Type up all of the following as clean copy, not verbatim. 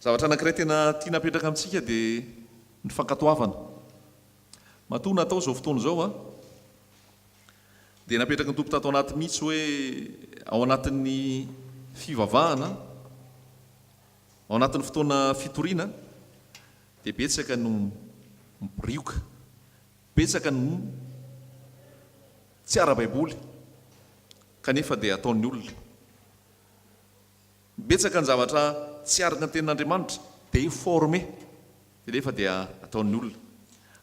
zavatra anankiray tena tia napetraka amintsika dia ny fankatoavana. Matoa natao zao fotoana zao a dia napetraka ny tompo tato anaty mihitsy hoe ao anatin'ny fivavahana, ao anatin'ny fotoana fitoriana dia betsaka no mipirioka, betsaka no tsy ara-baiboly kanefa dia ataon'ny olona. Betsaka ny zavatra tsy araka ny tenin'Andriamanitra dia informé dia nefa dia ataon'ny olona.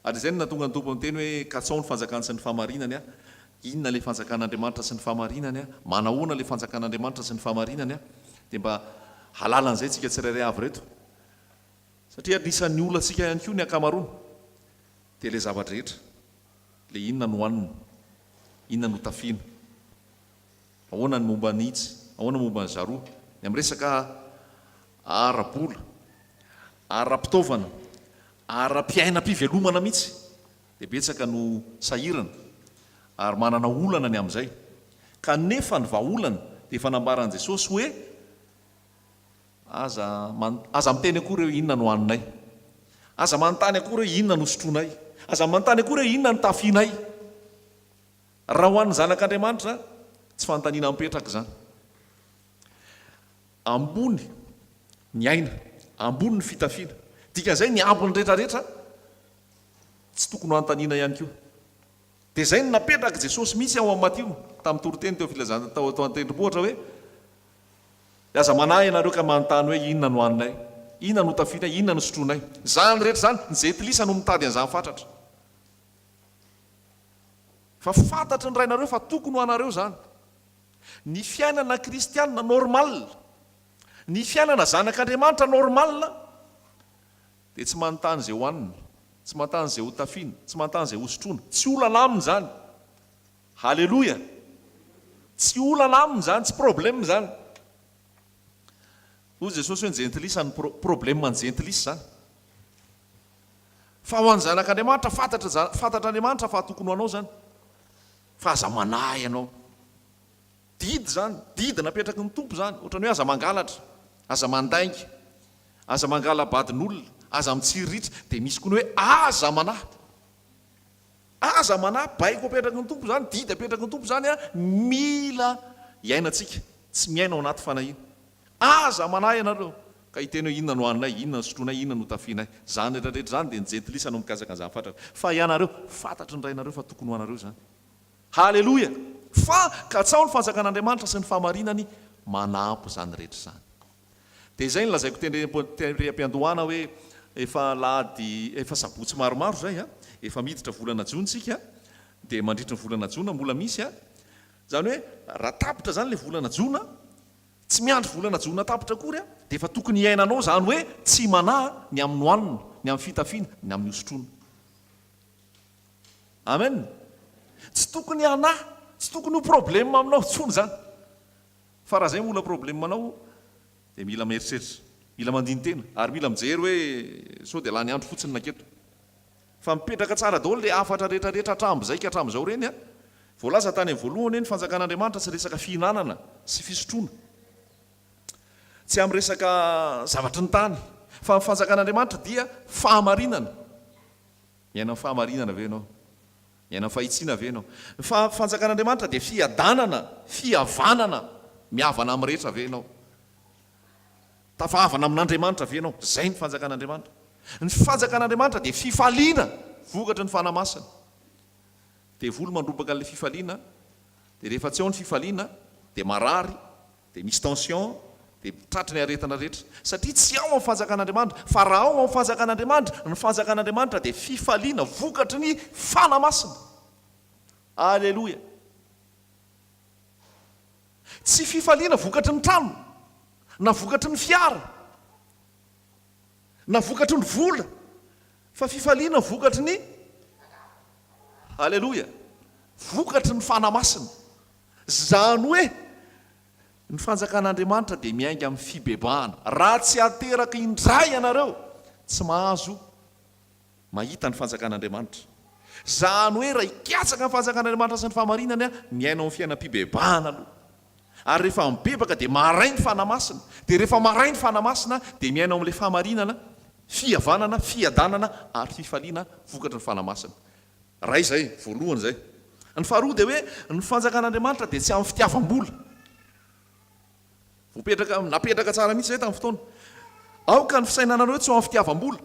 Ary izay no natonga ny tompo amin'ny teny hoe katsao ny fanjakana sy ny fahamarinany a. Inona ilay fanjakan'Andriamanitra sy ny fahamarinany a? Manahoana ilay fanjakan'Andriamanitra sy ny fahamarinany a? Dia mba halalan'izay tsika tsirairay avy reto. Satria anisan'ny olona tsika ihany koa ny ankamaroany dia ilay zavatra rehetra, ilay inona no hohanina, inona no tafiana, ahoana ny momba ny itsy, ahoana momba ny zaroa, ny amin'ny resaka ara-bola, ara-pitaovana, ara-piainam-pivelomana mihitsy dia betsaka no sahirana ary manana olana ny amin'izay. Kanefa ny vahaolana dia fanambaran'i Jesosy hoe aza miteny akory hoe inona no haninay, aza manontany akory hoe inona no sotroanay, aza manontany akory hoe inona no tafianay. Raha ho an'ny zanak'Andriamanitra tsy fanontaniana mipetraka izany. Ambony ny aina, ambony ny fitafiana, dikan'izay ny ambony rehetrarehetra tsy tokony ho anontaniana ihany koa. Dia izay no napetraka Jesosy mihitsy ao amin'ny Matio tamin'ny toroteny teo filazana tao an-tendrombohitra hoe aza manahy ianareo ka manontany hoe inona no haninay, inona no tafianay, inona no sotroanay. Zany rehetra zany ny zentilisa no mitady an'izany fatratra. Fa fantatry ny rainareo fa tokony ho anareo zany. Ny fiainana kristianina normal, ny fiainana zanak'Andriamanitra normal dia tsy manontany izay hohanina, tsy manontany izay ho tafiana, tsy manontany izay ho sotroana. Tsy olana aminy zany. Halleloja. Tsy olana aminy zany, tsy problème zany. Hoy Jesosy hoe ny zentilisa ny problème ny zentilisa zany. Fa ho an'ny zanak'Andriamanitra fantatra Andriamanitra fa tokony ho anao zany. Fa aza manahy ianao. Didy zany, didy napetraky ny tompo zany. Ohatrany hoe aza mangalatra, aza mandainga, aza mangala badin'olona, aza mitsiritra, dia misy koa ny hoe aza manahy. Aza manahy, baiko apetraky ny tompo zany, didy apetraky ny tompo zany a, mila iainantsika, tsy miaina ao anaty fanahiana. Aza manahy ianareo ka hiteny hoe inona no haninay, inona no sotroanay, inona no tafianay. Zany rehetrarehetra zany dia ny zentilisa no mikasaka an'izany fatratra. Fa ianareo fantatry ny rainareo fa tokony ho anareo zany. Halleloja. Fa katsao ny fanjakan'Andriamanitra sy ny fahamarinany manampy zany rehetra zany. Dia izay no lazaiko tendrem-piandohana hoe efa sabotsy maromaro zay a, efa miditra volana jona tsika dia mandritra ny volana jona mbola misy a. Zany hoe raha tapitra zany ilay volana jona, tsy miandry volana jona tapitra akory a, dia efa tokony iainanao zany hoe tsy manahy ny amin'ny hohanina, ny amin'ny fitafiana, ny amin'ny hosotroana. Amen. Tsy tokony hanahy, tsy tokony ho problème aminao tsony zany. Fa raha zay mbola problème anao dia mila mieritreritra, mila mandiny tena ary mila mijery hoe sao dia lany andro fotsiny naketo. Fa mipetraka tsara daholo ilay afatra rehetrarehetra hatram'izay ka hatramin'izao reny a. Voalaza tany amin'ny voalohany ny fanjakan'Andriamanitra sy resaka fihinanana sy fisotroana. Tsy amin'ny resaka zavatra ny tany, fa ny fanjakan'Andriamanitra dia fahamarinana. Miaina amin'ny fahamarinana ve ianao? Miaina amin'ny fahitsiana ve ianao? Ny fanjakan'Andriamanitra dia fiadanana, fihavanana, mihavana amin'ny rehetra ve ianao? Tafavana amin'Andriamanitra ve ianao? Zay ny fanjakan'Andriamanitra. Ny fanjakan'Andriamanitra dia fifaliana, vokatry ny fanamasana. Dia volo mandropaka an'ilay fifaliana, dia rehefa tsy ao ny fifaliana dia marary, dia misy tension, dia tratry ny aretina rehetra. Satria tsy ao amin'ny fanjakan'Andriamanitra, fa raha ao amin'ny fanjakan'Andriamanitra, ny fanjakan'Andriamanitra dia fifaliana, vokatry ny fanamasina. Alleloja. Tsy fifaliana vokatry ny trano, na vokatry ny fiara, na vokatry ny vola, fa fifaliana vokatry ny halleloja, vokatry ny fanamasina. Zany hoe ny fanjakan'Andriamanitra dia miainga amin'ny fibebahana. Raha tsy ateraka indray ianareo tsy mahazo mahita ny fanjakan'Andriamanitra. Zany hoe raha hikatsaka ny fanjakan'Andriamanitra sy ny fahamarinany a, miainao amin'ny fiainam-pibebahana aloha. ary rehefa mibebaka dia maray ny fanamasina, dia rehefa maray ny fanamasina dia miainao amin'ilay fahamarinana, fihavanana, fiadanana ary fifaliana vokatra ny fanamasina. Ray zay voalohany zay. Ny faharoa dia hoe ny fanjakan'Andriamanitra dia tsy amin'ny fitiavam-bola. Napetraka tsara mihitsy zay tamin'ny fotoana. Aoka ny fisainanareo tsy ho amin'ny fitiavam-bola,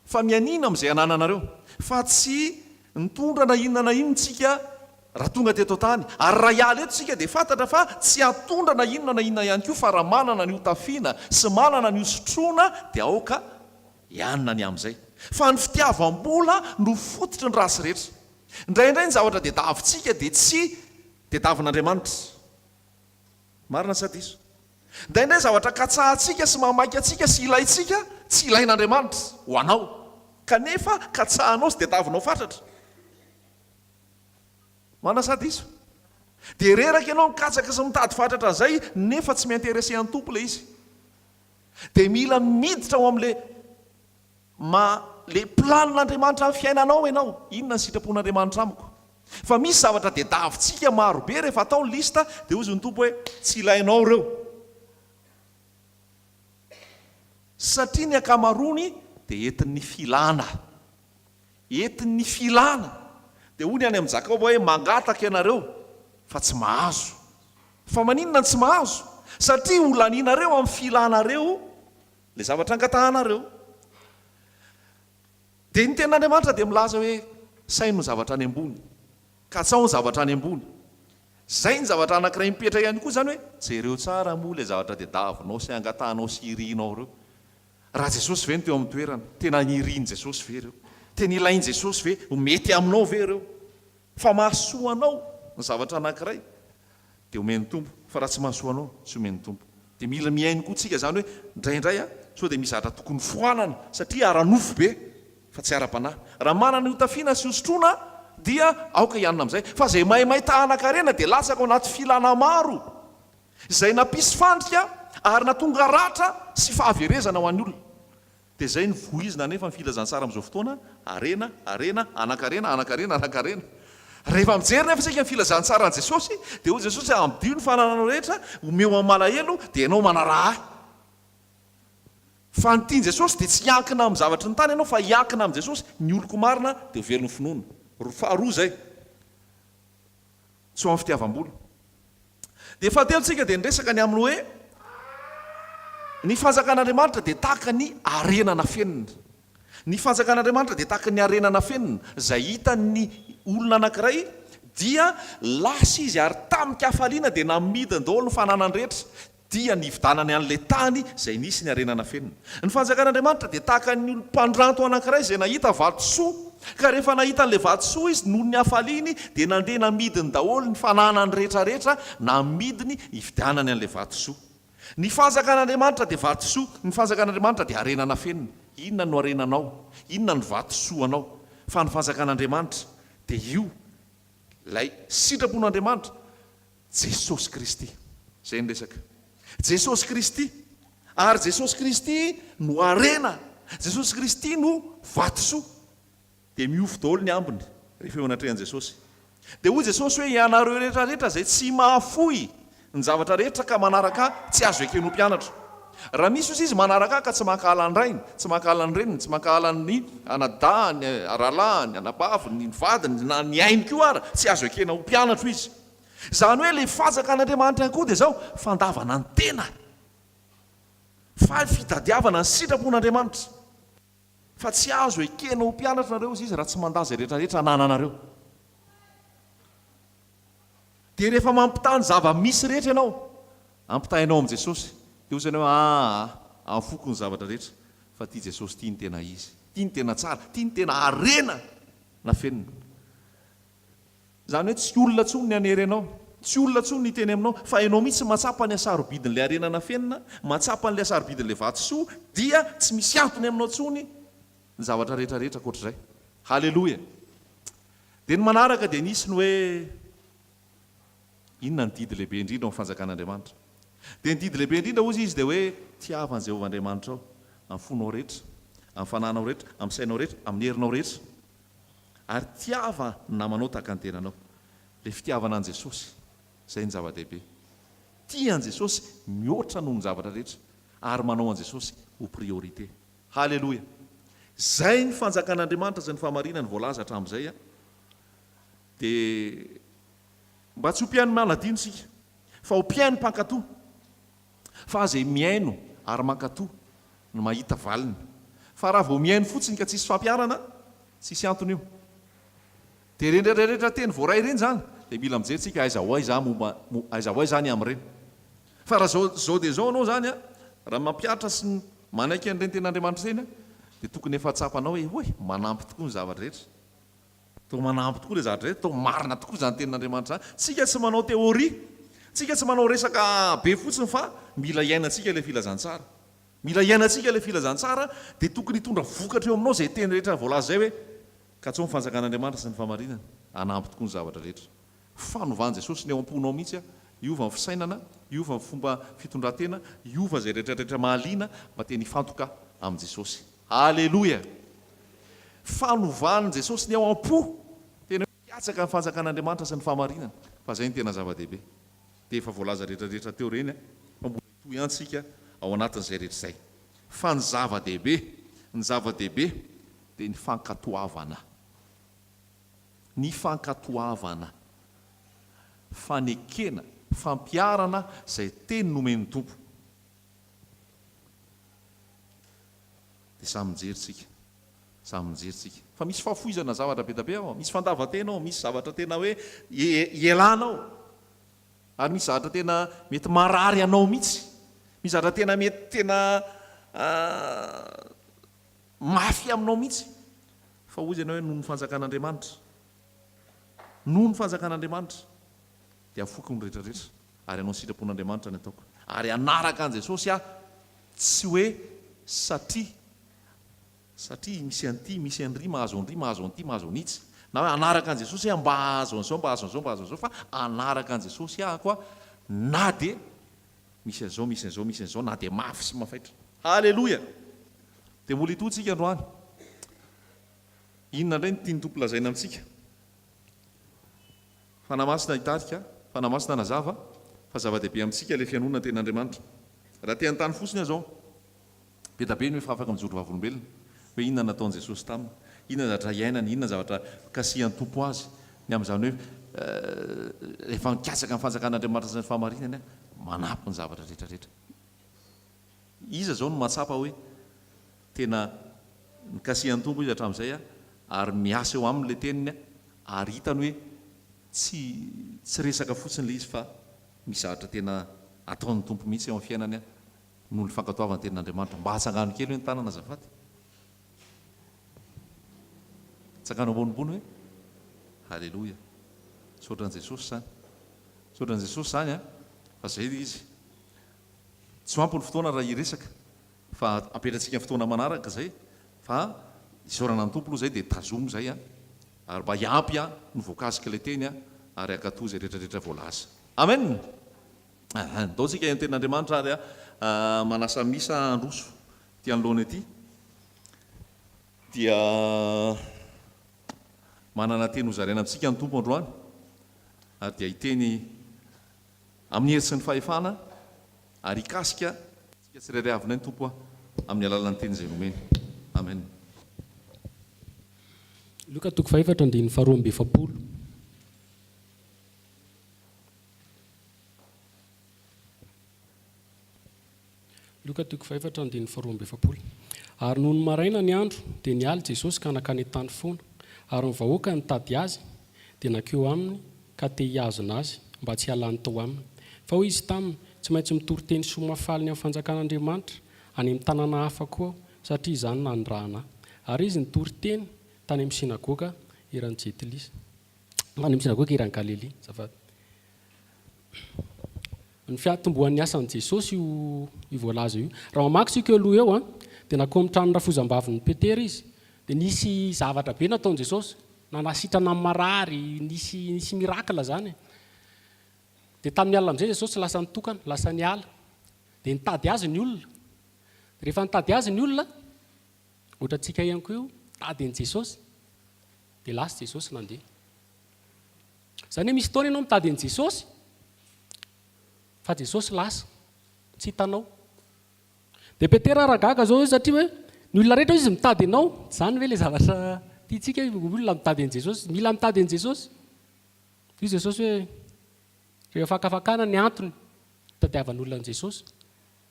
fa mianina amin'izay anananareo, fa tsy nitondra na inona na inontsika raha tonga teto tany. Ary raha hiala eto tsika dia fantatra fa tsy hatondra na inona na inona ihany koa, fa raha manana ny hotafiana sy manana ny hosotroana dia aoka hianina ny amin'izay. Fa ny fitiavam-bola no fototry ny rasy rehetra. Indraindray ny zavatra dia davintsika dia tsy dia davin'Andriamanitra. Marina sy diso. Indraindray zavatra katsahantsika sy mamaky antsika sy ilayntsika tsy ilain'Andriamanitra ho anao, kanefa katsahanao sy dia davinao fatratra. Marina sy diso. Dia reraka ianao mikatsaka sy mitady fatratra an'izay nefa tsy miinterese an'ny tompo ilay izy. Dia mila miditra ao amin'ilay le planin'Andriamanitra amin'ny fiainanao ianao. Inona ny sitrapon'Andriamanitra amiko? Fa misy zavatra dia davintsika marobe rehefa atao ny lista dia hozy ny tompo hoe tsy ilainao reo. Satria ny akamarony dia entin'ny filana. Entin'ny filana. Dia hoy ny any amin'ny Jakoba hoe mangataka ianareo fa tsy mahazo. Fa maninona ny tsy mahazo? Satria olanianareo amin'ny filanareo ilay zavatra angatahanareo. Dia ny ten'Andriamanitra dia milaza hoe saino ny zavatra any ambony, katsao ny zavatra any ambony. Zay ny zavatra anankiray mipetra ihany koa zany hoe jereo tsara moa ilay zavatra dia davinao sy angatahanao sy irianao reo. Raha Jesosy ve ny teo amin'ny toerana, tena niriany Jesosy ve reo? Tena ilainy Jesosy ve? Mety aminao ve reo? Fa mahasoanao ny zavatra anankiray dia omeny tompo, fa raha tsy mahasoanao tsy omeny tompo. Dia mila miainy koa tsika zany hoe indraindray sao dia misy zavatra tokony foanana satria ara-nofo be fa tsy ara-panahy. Raha manana hotafiana sy hosotroana dia aoka ianina amin'izay. Fa izay mahay tahana-karena dia latsaka ao anaty filana maro izay nampisy fandrika ary natonga ratra sy fahaverezana ho an'ny olona. Dia izay ny voizina nefa ny filazantsara amin'izao fotoana, arena, anakarena. Rehefa mijery nefa isika ny filazantsara an' Jesosy dia hoy Jesosy amdio ny fanananao rehetra, omeo amin'ny malahelo dia ianao manaraha. Fa ny tiany Jesosy dia tsy hiankina amin'ny zavatra ny tany ianao, fa hiankina amin'ny Jesosy. Ny oloko marina dia velon'ny finoana. Faharoa zay. Tsy ho amin'ny fitiavam-bola. Dia fahatelontsika dia niresaka ny amin'ny hoe ny fanjakan'Andriamanitra dia tahaka ny arenana fenina. Ny fanjakan'Andriamanitra dia tahaka ny arenana fenina. Izay hitan'ny olona anankiray dia lasa izy ary tamika hafaliana dia namidiny daholo ny fananany rehetra dia nividanany an'ilay tany izay nisy ny arenana fenina. Ny fanjakan'Andriamanitra dia tahaka ny mpandranto anankiray izay nahita vatosoa, ka rehefa nahita an'ilay vatosoa izy noho ny hafaliany dia nandeha namidiny daholo ny fananany rehetrarehetra, namidiny hividanany an'ilay vatosoa. Ny fanjakan'Andriamanitra dia vatosoa, ny fanjakan'Andriamanitra dia arenana fenina. Inona no arenanao? Inona ny vatosoanao? Fa ny fanjakan'Andriamanitra dia io ilay sitrapon'Andriamanitra, Jesosy Kristy. Izay ny resaka. Jesosy Kristy. Ary Jesosy Kristy no arena. Jesosy Kristy no vatosoa. Dia miofo daholo ny ambiny rehefa eo anatrehan'i Jesosy. Dia hoy Jesosy hoe ianareo rehetrarehetra izay tsy mahafoy ny zavatra rehetra ka manaraka tsy azo ekeno mpianatra. Raha misy izy manaraka ka tsy mankahala ny rainy, tsy mankahala ny reniny, tsy mankahala ny anadahany, aralahany, anabaviny, ny vadiny, na ny ainy koa ara, tsy azo ekena ho mpianatra izy. Izany hoe ilay fanjakan'Andriamanitra ihany koa dia izao fandavana ny tena, fa fitadiavana ny sitrapon'Andriamanitra. Fa tsy azo ekena ho mpianatra nareo izy raha tsy mandaza rehetrarehetra anananareo. Dia rehefa mampitany zava-misy rehetra ianao, ampitahinao amin'i Jesosy, dia hozy ianao amifoko ny zavatra rehetra. Fa tia Jesosy tia ny tena izy, tia ny tena tsara, tia ny tena arena na fenina. Izany hoe tsy olona tsony ny anery anao, tsy olona tsony ny teny aminao, fa ianao mihitsy matsapa ny asarobidin'ilay arena na fenina, matsapa n'ilay asarobidin'ilay vatosoa, dia tsy misy antony aminao tsony ny zavatra rehetrarehetra akoatr'izay. Halleloja. Dia ny manaraka dia nisy ny hoe inona ny didy lehibe indrindra amin'ny fanjakan'Andriamanitra. Dia ny didy lehibe indrindra ozy izy dia hoe tiavan'i Jehovah Andriamanitra ao, amin'ny fonao rehetra, amin'ny fananao rehetra, amin'ny sainao rehetra, amin'ny herinao rehetra. Ary tiava ny namanao tahaka ny tenanao. Ilay fitiavana an' Jesosy, izay ny zava-dehibe. tian jesosy mihoatra noho ny zavatra rehetra ary manao an jesosy ho priorité. Halleloia. Zay ny fanjakan'Andriamanitra zay ny fahamarinany voalaza hatramin'izay a. Dia mba tsy ho mpiaino maladino sika fa ho mpiaino mpankatoa, fa zay miaino ary mankatoa no mahita valiny. Fa raha vao miaino fotsiny ka tsisy fampiarana, tsisy antony io. Dia rehetrarehetra teny voaray ireny zany dia mila mijery tsika aiza ho aiza zany amin'ireny. Fa raha zao dia zao anao zany a, raha mampiatra sy manaiky an'ireny ten'Andriamanitra ireny a, dia tokony efa tsapanao hoe manampy tokoa ny zavatra rehetra. Tao manampy tokoa ilay zavatra rehetra, tao marina tokoa zany ten'Andriamanitra zany. Tsika tsy manao teoria, tsika tsy manao resaka be fotsiny fa mila iainantsika ilay filazantsara. Mila iainantsika ilay filazantsara dia tokony hitondra vokatra eo aminao zay teny rehetra voalaza zay hoe katsao ny fanjakan'Andriamanitra sy ny fahamarinana hanampy tokoa ny zavatra rehetra. Fanovany Jesosy ny ao am-ponao mihitsy a, iova ny fisainana, iova ny fomba fitondran-tena, iova zay rehetrarehetra mahaliana mba teny hifantoka amin' Jesosy. Halleloia. Fanovany Jesosy ny ao am-po tena hiatsaka ny fanjakan'Andriamanitra sy ny fahamarinana, fa zay ny tena zava-dehibe. Dia efa voalaza rehetrarehetra teo reny a, fa mbola hitohy ihany tsika ao anatin'izay rehetra izay. Fa ny zava-dehibe dia ny fankatoavana. Ny fankatoavana, fanekena, fampiarana izay teny nomen'ny Tompo. Dia samy mijery tsika. Fa misy fahafoizana zavatra be da be ao, misy fandavan-tena ao, misy zavatra tena hoe ielana ao, ary misy zavatra tena mety marary anao mihitsy, misy zavatra tena mety tena mafy aminao mihitsy. Fa hoy ianao hoe noho ny fanjakan'Andriamanitra, noho ny fanjakan'Andriamanitra dia afoko ny rehetrarehetra, ary anao sitrapon'Andriamanitra ny ataoko, ary anaraka an' Jesosy a, tsy hoe satria misy an'ity, misy an'ry, mahazo an'ry, mahazo an'ity, mahazo an'itsy, na hoe anaraka an' Jesosy a mba hahazo an'izao, mba hahazo an'izao, mba hahazo an'izao, fa anaraka an' Jesosy ahako a, na dia misy an'izao, na dia mafy sy mafaitra. Halleloia. Dia mbola hitotsika androany, inona indray no tiany Tompo lazaina amintsika? Fanamasina hitarika, fanamasina nazava, fa zava-dehibe amintsika ilay fianonana ten'Andriamanitra. Raha te an-tany fotsiny azao, be da be ny hoe fa afaka mijoro vavolombelona, hoe inona nataon'i Jesosy taminy, inona zavatra iainany, inona zavatra kasihan'ny Tompo azy, ny amin'izany hoe rehefa mikasaka ny fanjakan'Andriamanitra sy ny fahamarinany manampy ny zavatra rehetrarehetra. Iza zao no mahatsapa hoe tena nikasihan'ny Tompo izy hatramin'izay a, ary miasa eo amin'ilay teniny a, ary hitany hoe tsy resaka fotsiny ilay izy fa misy zavatra tena ataon'ny Tompo mihitsy eo amin'ny fiainany a, noho ny fankatoavany ten'Andriamanitra. Mba hatsangano kely hoe ny tanana azafady, tsangano ambonimbony hoe halleloia, saotran'i Jesosy zany, saotran'i Jesosy zany a, fa zay izy tsy ampy ny fotoana raha hiresaka, fa ampetratsika ny fotoana manaraka zay, fa isaorana ny Tompo aloha zay dia tazomo zay a, ary mba hiampy a ny voakasika ilay teny a, ary hankatoa zay rehetrarehetra voalaza. Amen. Daontsika ny ten'Andriamanitra ary a manasa misa androso ty anoloana ety, dia manana teny hozaraina amintsika ny Tompo androany, ary dia hiteny amin'ny hery sy ny fahefana, ary hikasika tsika tsirairay avinay ny Tompo a amin'ny alalan'ny teny izay nomeny. Amen. Luka 4:2-4. Luka 4:2-4. Ary noho ny maraina ny andro dia nialy Jesosy ka nakany tany foana, ary ny vahoaka nitady azy dia nankeo aminy ka te hiazona azy mba tsy halany tao aminy. Fa hoy izy taminy, tsy maintsy mitory teny somafaliny amin'ny fanjakan'Andriamanitra any amin'ny tanàna hafa koa, satria izany nandrahana. Ary izy nitory teny tany amin'ny sinagoga iran'ny Jetilisa, tany amin'ny sinagoga iran'ny Galilea. Ny fiatombohan'ny asan'i Jesosy io voalaza io. Raha mamaky sika eo aloha eo a, dia nakomitran'ny rafozam-bavin'ny Petera izy, dia nisy zavatra be nataon'i Jesosy, nanasitrana amin'ny marary, nisy mirakla zany. Dia tamin'ny alina amin'izay Jesosy lasa nitokana, lasa niala, dia nitady azy ny olona. Rehefa nitady azy ny olona, ohatra antsika ihany koa io, tady an'i Jesosy, dia lasa Jesosy nandeha. Izany hoe misy fotoana ianao mitady an'i Jesosy, fa Jesosy lasa tsy hitanao. Dia petera aragaga zao satria hoe ny olona rehetra izy mitady anao, zany ve le zavatra tiantsika olona mitady an' Jesosy, mila mitady an' Jesosy. Io Jesosy hoe rehefa fakafakana ny antony tadiavan'olona an' Jesosy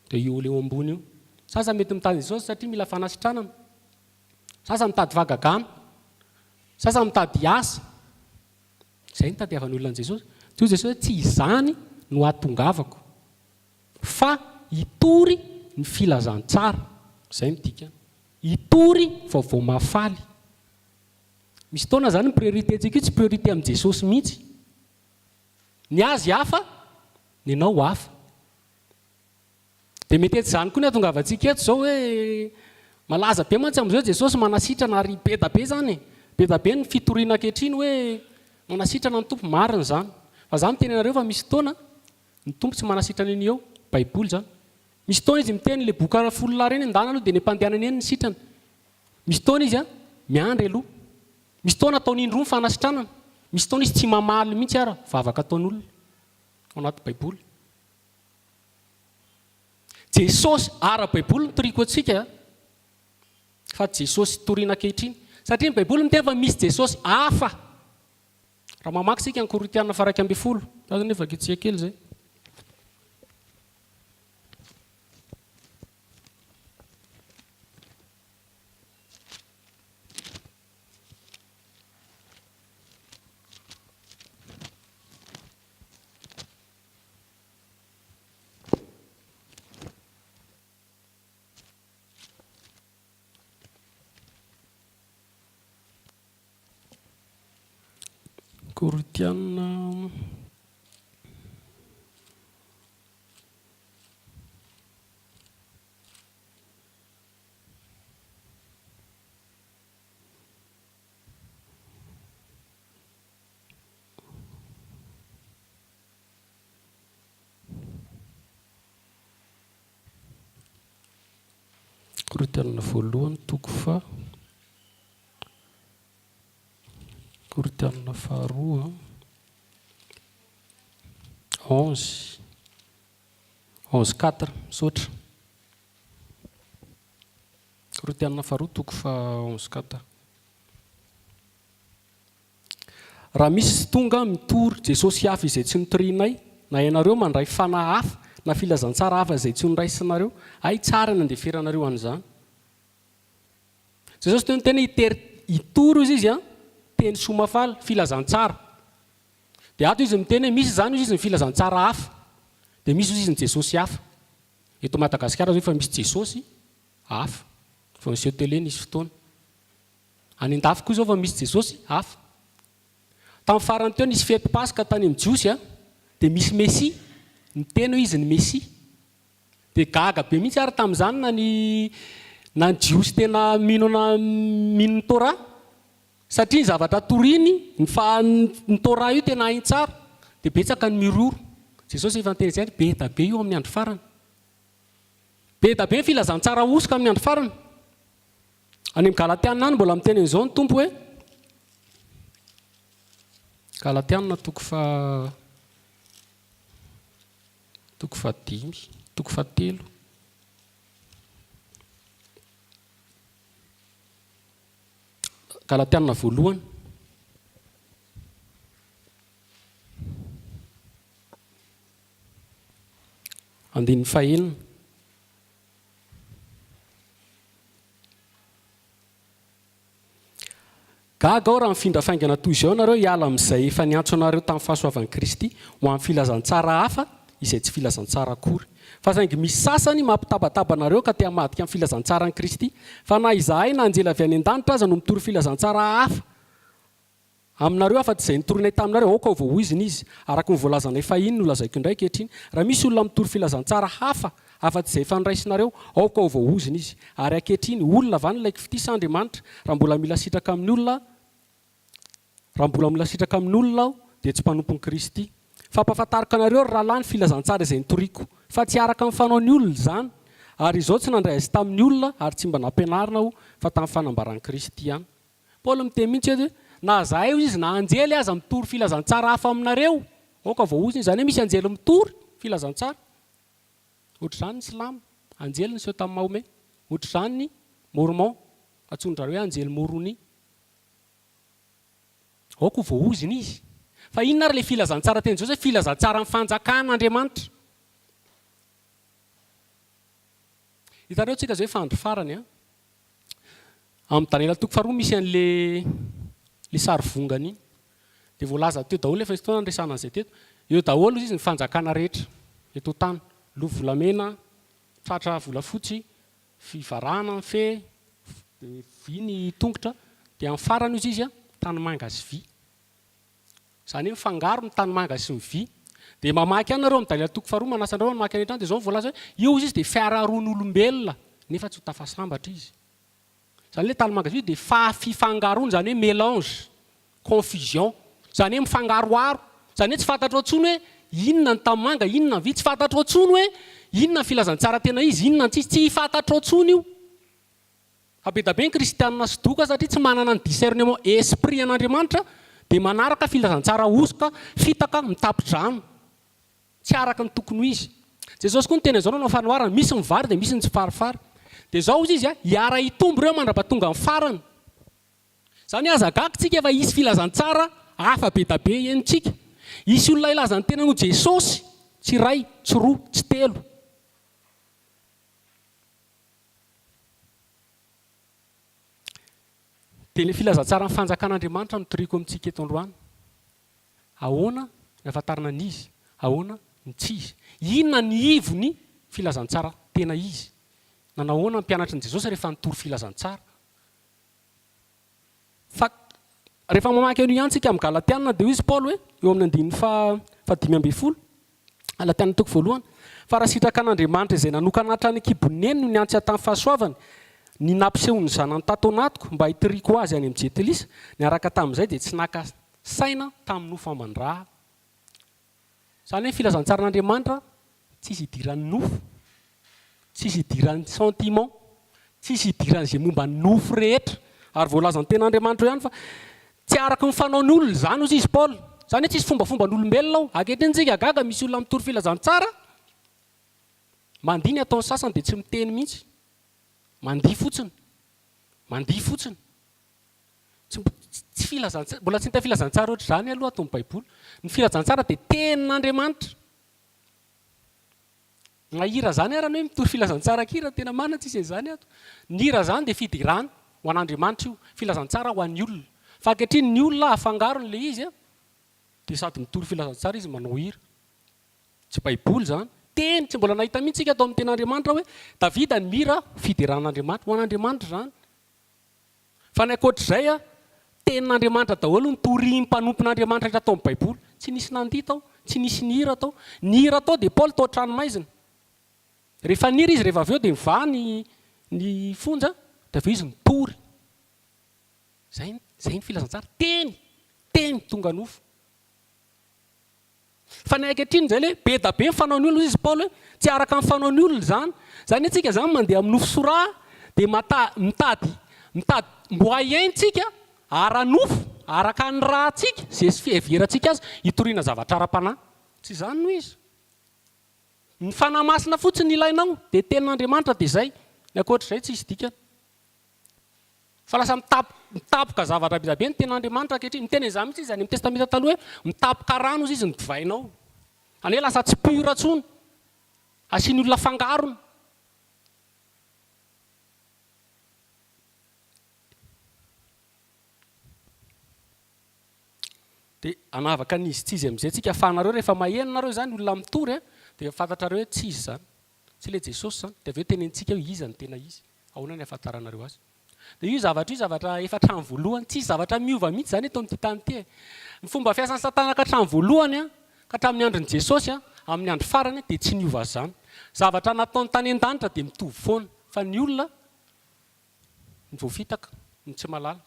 dia io olo eo ambony io. Sasa mety mitady Jesosy satria mila fanasitranana, sasa mitady vagagana, sasa mitady asa. Izay ny tadiavan'olona an' Jesosy. Io Jesosy hoe tsy izany no atongavako fa hitory ny filazantsara. Izay no dikany, hitory vaovao mahafaly. Misy taona zany ny priorité antsika io tsy priorité amin'i Jesosy mihitsy. Ny azy hafa, ny anao hafa. Dia mety zany koa ny atongavantsika eto zao hoe malaza be mantsy amin'izao Jesosy manasitrana ary be da be zany. Be da be ny fitoriana ankehitriny hoe manasitrana ny tompo, marina zany. Fa zany miteny anareo fa misy taona ny tompo tsy manasitrana eny eo, baiboly zany. Misy taona izy miteny le boka folo reny andana aloha dia ny mpandehanany eny ny sitrana. Misy taona izy miandry aloha. Misy taona ataony indroa ny fanasitranana. Misy taona izy tsy mamaly mihitsy ara, vavaka ataon'olona ao anaty baiboly. Jesosy ara-baiboly ny toriko antsika fa Jesosy toriana ankehitriny. Satria ny baiboly miteny fa misy Jesosy hafa. Raha mamaky sika ny Korintiana 1:10, tazana efa kitsika kely zay. Korintiana voalohany toko fa Korintiana faharoa 11:4 misaotra. Korintiana faharoa toko fa 11:4. Raha misy tonga mitory Jesosy hafa izay tsy nitorianay, na ianareo mandray fanahy hafa na filazantsara hafa izay tsy noraisinareo, ay tsara ny andeferanareo an'izany. Jesosy teo ny tena hitory izy teny somafaly, filazantsara. Dia ato izy miteny misy zany izy ny filazantsara hafa, dia misy izy ny Jesosy hafa. Eto Madagasikara zao efa misy Jesosy hafa, fa miseho tele nisy fotoana. Any an-dafy koa zao fa misy Jesosy hafa. Tamin'ny farany teo nisy fety Pasika tany amin'ny Jiosy, dia misy Messia, ny teny hoe izy ny Messia. Dia gaga be mihitsy ary tamin'izany na ny Jiosy tena mino ny Torah. Satria ny zavatra toriny, ny Torah io tena hainy tsara, dia betsaka ny miroro. Jesosy efa niteny izay, be da be io amin'ny andro farany. Be da be ny filazantsara osika amin'ny andro farany. Any amin'ny Galatiana any mbola miteny an'izao ny tompo hoe, Galatiana toko fa 5, toko fa 3. Galatiana voalohany. Andininy fahaenina. Gaga ao raha mifindra faingana toy izao nareo hiala amin'izay efa niantso anareo tamin'ny fahasoavan'i Kristy ho amin'ny filazantsara hafa izay tsy filazantsara akory. Fa saingy misy sasany mampitabataba anareo ka te hamadika amin'ny filazantsara an'i Kristy. Fa na izahay na anjela avy any an-danitra aza no mitory filazantsara hafa aminareo afa-tsy izay nitorinay taminareo, aoka ho voahoizina izy. Araka ny voalazanay fahiny no lazaiko indray ankehitriny. Raha misy olona mitory filazantsara hafa afa-tsy izay fandraisinareo, aoka ho voahoizina izy. Ary ankehitriny olona vanilaiky fitisandriamanitra raha mbola mila sitraka amin'ny olona, aho dia tsy mpanompon'i Kristy. Fampafantariko anareo rahalahy ny filazantsara izay nitoriako, fa tsy araka amin'ny fanaon'ny olona izany. Ary izao tsy nandray azy tamin'ny olona ary tsy mba nampianarina aho fa tamin'ny fanambaran'i Kristy ihany. Paoly miteny mihitsy hoe na zahay izy na anjely aza mitory filazantsara hafa aminareo, aoka voahoizina izany hoe misy anjely mitory filazantsara ohatr'izany ny silamo anjely ny seo tamin'ny mahome ohatr'izany ny mormon atsondra hoe anjely moroni aoko voaoziny izy fa inona ary le filazantsara teny Jesosy hoe filazantsara amin'ny fanjakan'Andriamanitra hitanareo tsika zay fandro farany amin'ny Daniela toko faharoa misy an'le sary vongana iny dia voalaza teo daholo efa izy fotoana andresana an'izay teto eo daholo izy ny fanjakana rehetra eto tany lova volamena tratra volafotsy fivarana fe vy ny tongotra dia amin'ny farany izy tanimanga sy vy izany hoe mifangaro ny tanimanga sy ny vy dia mamaky anareo amin'ny Daniela toko faharoa manasanareo mamaky any trano dia zao voalaza hoe io izy dia fiaraharoan'olombelona nefa tsy ho tafasambatra izy izany hoe tanimanga sy vy dia fifangaroana izany hoe mélange confusion izany hoe mifangaroaro izany hoe tsy fantatro antsony hoe inona ny tanimanga inona ny vy tsy fantatro antsony hoe inona ny filazantsara tena izy inona tsy fantatro antsony io fa be da be ny kristianina sy doka satria tsy manana ny discernement esprit an'Andriamanitra dia manaraka filazantsara osoka fitaka mitapidrano tsy araka ny tokony ho izy Jesosy koa ny tena izao nanao fanoharana misy ny vary dia misy ny tsy farifary dia zao izy hiara hitombo ireo mandrapatonga amin'ny farany izany azagaky tsika efa isy filazantsara hafa be da be enitsika isy olona ilaza ny tena no Jesosy tsy ray tsy roa tsy telo dia le filazantsara ny fanjakan'Andriamanitra no toriko amintsika eto androany ahoana ny ahafantarana ny izy ahoana ny tsy izy inona ny ivony filazantsara tena izy na nahoana ny mpianatry ny Jesosy rehefa nitory filazantsara fa rehefa mamaky an'io ihany tsika amin'ny Galatiana dia izy Paul hoe eo amin'ny andininy fahadimy ambin'ny folo Galatiana toko voalohany fa raha sitraka an'Andriamanitra izay nanokanatra ny kiboneny no niantsy tamin'ny fahasoavany ny nampisehony zanany tato anatiko mba hitiriko azy any amin'ny jetilisa niaraka tamin'izay dia tsy naka saina tamin'ny nofo aman-draha izany hoe filazantsara'Andriamanitra tsisy hidiran'ny nofo tsisy hidiran'ny sentiment tsisy hidiran'izay momba ny nofo rehetra ary voalaza ny ten'Andriamanitra ihany fa tsy araka ny fanaony olona izany ozy izy Paul izany hoe tsisy fombafomban'olombelona ao ankehitriny gaga misy olona mitory filazantsara mandihy ny ataon'ny sasany dia tsy miteny mihitsy mandihy fotsiny tsy filazantsara mbola tsy hita filazantsara ohatr'izany aloha atao amin'ny Baiboly ny filazantsara dia tenin'Andriamanitra na hira zany arany hoe mitory filazantsara kira tena marina tsisy an'izany ato ny hira zany dia fidirana ho an'Andriamanitra io filazantsara ho an'ny olona fa ankehitriny ny olona afangarony le izy dia sady mitory filazantsara izy manao hira tsy Baiboly zany teny tsy mbola nahita mihitsy tsika atao amin'ny ten'Andriamanitra hoe Davida ny mira fidiran'Andriamanitra ho an'Andriamanitra zany fa ny ankoatr'izay tenin'Andriamanitra daholo ny torian'ny mpanompon'Andriamanitra rehetra atao amin'ny Baiboly tsy nisy nandihy tao tsy nisy ny hira tao dia Paul tao tranomaizina rehefa nira izy rehefa avy eo dia mivaha ny fonja dia avy eo izy mitory zay ny filazantsara teny tonga nofo fa ny ankehitriny zay le be da be ny fanaony olona izy Paul hoe tsy araka ny fanaony olona zany antsika zany mandeha amin'ny nofo sora dia mitady moyen-tsika ara-nofo araka ny rahantsika zay sy fiheverantsika azy hitoriana zavatra ara-panahy tsy izany no izy ny fanahy masina fotsiny ilainao dia tenin'Andriamanitra dia zay ny ankoatr'izay tsy isy dikany fa lasa mitapoka zavatra be da be ny ten'Andriamanitra ankehitriny miteny izany mihitsy izy any amin'ny testamenta taloha hoe mitapoka rano izy ny divainao any hoe lasa tsy pura tsony asiany olona fangarony dia anavaka n'izy tsy izy amin'izay tsika ahafahanareo rehefa mahenonareo zany olona mitory dia fantatrareo hoe tsy izy zany tsy le Jesosy zany dia avy eo tenentsika hoe iza ny tena izy ahoana ny ahafantaranareo azy dia io zavatra efatra amin'ny voalohany tsy zavatra miova mihitsy zany eto amin'ity tany ity ny fomba fiasan'ny satana ka hatramin'ny voalohany ka hatramin'ny andron'i Jesosy amin'ny andro farany dia tsy niova zany zavatra nataon'ny tany an-danitra dia mitovy foana fa ny olona ny voafitaka ny tsy malala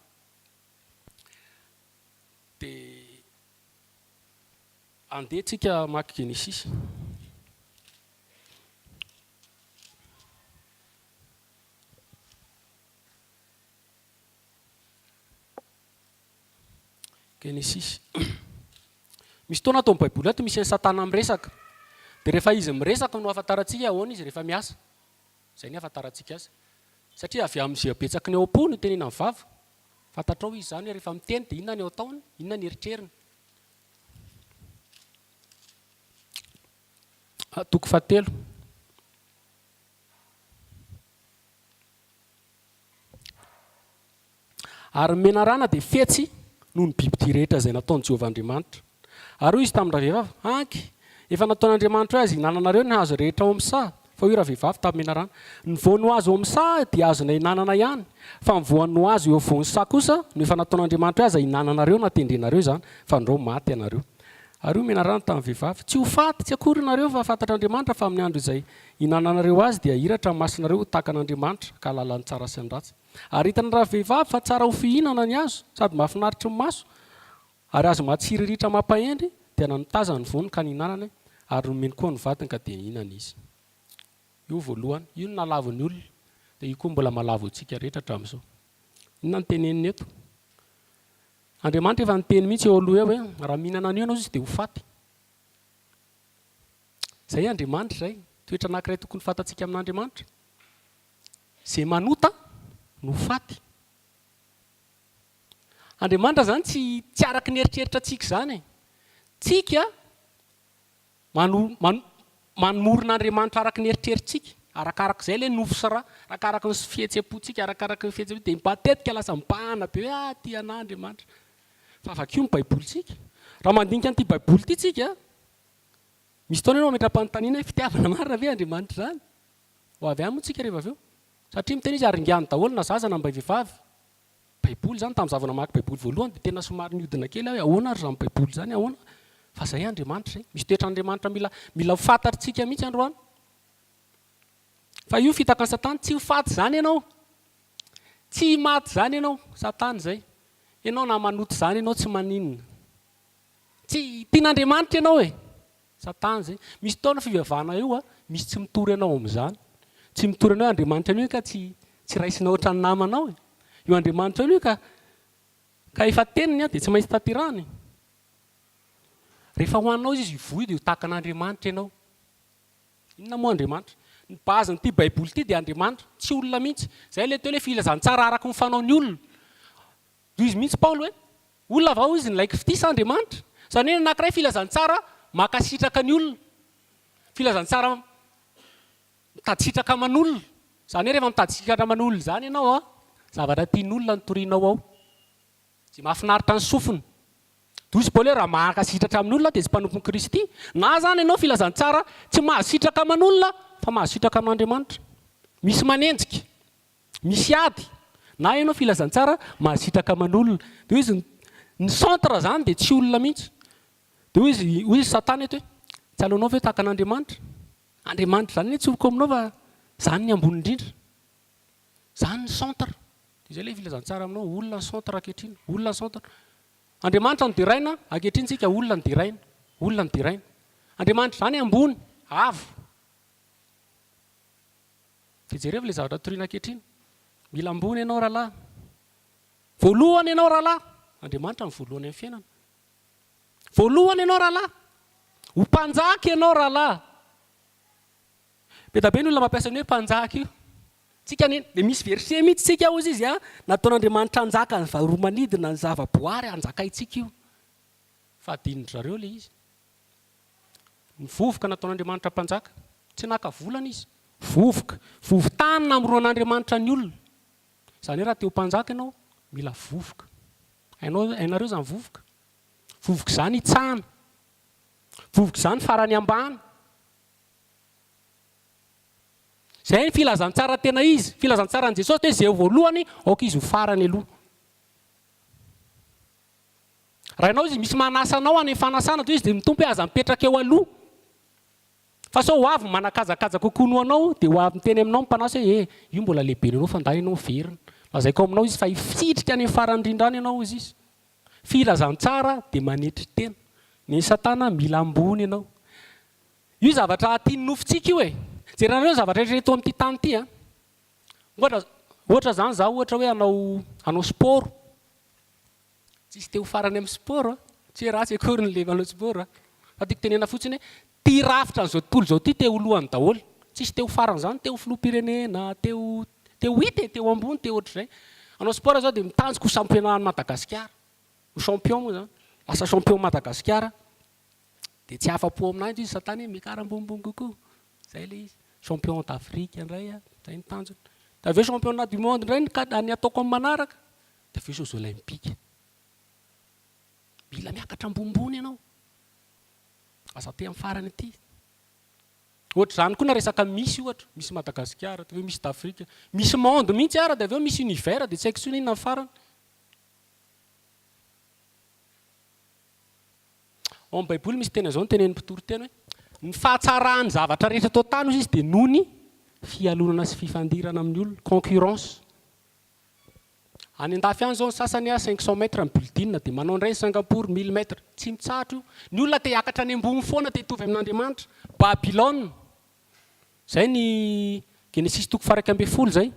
dia andeha tsika maki Genesis misy fotoana atao amin'ny Baiboly ato misy ny satana miresaka dia rehefa izy miresaka no afantarantsika ahoana izy rehefa miasa izay ny afantarantsika azy satria avy amin'izay abetsaky ny ao am-po no tenena ny vava fantatrao izy zany rehefa miteny dia inona ny ao ataony inona ny eritreriny toko fahatelo ary menarana dia fetsy noho ny bibidia rehetra izay nataony Jehovahandriamanitra ary hoy izy tamin'ny rahavehivavy anky efa nataon'Andriamanitra hoe azy hinananareo ny hazo rehetra ao amin'ny saha fa hoy rahavehivavy tamin'ny menarana ny voan'ny hazo ao amin'ny saha dia azona hinanana ihany fa ny voan'ny hazo eo voan'ny saha kosa no efa nataon'Andriamanitra hoe aza hinananareo na tendrenareo izany fa ndreo maty ianareo ary hoy menarana tamin'ny vehivavy tsy ho faty tsy akory nareo fa fantatr'Andriamanitra fa amin'ny andro izay hinananareo azy dia hiratra ny masonareo tahaka an'Andriamanitra ka lalany tsara sy ny ratsy ary hitany rahavehivavy fa tsara ho fihinana ny azo sady mahafinaritra ny maso ary azo matsiriritra mampahendry dia nanotazany voany ka nihinanany ary nomeny koa ny vatany ka dia nihinana izy io voalohany io no nalavon'ny olona dia io koa mbola malavo antsika rehetra hatramin'izao inona ny teneniny eto Andriamanitra efa niteny mihitsy eo aloha hoe raha mihinana an'io ianao izy dia ho faty izay Andriamanitra izay toetra anankiray tokony fantatsika amin'Andriamanitra izay manota no faty Andriamanitra zany tsy araky ny eritreritra tsika zany tsika manomorona araky ny eritreritsika arakaraka izay ilay nofo sy raha arakaraka ny fihetsem-pontsika arakaraka ny fihetsem-po dia matetika lasa mibahana be hoe ty an'Andriamanitra fa avakio ny baibolitsika raha mandinika an'ity baiboly ity tsika misy taona ianao metram-panontaniana hoe fitiavana marina ve Andriamanitra zany ho avy any moa tsika rehefa avy eo satria miteny izy aringany daholo na zaza na mbavehivavy baiboly zany tamin'ny zavana mamaky baiboly voalohany dia tena somary niodina kely hoe ahoana ary zany baiboly zany ahoana fa izay Andriamanitra izay misy toetr'Andriamanitra mila ho fantatritsika mihitsy androany fa io fitaka ny Satana tsy ho faty zany ianao tsy maty zany ianao Satana izay ianao na manoto zany ianao tsy maninona tsy tian'Andriamanitra ianao e Satana izay misy taona fivavahana io misy tsy mitory ianao amin'izany tsy mitory ianao Andriamanitra anio ka tsy raisinao ohatry ny namanao e io Andriamanitra anio ka efa teniny dia tsy maintsy tatirany rehefa hoanao izy voy dia ho tahaka an'Andriamanitra ianao inona moa Andriamanitra ny baziny ity baiboly ity dia Andriamanitra tsy olona mihitsy izay ilay teo hoe filazantsara araky ny fanaony olona izy mihitsy Paoly hoe olona vao izy ny laiky fitisa Andriamanitra izany hoe anankiray filazantsara makasitraka ny olona filazantsara mitady-sitraka aman'olona izany hoe rehefa mitady-sitraka aman'olona zany ianao zavatra tian'olona ny torianao ao izay mahafinaritra ny sofiny toy izy Paoly hoe raha makasitratra amin'olona dia tsy mpanompon'i Kristy na zany ianao filazantsara tsy mahasitraka aman'olona fa mahasitraka amin'Andriamanitra misy manenjika misy ady na ianao filazantsara mahasitraka aman'olona dia izy ny centre zany dia tsy olona mihitsy dia hoy izy Satana eto hoe tsy aleonao ve tahaka an'Andriamanitra Andriamanitra zany ny tsoroko aminao fa zany ny ambony indrindra zany ny centre dia izay ilay filazantsara aminao olona ny centre ankehitriny olona ny centre Andriamanitra no diraina ankehitriny tsika olona ny diraina olona ny diraina Andriamanitra zany ambony avo dia jereo ilay zavatra toriana ankehitriny mila ambony ianao rahalahy voalohany ianao rahalahy Andriamanitra ny voalohany amin'ny fiainana voalohany ianao rahalahy ho mpanjaka ianao rahalahy be da be ny olona mampiasa ny hoe mpanjaka io tsika dia misy verset mihitsy tsika ao izy nataon'Andriamanitra anjaka ny romanidina ny zavaboary anjakaitsika io fa adinindry zareo ilay izy ny vovoka nataon'Andriamanitra mpanjaka tsy naka volana izy vovoka vovo-tany namoroan'Andriamanitra ny olona izany hoe raha teo mpanjaka ianao mila vovoka hainareo zany vovoka vovoka izany itsahana vovoka izany farany ambany izay ny filazantsara tena izy filazantsara ny Jesosy hoe izay voalohany aoka izy ho farany aloha raha ianao izy misy manasa anao any fanasana toy izy dia mitompo hoe aza mipetraka eo aloha fa sao ho avy manakazakaja kokoa noho anao dia ho avy miteny aminao mpanasa hoe io mbola lehibe anao fa ndany ianao verina lazaiko aminao izy fa hisitrika any farany indrindra any ianao izy filazantsara dia manetry tena ny Satana mila ambony ianao io zavatra tiany nofontsika io e jerenareo zavatra rehetra amin'ity tany ity ohatra zany zaho ohatra hoe hanao sport tsisy te ho farany amin'ny sport tsy hoe ratsy akory ny le manao sport fa tiako tenena fotsiny hoe ty rafitra n'izao tontolo zao ty teo lohany daholo tsisy teo farany zany teo filoham-pirenena teo hity teo ambony teo ohatr'izay anao sport zao dia mitanjoko ho championnat Madagasikara ho champion moa zany lasa champion Madagasikara dia tsy afa-po amin'anjy izy satany hoe mikarambonimbony kokoa zay le izy champion d'Afrique indray zay nitanjona da aveo championnat du monde indray ny ataoko amin'ny manaraka da aveo jeux olympiques mila miakatra ambonimbony ianao asa te amin'ny farany aty ohatra zany koa na resaka misy ohatra misy Madagasikara dia aveo misy d'Afrika misy monde mihitsy ara dia aveo misy univers dia tsy haiko inona ny farany ao amin'ny baiboly misy teny zao ny tenen'ny mpitory-teny hoe ny fahatsarany zavatra rehetra atao tany izy dia noho ny fialonana sy fifandirana amin'ny olona concurrence any andafy any zao ny sasany 500 mètres amin'ny building dia manao indray Singapour 1000 mètres tsy mitsahatra io ny olona te hiakatra any ambony foana te hitovy amin'Andriamanitra Babylone zay ny Genesis 1:12 zay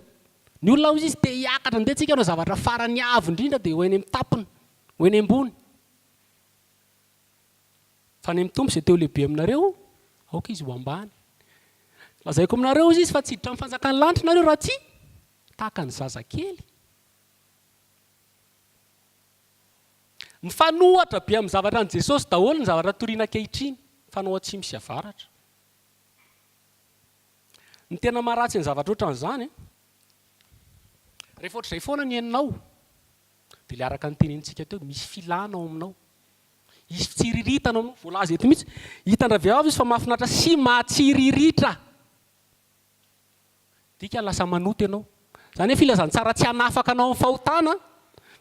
ny olona izy te hiakatra ndeha tsika anao zavatra farany avo indrindra dia ho eny amin'ny tapony ho eny ambony fa ny mitombo izay teo lehibe aminareo aoka izy ho ambany lazaiko aminareo izy fa tsy hiditra amin'ny fanjakany lanitra nareo raha tsy tahaka ny zazakely mifanohatra be amin'ny zavatra an' Jesosy daholo ny zavatra toriana ankehitriny fanao atsimo sy avaratra ny tena maharatsy ny zavatra ohatran'izany rehefa ohatr'izay foana ny eninao dia le araka ny tenenintsika teo misy filana ao aminao izy tsiriritana aminao voalaza eto mihitsy hitan-dravy avy izy fa mahafinaritra sy mahatsiriritra dika lasa manoto ianao zany hoe filazantsara tsy hanafaka anao amin'ny fahotana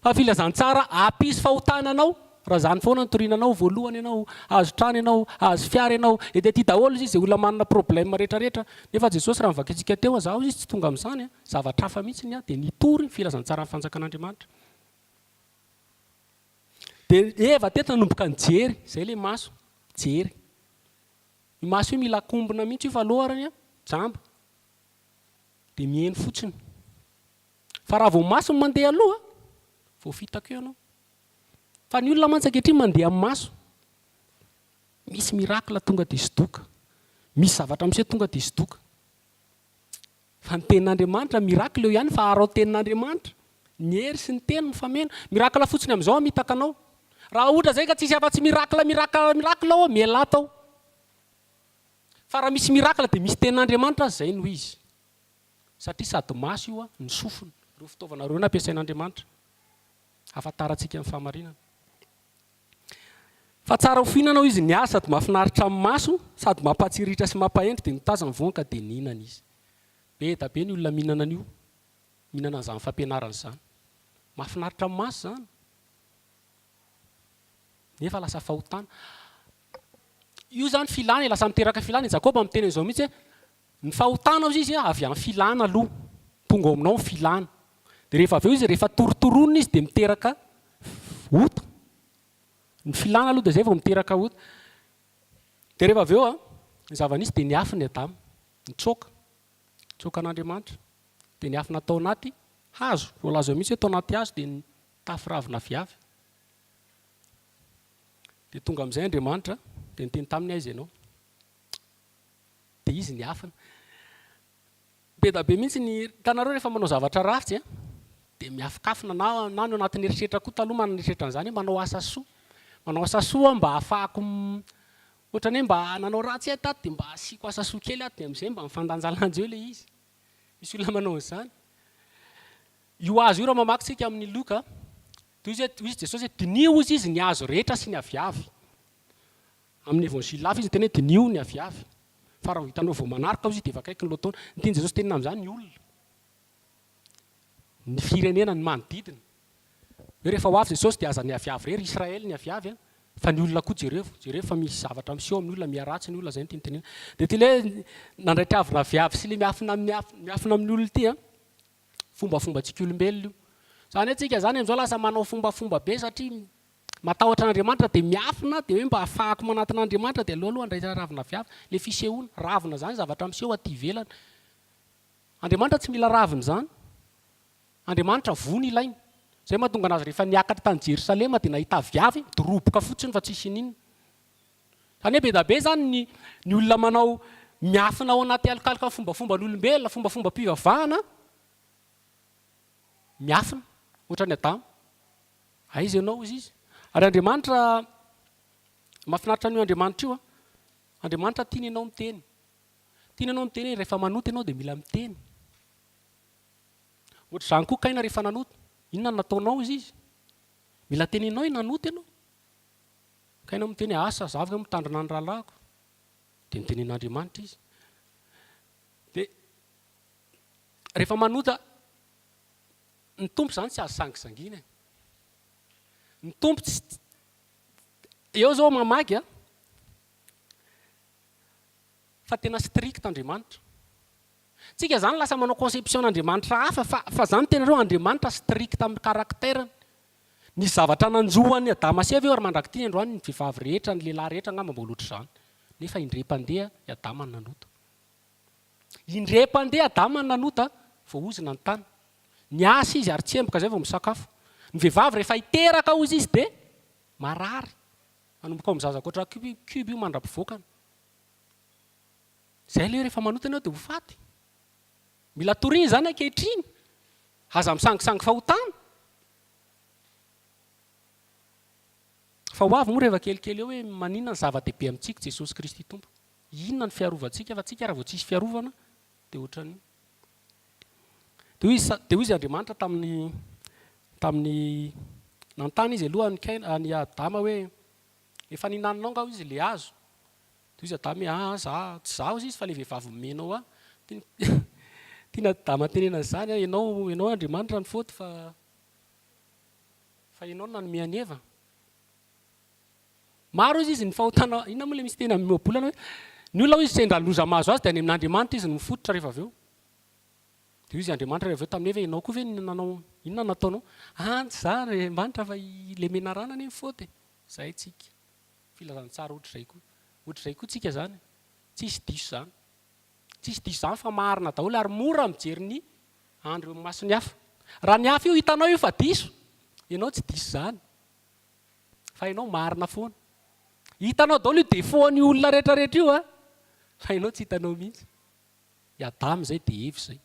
fa filazantsara ampisy fahotana anao raha zany foana ny torinanao voalohany ianao azo trano ianao azo fiara ianao dia ty daholo izy izay olona manana problème rehetrarehetra nefa Jesosy raha mivaky antsika teo zaho izy tsy tonga amin'izany zavatra hafa mihitsy dia nitory filazantsara amin'ny fanjakan'Andriamanitra dia eva teto nanomboka ny jery zay le maso jery ny maso io mila kombona mihitsy io fa aloharany jamba dia mihaino fotsiny fa raha vao maso ny mandeha aloha vao fitako eo ianao fa ny olona mantsakehitry mandeha amin'ny maso misy miracle tonga dia sy doka misy zavatra miseho tonga dia sy doka fa ny tenin'Andriamanitra miracle eo ihany fa arao tenin'Andriamanitra ny hery sy ny teny mifameno miracle fotsiny amin'izao mitaka anao raha ohatra zay ka tsisy afa-tsy miracle ao mialato ao fa raha misy miracle dia misy tenin'Andriamanitra azy zay no izy satria sady maso io ny sofiny ireo fitaovana reo nampiasain'Andriamanitra ahafantarantsika amin'ny fahamarinana fa tsara ho fihinanao izy ny asa sady mahafinaritra amin'ny maso sady mampatsiritra sy mampahendry dia nitazana voanka dia nihinana izy be da be ny olona mihinana an'io mihinana an'izany fampianarana izany mahafinaritra amin'ny maso zany nefa lasa fahotana io zany filana lasa miteraka filana Jakoba amin'ny teny izao mihitsy hoe ny fahotana izy avy amin'ny filana aloha tonga aminao ny filana dia rehefa aveo izy rehefa torotoronina izy dia miteraka ota ny filana aloha dia zay vao miteraka ota dia rehefa aveo ny zava-nisy dia niafy ny Adama nitsoka an'Andriamanitra dia niafy natao anaty hazo voalaza mihitsy hoe tao anaty hazo dia nitafy ravina viavy dia tonga amin'izay Andriamanitra dia niteny taminy aiza ianao dia izy niafina be da be mihitsy ny tanareo rehefa manao zavatra rafitsy dia miafikafina na no anatin'ny eritreritra koa taloha manana an'izany manao asa soa mba ahafahako ohatrany hoe mba nanao ratsy tato dia mba asiako asa soa kely ato dia amin'izay mba mifandanjalanjy eo le izy misy olona manao an'izany io azo io raha mamaky tsika amin'ny Loka toy izy Jesosy hoe dinio izy ny azo rehetra sy ny aviavy amin'ny évangile hafa izy teny hoe dinio ny aviavy fa raha hitanao vao manarika izy dia efa akaiky ny loataona ny tiany Jesosy tenina amin'izany ny olona ny firenena ny manodidina hoe rehefa ho avy Jesosy dia aza ny aviavy rery Israely ny aviavy fa ny olona koa jereo fa misy zavatra miseho amin'ny olona miaratsy ny olona zay ny tiany tenena dia ty le nandraitra avina aviavy sy le miafina amin'ny olona ity fombafombantsika olombelona io zany atsika zany amin'izao lasa manao fombafomba be satria matahotra an'Andriamanitra dia miafina dia hoe mba ahafahako manatin'Andriamanitra dia aloha andraitra ravina viavy le fisehoana ravina zany zavatra miseho aty ivelany Andriamanitra tsy mila ravina zany Andriamanitra vony ilainy zay mahatonga anazy rehefa niakatra tany Jerosalema dia nahita viavy doroboka fotsiny fa tsisy ninona Zany hoe be da be zany ny olona manao miafina ao anaty alokaloka fombafomba n'olombelona, fombafomba mpivavahana, miafina ohatra ny Adamo. Aiza ianao izy. Ary Andriamanitra, mahafinaritra an'io Andriamanitra io, Andriamanitra tiany ianao miteny. Tiany ianao miteny, rehefa manoto ianao dia mila miteny. Ohatra izany koa Kaina rehefa nanoto, inona nataonao izy? Mila teneninao nanoto ianao. Kaina miteny asa zavaka mitandrina ny rahalahiko. Dia nitenen'Andriamanitra izy. Dia rehefa manota, ny tompo zany tsy azo sangisangina. Ny tompo eo zao mamaky fa tena strict Andriamanitra. Tsika zany lasa manao conception Andriamanitra hafa fa zany tena reo Andriamanitra strict amin'ny karakterany. Ny zavatra nanjoany Adama sy Eva eo ary mandrakitiny androany ny vehivavy rehetra, ny lehilahy rehetra ngamba mbola ohatr' izany. Nefa indre-pandeha i Adama ny nanota. Indre-pandeha Adama ny nanota vao ozina ny tany. Niasa izy ary tsemboka zay vao misakafo. Ny vehivavy rehefa hiteraka ozy izy dia marary. Manomboka ao mizaza koatra kibo io mandra-pivoakany. Zay ilay rehefa manota ianao dia ho faty. Mila toriny zany ankehitriny. Aza misangisangy fahotana. Fa ho avy moa rehefa kelikely eo hoe maninona ny zava-dehibe amintsika Jesosy Kristy Tompo. Inona ny fiarovantsika fa tsika raha vao tsisy fiarovana dia ohatran'io. Dia hoy izy Andriamanitra tamin'ny nantany izy aloha ny Adama hoe efa ninananao nga izy le hazo. Dia izy Adama hoe tsy zaho izy fa le vehivavy menao tiana Adama tenena izany ianao Andriamanitra ny faute fa ianao nanome any Eva. Maro izy ny fahotana, inona moa le misy tena miobolana hoe ny olona izy sendra loza mahazo azy dia any amin'Andriamanitra izy no mifototra rehefa avy eo. Dia izy Andriamanitra rehefa avy eo tamin'ny Eva ianao koa ve nanao inona nataonao? Tsy za Andriamanitra fa le menarana anie ny faute. Zay tsika. Filazantsara ohatr'izay koa. Ohatr'izay koa tsika zany. Tsisy diso zany. Tsisy diso zany fa marina daholo ary mora mijery ny andro maso ny hafa. Raha ny hafa io hitanao io fa diso, ianao tsy diso zany. Fa ianao marina foana. Hitanao daholo io défaut-ny olona rehetrarehetra io fa ianao tsy hitanao mihitsy. I Adama zay dia Eva zay.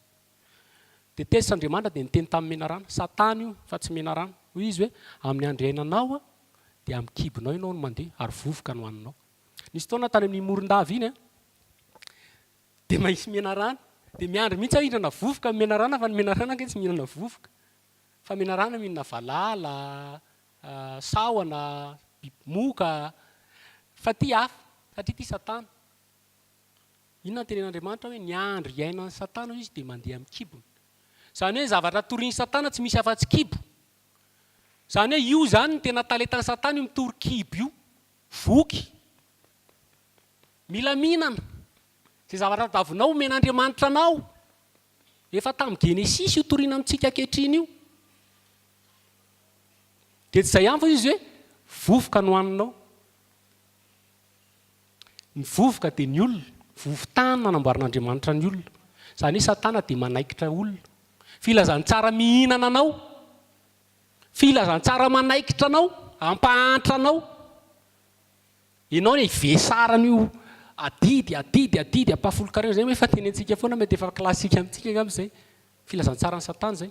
Dia tesy Andriamanitra dia niteny tamin'ny menarana. Satana io fa tsy menarana. Hoy izy hoe amin'ny andro iainanao dia amin'ny kibonao ianao no mandeha ary vovoka no haninao. Nisy fotoana tany amin'ny moron-dava iny dia mahisy menarana. Dia miandry mihitsy hihinana vovoka amin'ny menarana fa ny menarana ange tsy mihinana vovoka. Fa menarana mihinana valala, sahona, moka. Fa ty hafa, satria ty Satana. Inona ny tenen'Andriamanitra hoe ny andro iainan'ny Satana izy dia mandeha amin'ny kibony. Zany hoe zavatra torian'ny Satana tsy misy afa-tsy kibo. Zany hoe io zany ny tena talentan'ny Satana io mitory kibo io. Voky. Mila mihinana. Izay zavatra tadavinao omen'Andriamanitra anao. Efa tamin'ny Genesis io toriana amintsika ankehitriny io. Dia tsy izay ihany fa izy hoe vovoka no haninao. Ny vovoka dia ny olona. Vovon-tany nanamboaran'Andriamanitra ny olona. Zany hoe Satana dia manaikitra olona. Filazantsara mihinana anao. Filazantsara manaikitra anao. Ampahantra anao. Ianao ny ivesarany adidy ampahafolo-kareo zay efa tenentsika foana mety efa klasika amintsika amin'izay. Filazantsara ny Satana zay.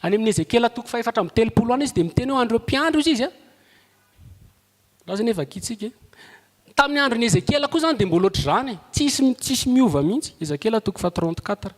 Any amin'ny Ezekela 4:3 any izy dia miteny hoe andro mpiandro izy raha zany efa kitsika. Tamin'ny andron'ny Ezekela koa zany dia mbola ohatr'izany. Tsisy miova mihitsy. Ezekela 34.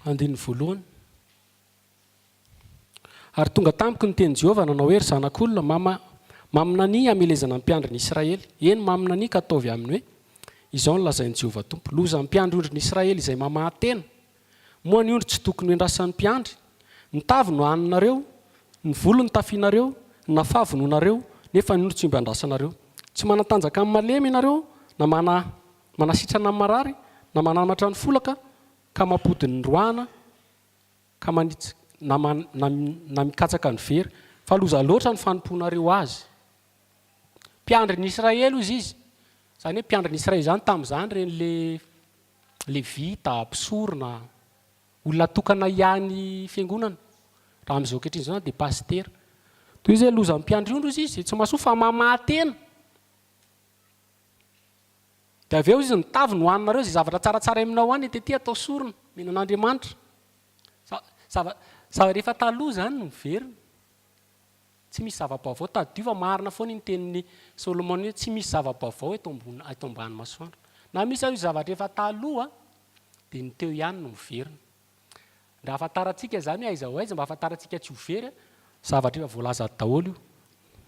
Andin'ny voalohany. Ary tonga tampoky ny teny Jehovah nanao hoe ry zanak'olona maminany amelezana ny mpiandrin'ny Israely. Eny maminany ka ataovy aminy hoe izao no lazain'i Jehovah Tompo. Loza ny mpiandry ondrin'ny Israely izay mamahan-tena. Moa ny ondry tsy tokony hoendrasan'ny mpiandry. Ny tavy no haninareo, ny volo no tafianareo, ny nafavy no nareo, nefa ny ondry tsy mba andrasanareo. Tsy manatanjaka amin'ny malemy ianareo, na manasitrana amin'ny marary, na manamatra ny folaka, ka mampody ny roana ka manitsy na mikatsaka ny very fa loza loatra ny fanomponareo azy. Mpiandry ny Israely ozy izy, zany hoe mpiandry ny Israely zany tamin'izany reny le vita, mpisorona, olona tokana ihany fiangonana. Raha amin'izao ankehitriny zao dia pastera. Toy izy hoe loza mpiandry ondro izy tsy mahasoa fa mamatena. Dia avy eo izy nitavy no hoaninareo izay zavatra tsaratsara aminao any tetỳ atao sorona minan'Andriamanitra. Rehefa taloha zany no miverina. Tsy misy zava-baovao tadio fa marina foana ny tenin'ny Solomon hoe tsy misy zava-baovao eto ambany masoandro. Na misy io zavatra efa taloha dia ny teo ihany no miverina. Raha ahafantarantsika zany hoe aiza ho aiza mba ahafantarantsika tsy ho very zavatra efa voalaza daholo io.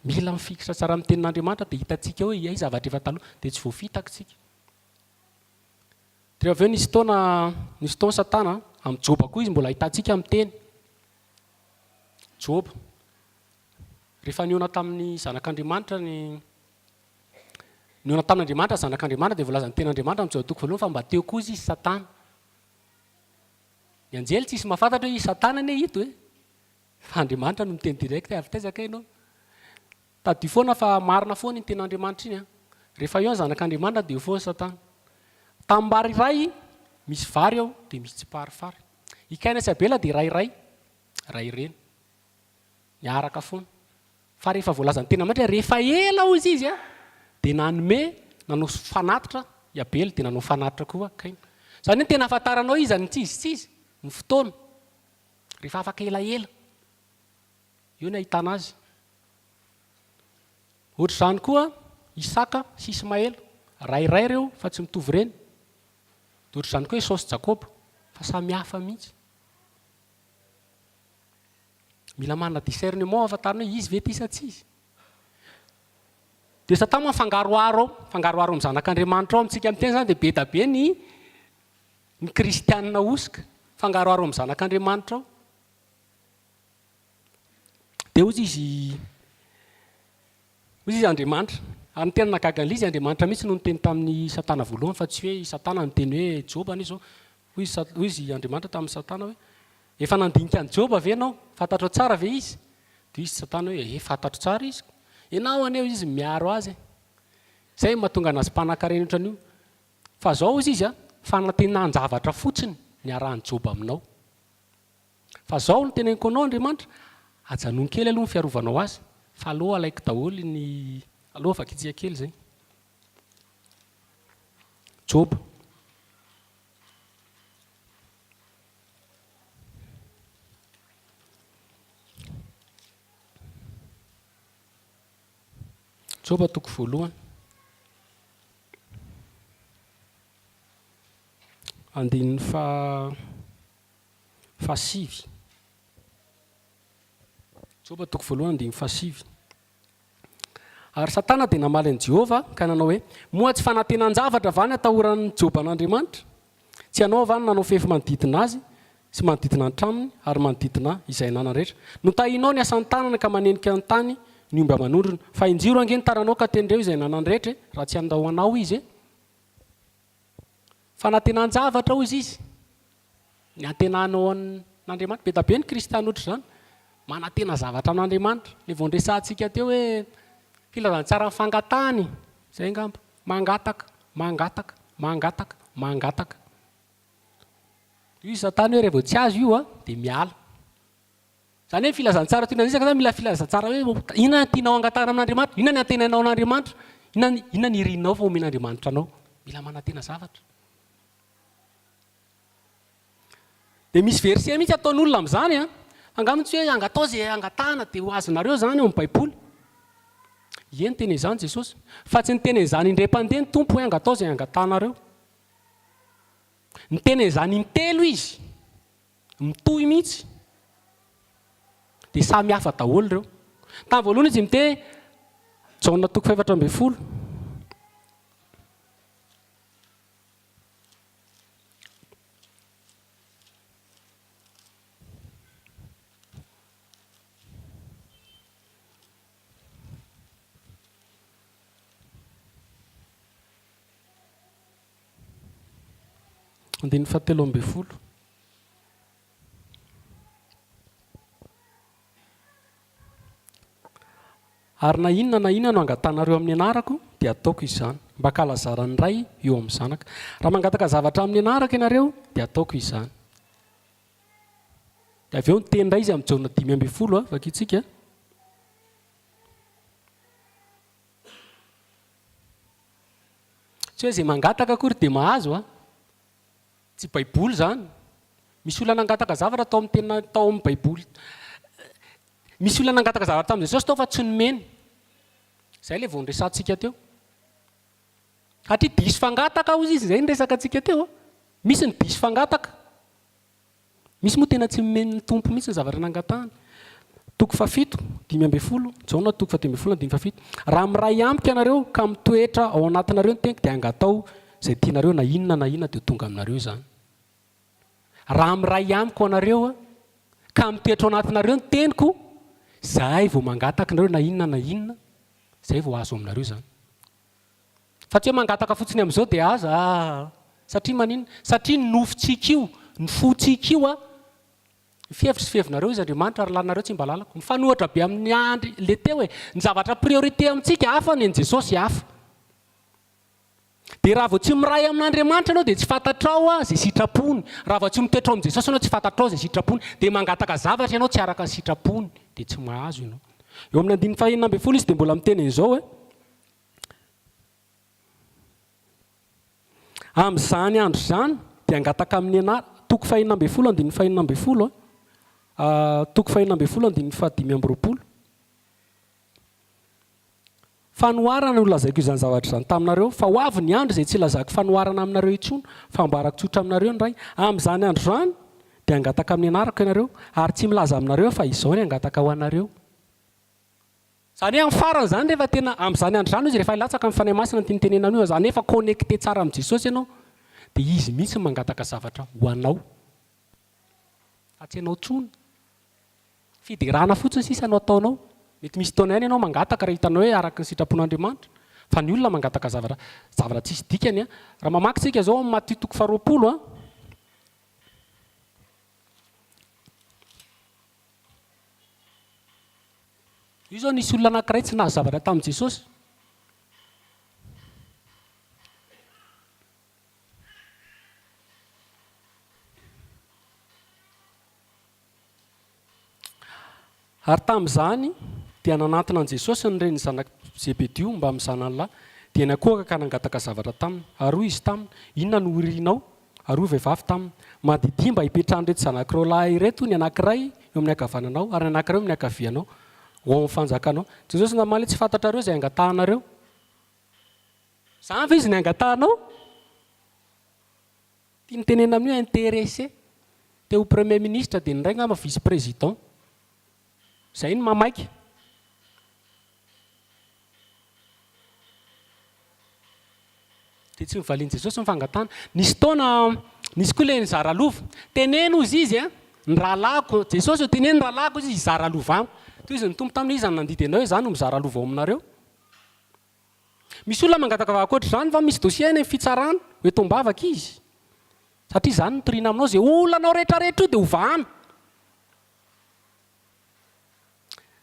Mila mifikitra tsara amin'ny tenin'Andriamanitra dia hitantsika hoe ay zavatra efa taloha dia tsy voafitaka tsika. Dia avy eo nisy taona Satana amin'ny Joba koa izy mbola ahitantsika amin'ny teny. Joba. Rehefa niona tamin'ny zanak'Andriamanitra niona tamin'Andriamanitra zanak'Andriamanitra dia voalaza ny ten'Andriamanitra amin'ny Joba 2 fa mba teo koa izy Satana. Ny anjely tsisy mahafantatra hoe Satana anie hito hoe. Fa Andriamanitra no miteny direct avy taizaka ianao. Tadio foana fa marina foana ny ten'Andriamanitra iny. Rehefa eo ny zanak'Andriamanitra dia eo foana Satana. Tambary iray misy vary ao dia misy tsiparifary. I Kaina sy Abela dia ray ireny. Niaraka foana. Fa rehefa voalaza ny tena Andriamanitra rehefa ela ozy izy dia nanome nanao fanatitra i Abela dia nanao fanatitra koa Kaina. Zany hoe tena ahafantaranao izy ny tsizitsizy ny fotoana. Rehefa afaka elaela. Io ny ahitana azy. Ohatr'izany koa Isaka sy Ismaela. Ray ireo fa tsy mitovy ireny. Dia ohatr'izany koa Esau sy Jakoba fa samy hafa mihitsy. Mila manana discernement ahafantarana hoe izy ve ty sa tsy izy. Dia Satana mifangaroaro amin'ny zanak'Andriamanitra ao amintsika amin'ny teny zany dia be da be ny kristianina osika fangaroaro amin'ny zanak'Andriamanitra ao. Dia ozy izy Andriamanitra. Ary ny tena nagaga an'ilay izy Andriamanitra mihitsy no niteny tamin'ny Satana voalohany fa tsy hoe Satana niteny hoe Joba anie zao. Hoy izy Andriamanitra tamin'ny Satana hoe efa nandinika ny Joba ve ianao? Fantatro tsara ve izy? Dia izy Satana hoe fantatro tsara izy. Ianao aneo izy miaro azy. Zay mahatonga anazy mpanan-karena ohatran'io. Fa zao izy fanantenan-javatra fotsiny niarahany Joba aminao. Fa zao no teneniko anao Andriamanitra, ajanony kely aloha ny fiarovanao azy. Fa aloha alaiko daholo aloha vakitsika kely zay. Joba. Joba toko voalohany. Andininy fahasivy. Joba toko voalohany andininy fahasivy. Ary Satana dia namaly an'i Jehova ka nanao hoe moa tsy fanantenan-javatra va ny atahoran'ny Joba an'Andriamanitra? Tsy ianao va ny nanao fefy manodidina azy sy manodidina ny tranony ary manodidina izay nanany rehetra. Notahinao ny asan'ny tanana ka manenika ny tany ny omby aman'ondrona. Fa injiro ange ny taranao ka tenireo izay nanany rehetra raha tsy andahoanao izy. Fanantenan-javatra ozy izy. Ny antenanao an'Andriamanitra. Be da be ny kristiana ohatr' izany. Manantena zavatra an'Andriamanitra. Ny vao ndresantsika teo hoe filazantsara ny fangatahany. Zay ngamba. Mangataka. Io Satana hoe rehefa vao tsy azo io dia miala. Zany hoe filazantsara toy nanizaka zany mila filazantsara hoe inona ny tianao angatahana amin'Andriamanitra? Inona ny antenanao an'Andriamanitra? Inona ny irinao fa omen'Andriamanitra anao? Mila manantena zavatra. Dia misy verset mihitsy ataon'olona amin'izany angamba tsy hoe angatao izay angatahana dia ho azonareo zany ao amin'ny Baiboly. Eny teny izany Jesosy. Fa tsy niteny izany indray-pandeha ny Tompo hoe angatao izay angatahanareo. Niteny izany mitelo izy. Mitohy mihitsy. Dia samy hafa daholo ireo. Tamin'ny voalohany izy miteny Jaona toko 4:12. Andininy 7:12. ary na inona no angatanareo amin'ny anarako dia ataoko izany mba kalazarany ray eo amin'ny zanaka. Raha mangataka zavatra amin'ny anaraka ianareo dia ataoko izany. Dia avy eo ny teny indray izy amin'ny Jaona 5:10 vakitsika. Tsy hoe izay mangataka akory dia mahazo tsy baiboly izany. Misy olona nangataka zavatra tao amin'ny tena tao amin'ny baiboly. Misy olona nangataka zavatra tamin'i Jesosy tao fa tsy nomeny. Izay ilay vao niresantsika teo. Hatria diso fangataka hozy izy izay niresaka antsika teo. Misy ny diso fangataka. Misy moa tena tsy nomeny ny tompo mihitsy ny zavatra nangatahana. Toko 7, 5:10, Jaona toko 7:10, 5:7. Raha miray amiko ianareo ka mitoetra ao anatinareo ny teniko dia angatao izay tianareo na inona dia tonga aminareo izany. Raha miray amiko anareo ka mitoetra ao anatinareo ny teniko, izay vao mangataka nareo na inona, izay vao azo aminareo izany. Fa tsy hoe mangataka fotsiny amin'izao dia aza. Satria maninona? Satria ny nofontsika io, ny fotsika io ny fihevitra sy fihevinareo izy Andriamanitra ary laninareo tsy mba lalako. Mifanohitra be amin'ny andry le teo hoe ny zavatra priorité amintsika hafa ny Jesosy hafa. Dia raha vao tsy miray amin'Andriamanitra ianao dia tsy fantatrao izay sitrapony. Raha vao tsy mitoetra amin'ny Jesosy ianao tsy fantatrao izay sitrapony. Dia mangataka zavatra ianao tsy araka ny sitrapony dia tsy mahazo ianao. Eo amin'ny 5:10 izy dia mbola miteny izao amin'izany andro izany dia angataka amin'ny toko 5:10, 5:10, toko 5:10, fanoharana no lazaiko izany zavatra izany taminareo fa ho avy ny andro izay tsy lazako fanoharana aminareo intsony fa mbarako tsotra aminareo ny ray. Amin'izany andro izany dia angataka amin'ny anarako ianareo ary tsy milaza aminareo fa izao ny angataka ho anareo. Izany hoe amin'ny farany izany rehefa tena amin'izany andro izany izy rehefa hilatsaka amin'ny fanahy masina ny tenenana io izany efa connecté tsara amin'ny Jesosy ianao dia izy mihitsy mangataka zavatra ho anao. Fa tsy ianao tsony. Fiderana fotsiny sisa no ataonao. Mety misy taona ihany ianao mangataka raha hitanao hoe araka ny sitrapon'Andriamanitra. Fa ny olona mangataka zavatra tsisy dikany. Raha mamaky tsika izao amin'ny Matthieu toko 20 io izao nisy olona anankiray tsy nahazo zavatra tamin'i Jesosy. Ary tamin'izany dia nanantona an'i Jesosy ny reniny zanaka Zebedeo mba mizana lahy dia nakoaka ka nangataka zavatra taminy. Ary hoy izy taminy, inona no irianao? Ary hoy vehivavy taminy, madidi mba hipetrahan'ireto zanak'ireo lahy ireto ny anankiray eo amin'ny ankavananao ary ny anankiray eo amin'ny ankavianao ho amin'ny fanjakanao. Jesosy namaly tsy fantatrareo izay angatahanareo. Izany fa izy ny angatahanao. Tia nitenena amin'io intéressé. Teo premier ministre dia ny ray ngamba vice président. Izay ny mamaiky. Dia tsy mivalian'i Jesosy ny fangatana. Nisy taona, nisy koa ilay nizara lova. Teneno izy ny rahalahiko. Jesosy teneno ny rahalahiko izy izara lova amiko. Toy izy ny tompo tamin'io izy nandidy anao hoe izany no mizara lova ao aminareo. Misy olona mangataka vahakoatra izany fa misy dosie any amin'ny fitsarana hoe tombavaka izy. Satria izany no toriana aminao izay olanao rehetrarehetra io dia hovahana.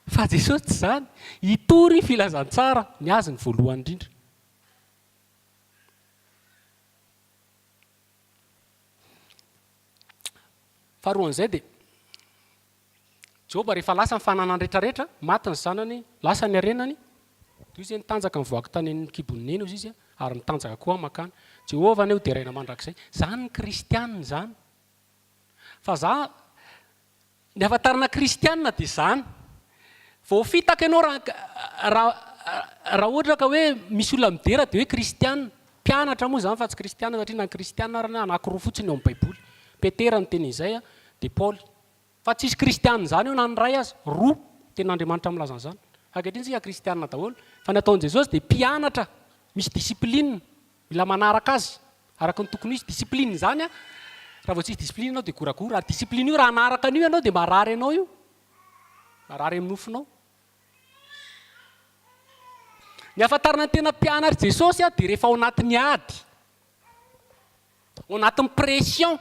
Fa Jesosy tsy izany. Hitory filazantsara ny azy ny voalohany indrindra. Faharoan'izay dia Joba rehefa lasa ny fananany rehetrarehetra, maty ny zanany, lasa ny arenany. Toy izy nitanjaka mivoaka tany amin'ny kibon'ny neny izy ary nitanjaka koa makany. Jehovah aneo dia raina mandrakizay. Izany ny kristianina izany. Fa ny ahafantarana kristianina dia izany. Vao fitaka ianao raha ohatra ka hoe misy olona midera dia hoe kristianina. Mpianatra moa izany fa tsy kristianina satria na kristianina ary anankiroa fotsiny eo amin'ny baiboly. Petera ny teny izay dia Paul. Fa tsisy kristianina izany eo na ny ray azy. Roa ten'Andriamanitra milaza an'izany. Ankehitriny tsika kristianina daholo. Fa ny ataon'i Jesosy dia mpianatra. Misy disiplinina. Mila manaraka azy. Araka ny tokony misy disiplinina izany raha vao tsisy disiplinina ianao dia goragory. Ary disiplinina io raha anaraka an'io ianao dia marary ianao io. Marary amin'ny nofinao. Ny ahafantarana ny tena mpianatra Jesosy dia rehefa ao anatin'ny ady. Ao anatin'ny pression.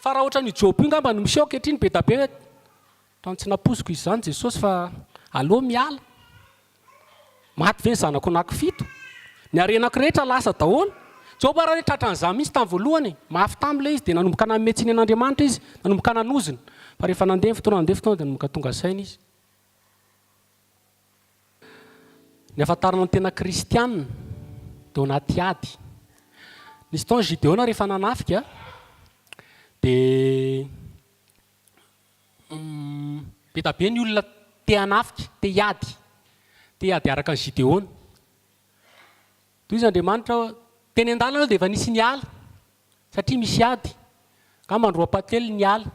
Fa raha ohatra ny Job io ngamba no miseho ankehitriny be da be hoe tany tsy naposiko izany Jesosy fa aleo miala. maty ve ny zanako anankifito ny arenako rehetra lasa daholo joba raha hoe tratran'izany mihitsy tamin'ny voalohany mafy tam'ilay izy dia nanomboka nametsiny an'andriamanitra izy nanomboka nanoziny fa rehefa nandeha fotoana dia nanomboka tonga saina izy ny afantarana ny tena kristianina dia anaty ady nisy taona Gideona rehefa nanafika dia be da be ny olona te hanafika te hiady araka ny Gideona toy izy Andriamanitra teny an-dalana dia efa nisy ny ala satria misy ady ka mandroam-patelo ny ala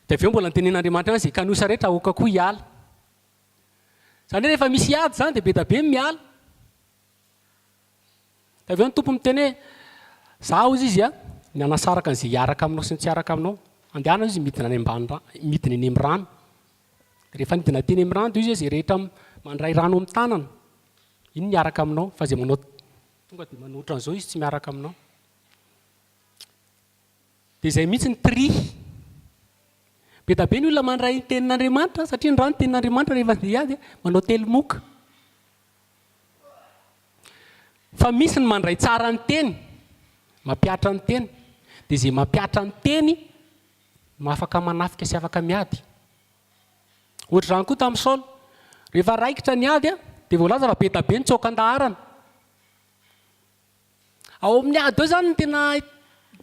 dia avy eo mbola nytenen'Andriamanitra izay kanosa rehetra aoka koa hiala zany hoe rehefa misy ady zany dia be da be miala dia avy eo ny tompo miteny hoe zaho izy izy ny anasaraka an'izay hiaraka aminao sy ny tsy hiaraka aminao andehana izy midina any eny amin'ny rano rehefa nidina teny amin'ny rano dia izy izay rehetra mandray rano amin'ny tanana iny miaraka aminao fa izay manao tonga dia manohitra an'izao izy tsy miaraka aminao dia izay mihitsy ny tri be da be ny olona mandray ny tenin'Andriamanitra satria ny rano ny tenin'Andriamanitra rehefa andeha hiady manao telomoka fa misy ny mandray tsara ny teny mampiatra ny teny dia izay mampiatra ny teny afaka manafika sy afaka miady ohatra izany koa tamin'ny Saoly rehefa raikitra ny ady dia voalaza fa be da be ny tsokan-daharana ao amin'ny ady eo zany ny tena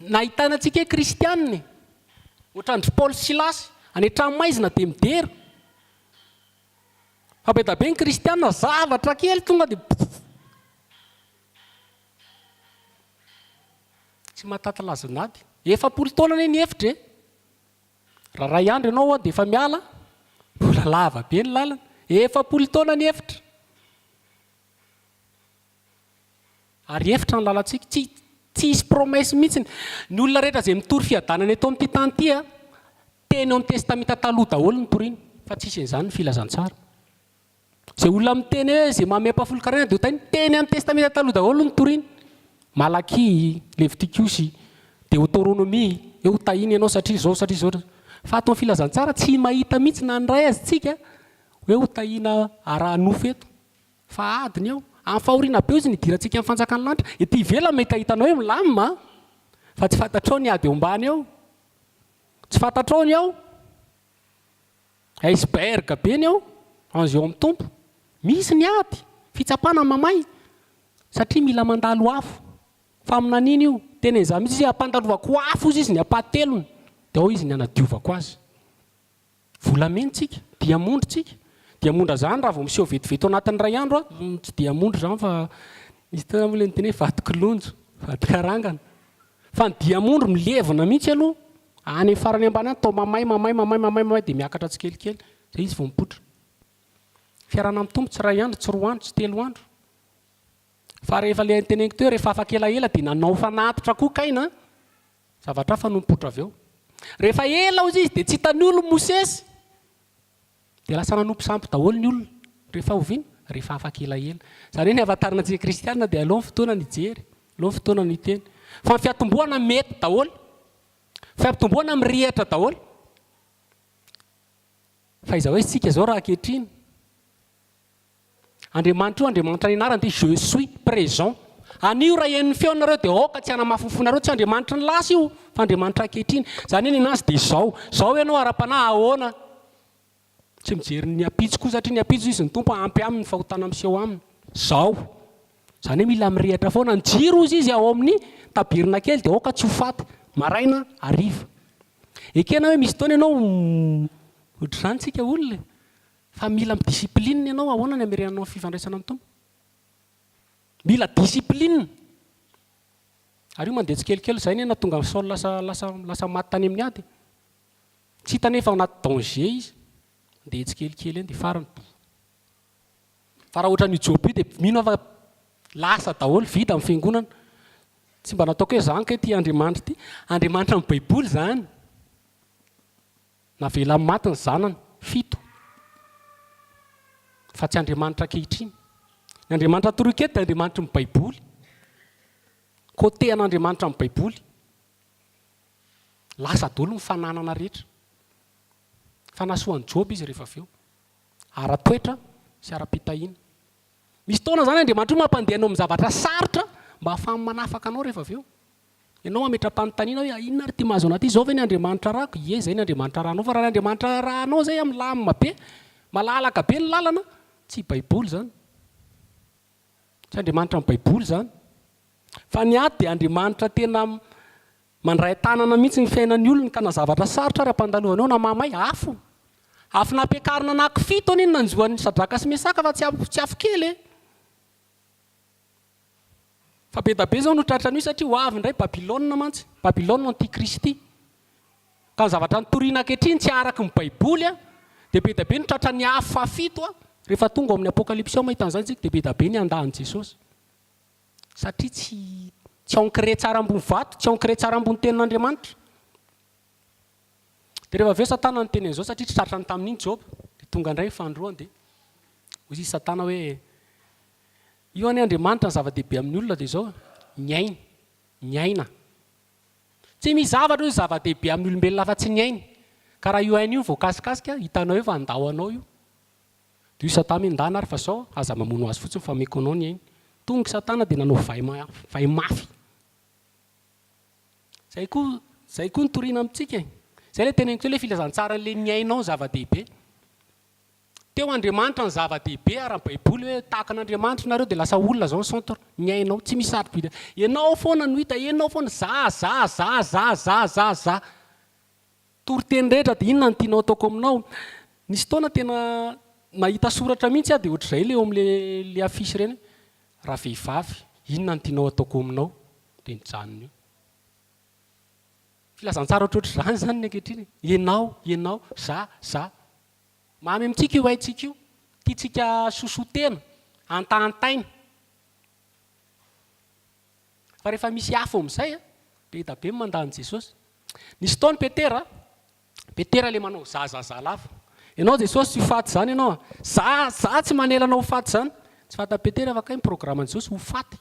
nahitana antsika hoe kristianina ohatra ny Paoly sy Silasy any an-tranomaizina dia midera fa be da be ny kristianina zavatra kely tonga dia tsy mahatatalaza nady 7 taona ny efitra raha ray andro ianao dia efa miala mbola lava be ny lalana 7 taona ny efitra ary efitra ny lalantsika tsy hisy promesy mihitsy ny olona rehetra izay mitory fiadanana eto amin'ity tany ity teny eo amin'ny testamenta taloha daholo ny toriany fa tsisy an'izany ny filazantsara izay olona miteny hoe izay mamepafolo-karena dia hotany teny amin'ny testamenta taloha daholo ny toriany Malaki, Levitikosy, Deutéronomie, eo tahiny ianao satria zao fa ato amin'ny filazantsara tsy mahita mihitsy na nyray azy tsika hoe ho tahina ara-nofo eto fa adiny ao amin'ny fahoriana be izy nidirantsika amin'ny fanjakany lanitra ety ivelany mety hitanao hoe milamina fa tsy fantatrao ny ady eo ambany ao tsy fantatrao ny ao iceberg be ny ao anzy eo amin'ny tompo misy ny ady fitsapana mamay satria mila mandalo afo fa aminan'iny io teny izany mihitsy izy hampandalovako afo izy ny apahatelony dia ao izy ny anadiovako azy volamentsika diamondrotsika diamondra zany raha vao miseho vetivety ao anatin'ny ray andro tsy diamondro zany fa izy tena moa le nyteny hoe vadikilonjo vadikarangana fa ny diamondro milevina mihitsy aloha any amin'ny farany ambany any tao mamay dia miakatra tsikelikely zay izy vao mipoitra fiarana amin'ny tompo tsy ray andro tsy 4 andro tsy 3 andro fa rehefa le teneniko teo rehefa afaka elaela dia nanao fanatitra koa kaina zavatra fa no mipoitra avy eo rehefa ela izy dia tsy hitany olo Mosesy dia lasa nanompo sampy daholo ny olona rehefa oviana rehefa afaka elaela zany hoe ny avatarina antsika kristianina dia aloha ny fotoana ny jery aloha ny fotoana ny teny fa ny fiatomboana mety daholo fiatomboana mirehatra daholo fa iza hoe sika zao raha ankehitriny Andriamanitra ny anarany dia je suis présent anio raha en'ny feonareo dia aoka tsy hanamafofonareo tsy Andriamanitra ny lasa io fa Andriamanitra ankehitriny zany hoe ny anazy dia zao ianao ara-panahy ahoana tsy mijery ny apitso koa satria ny apitso izy ny tompo ampy aminy ny fahotana miseho aminy zao zany hoe mila mirehatra foana ny jiro izy ao amin'ny tabirina kely dia aoka tsy ho faty maraina ariva ekena hoe misy taona ianao ohatra zany tsika olona fa mila midisiplinina ianao ahoana ny amerenanao fifandraisana amin'ny tompo mila disiplinina ary io mandeha tsikelikely zay ny natonga Saoly lasa maty tany amin'ny ady tsy hita nefa anaty danger izy mandeha tsikelikely eny dia farany fa raha ohatra ny Job dia mino afa lasa daholo vita amin'ny fiangonana tsy mba nataoko hoe zany ka ty Andriamanitra ty Andriamanitra amin'ny Baiboly zany navela amin'ny maty ny zanany 7 fa tsy Andriamanitra ankehitriny ny Andriamanitra toroy-keto dia Andriamanitra amin'ny Baiboly côté an'Andriamanitra amin'ny Baiboly lasa daholo ny fananana rehetra fa nasoan'ny Job izy rehefa avy eo ara-toetra sy ara-pitahiana. Misy taona zany Andriamanitra mampandeha anao amin'ny zavatra sarotra mba hafahany manafaka anao rehefa avy eo. Ianao mametra-panontaniana hoe inona ary ty mahazo anaty izao ve ny Andriamanitra rahako? Ie, zay ny Andriamanitra rahanao. Fa raha ny Andriamanitra rahanao zay amin'ny lamina be, malalaka be ny lalana, tsy baiboly zany. Tsy Andriamanitra amin'ny baiboly zany. Fa ny ato dia Andriamanitra tena mandray tanana mihitsy ny fiainan'ny olona ka na zavatra sarotra ary ampandalovana eo na mamay afo. Afo nampiakarina anankifito any iny nanjoan'ny Sadraka sy Mesaka fa tsy afo kely e. Fa be da be zao no tratrany io satria ho avy indray Babilôna mantsy. Babilôna antikristy. Ka ny zavatra nitoriana ankehitriny tsy araka ny baiboly a, dia be da be no tratrany afo fafito a. Rehefa tonga ao amin'ny apokalipsy ao mahita an'izany tsika dia be da be ny andahan'i Jesosy. Satria tsy ancré tsara ambony vato, tsy ancré tsara ambony tenin'Andriamanitra. Dia rehefa avy eo Satana niteny an'izao satria tsy tratrany tamin'iny Job. Dia tonga indray ny fandroany dia hoy izy Satana hoe io any Andriamanitra ny zava-dehibe amin'ny olona dia izao nyaina. Tsy misy zavatra io zava-dehibe amin'ny olombelona fa tsy nyaina. Ka raha io aina io voakasikasika hitanao eo fa andao anao io. Dia io Satana mindana ary fa sao aza mamono azy fotsiny fa meko anao ny aina. Tonga Satana dia nanao vai mafy. Zay koa nitoriana amintsika. Zay ilay teneniko teo ilay filazantsara ilay nyainao zava-dehibe. Teo Andriamanitra ny zava-dehibe ary amin'ny baiboly hoe tahaka an'Andriamanitra nareo dia lasa olona zao centre nyainao tsy misy sarobidy. Ianao foana no hita, ianao foana za. Toriteny rehetra dia inona no tianao ataoko aminao? Nisy taona tena nahita soratra mihitsy dia ohatr'izay ilay eo amin'ilay afisy ireny. Raha vehivavy, inona no tianao ataoko aminao? Dia nijanona eo. Filazantsara ohatr'izany zany ny ankehitriny. Ianao, za. Mamy amintsika io haintsika io. Tiatsika sosotena, antahantaina. Fa rehefa misy afo amin'izay, be da be mandahan'i Jesosy. Nisy taona Petera ilay manao za lava. Ianao Jesosy tsy faty zany ianao. Za tsy manelanao ho faty zany. Tsy fata Petera fa kay ny programan'i Jesosy ho faty.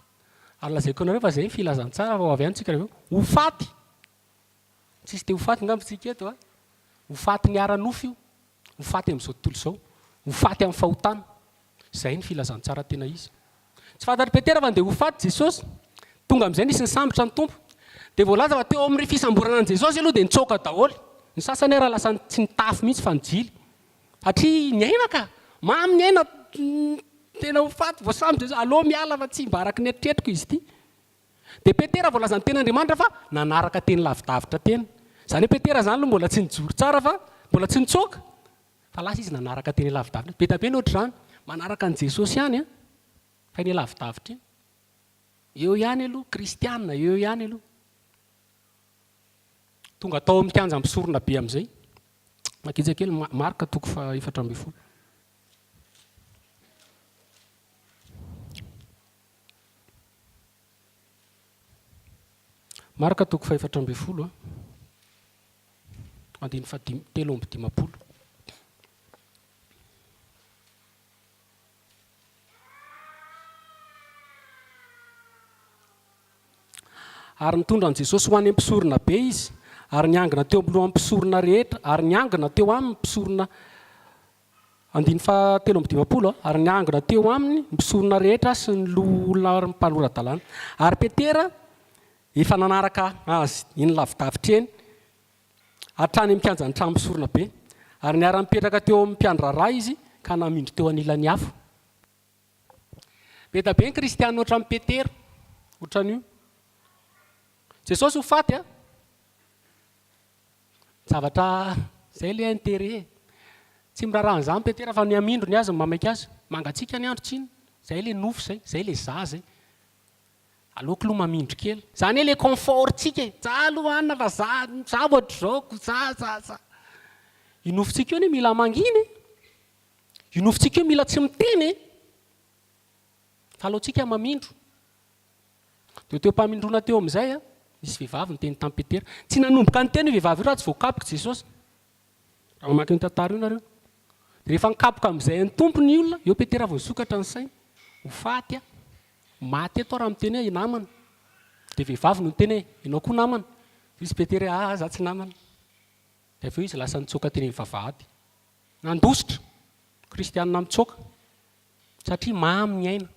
Ary lazaiko anareo fa zay ny filazantsara fa avy any tsika rehefa ho faty. Tsisy te ho faty ngambitsika eto a. Ho faty ny ara-nofo io. Ho faty amin'izao tontolo izao. Ho faty amin'ny fahotana. Zay ny filazantsara tena izy. Tsy fantatry Petera fa andeha ho faty Jesosy. Tonga amin'izay nisy ny sambotra ny tompo. Dia voalaza fa teo amin'ny fisamborana an'i Jesosy aloha dia nitsoaka daholo. Ny sasany raha lasa tsy nitafy mihitsy fa nijily. Hatria nyaina ka. Mamy nyaina tena ho faty voasambo Jesosy. Alô miala fa tsy mba araka ny eritreritiko izy ity. Dia Petera voalaza ny ten'Andriamanitra fa nanaraka teny lavidavitra teny. Zany hoe Petera zany aloha mbola tsy nijoro tsara fa mbola tsy nitsoaka. Fa lasa izy nanaraka teny lavidavitra. Be da be nohatra zany manaraka an' Jesosy ihany a. Fa ny lavidavitra iny. Eo ihany aloha kristianina, eo ihany aloha. Tonga tao amin'ny kianja misorona be amin'izay. Makija kely Marka 4:12. Marka 4:12 andiny 7:50. Ary nitondra an' Jesosy ho any am-pisorona be izy, ary niangina teo amin'ny mpisorona rehetra, ary niangina teo aminy mpisorona andiny 7:50 ary niangina teo aminy mpisorona rehetra sy ny olona mpanorandalàna. Ary Petera efa nanaraka azy iny lavidavitra eny hatrany amikanja ny trano mpisorona be, ary niara-mipetraka teo amin'ny mpiandrarà izy ka namindry teo anilan'ny afo. Be da be ny kristianina ohatran'ny Petera, ohatran'io. Jesosy ho faty a. Zavatra zay ilay intérêt. Tsy miraraha an'izany Petera fa ny amindro ny azy ny mamaika azy. Mangatsika ny andro tsiny. Zay ilay nofo zay, zay ilay za zay. Aleoko aloha mamindro kely. Zany hoe ilay comfortsika. Za aloha anna fa za ohatr'izao, za. I nofontsika io ny mila manginy. I nofontsika io mila tsy miteny. Fa alohantsika mamindro. Dia teo mpamindrona teo amin'izay a. Misy vehivavy niteny tamin'i Petera. Tsy nanomboka niteny vehivavy io raha tsy voakapoka Jesosy. Raha mamaky ny tantara io nareo. Rehefa nikapoka amin'izay ny tompony ny olona, eo Petera vao nisokatra ny sainy. Ho faty a. Maty eto raha miteny hoe namana. Dia vehivavy no miteny hoe ianao koa namana. Izy Petera za tsy namana. Dia avy eo izy lasa nitsoaka teny amin'ny vavahady. Nandositra. Kristianina mitsoaka. satria mamy ny aina.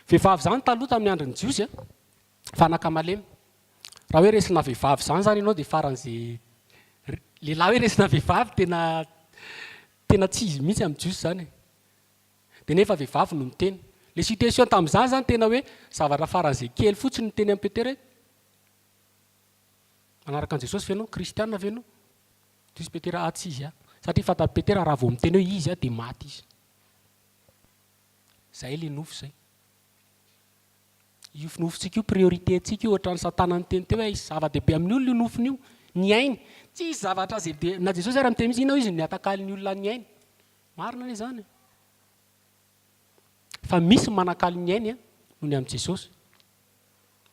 Vehivavy zany taloha tamin'ny androny jiosy fanakamalemy. Raha hoe resina vehivavy zany zany ianao dia faran'izay lehilahy hoe resina vehivavy tena tsy izy mihitsy amin'ny jiosy zany. Dia nefa vehivavy no miteny. Le situation tamin'izany zany tena hoe zavatra faran'izay kely fotsiny ny teny amin'ny Petera hoe manaraka an'i Jesosy ve ianao kristiana ve ianao? Jiosy Petera tsy izy satria fanta Petera raha vao miteny hoe izy dia maty izy. Zay le nofo zay. Io nofontsika io priorité antsika io ohatran'ny Satana ny teny teo hoe zava-dehibe amin'ny olona io nofony io. Ny ainy tsy izy zavatra zay be na Jesosy raha miteny mihitsy inao izy ny atakaly ny olona ny ainy. Marina le zany. Fa misy manakaly ny ainy noho ny amin'i Jesosy.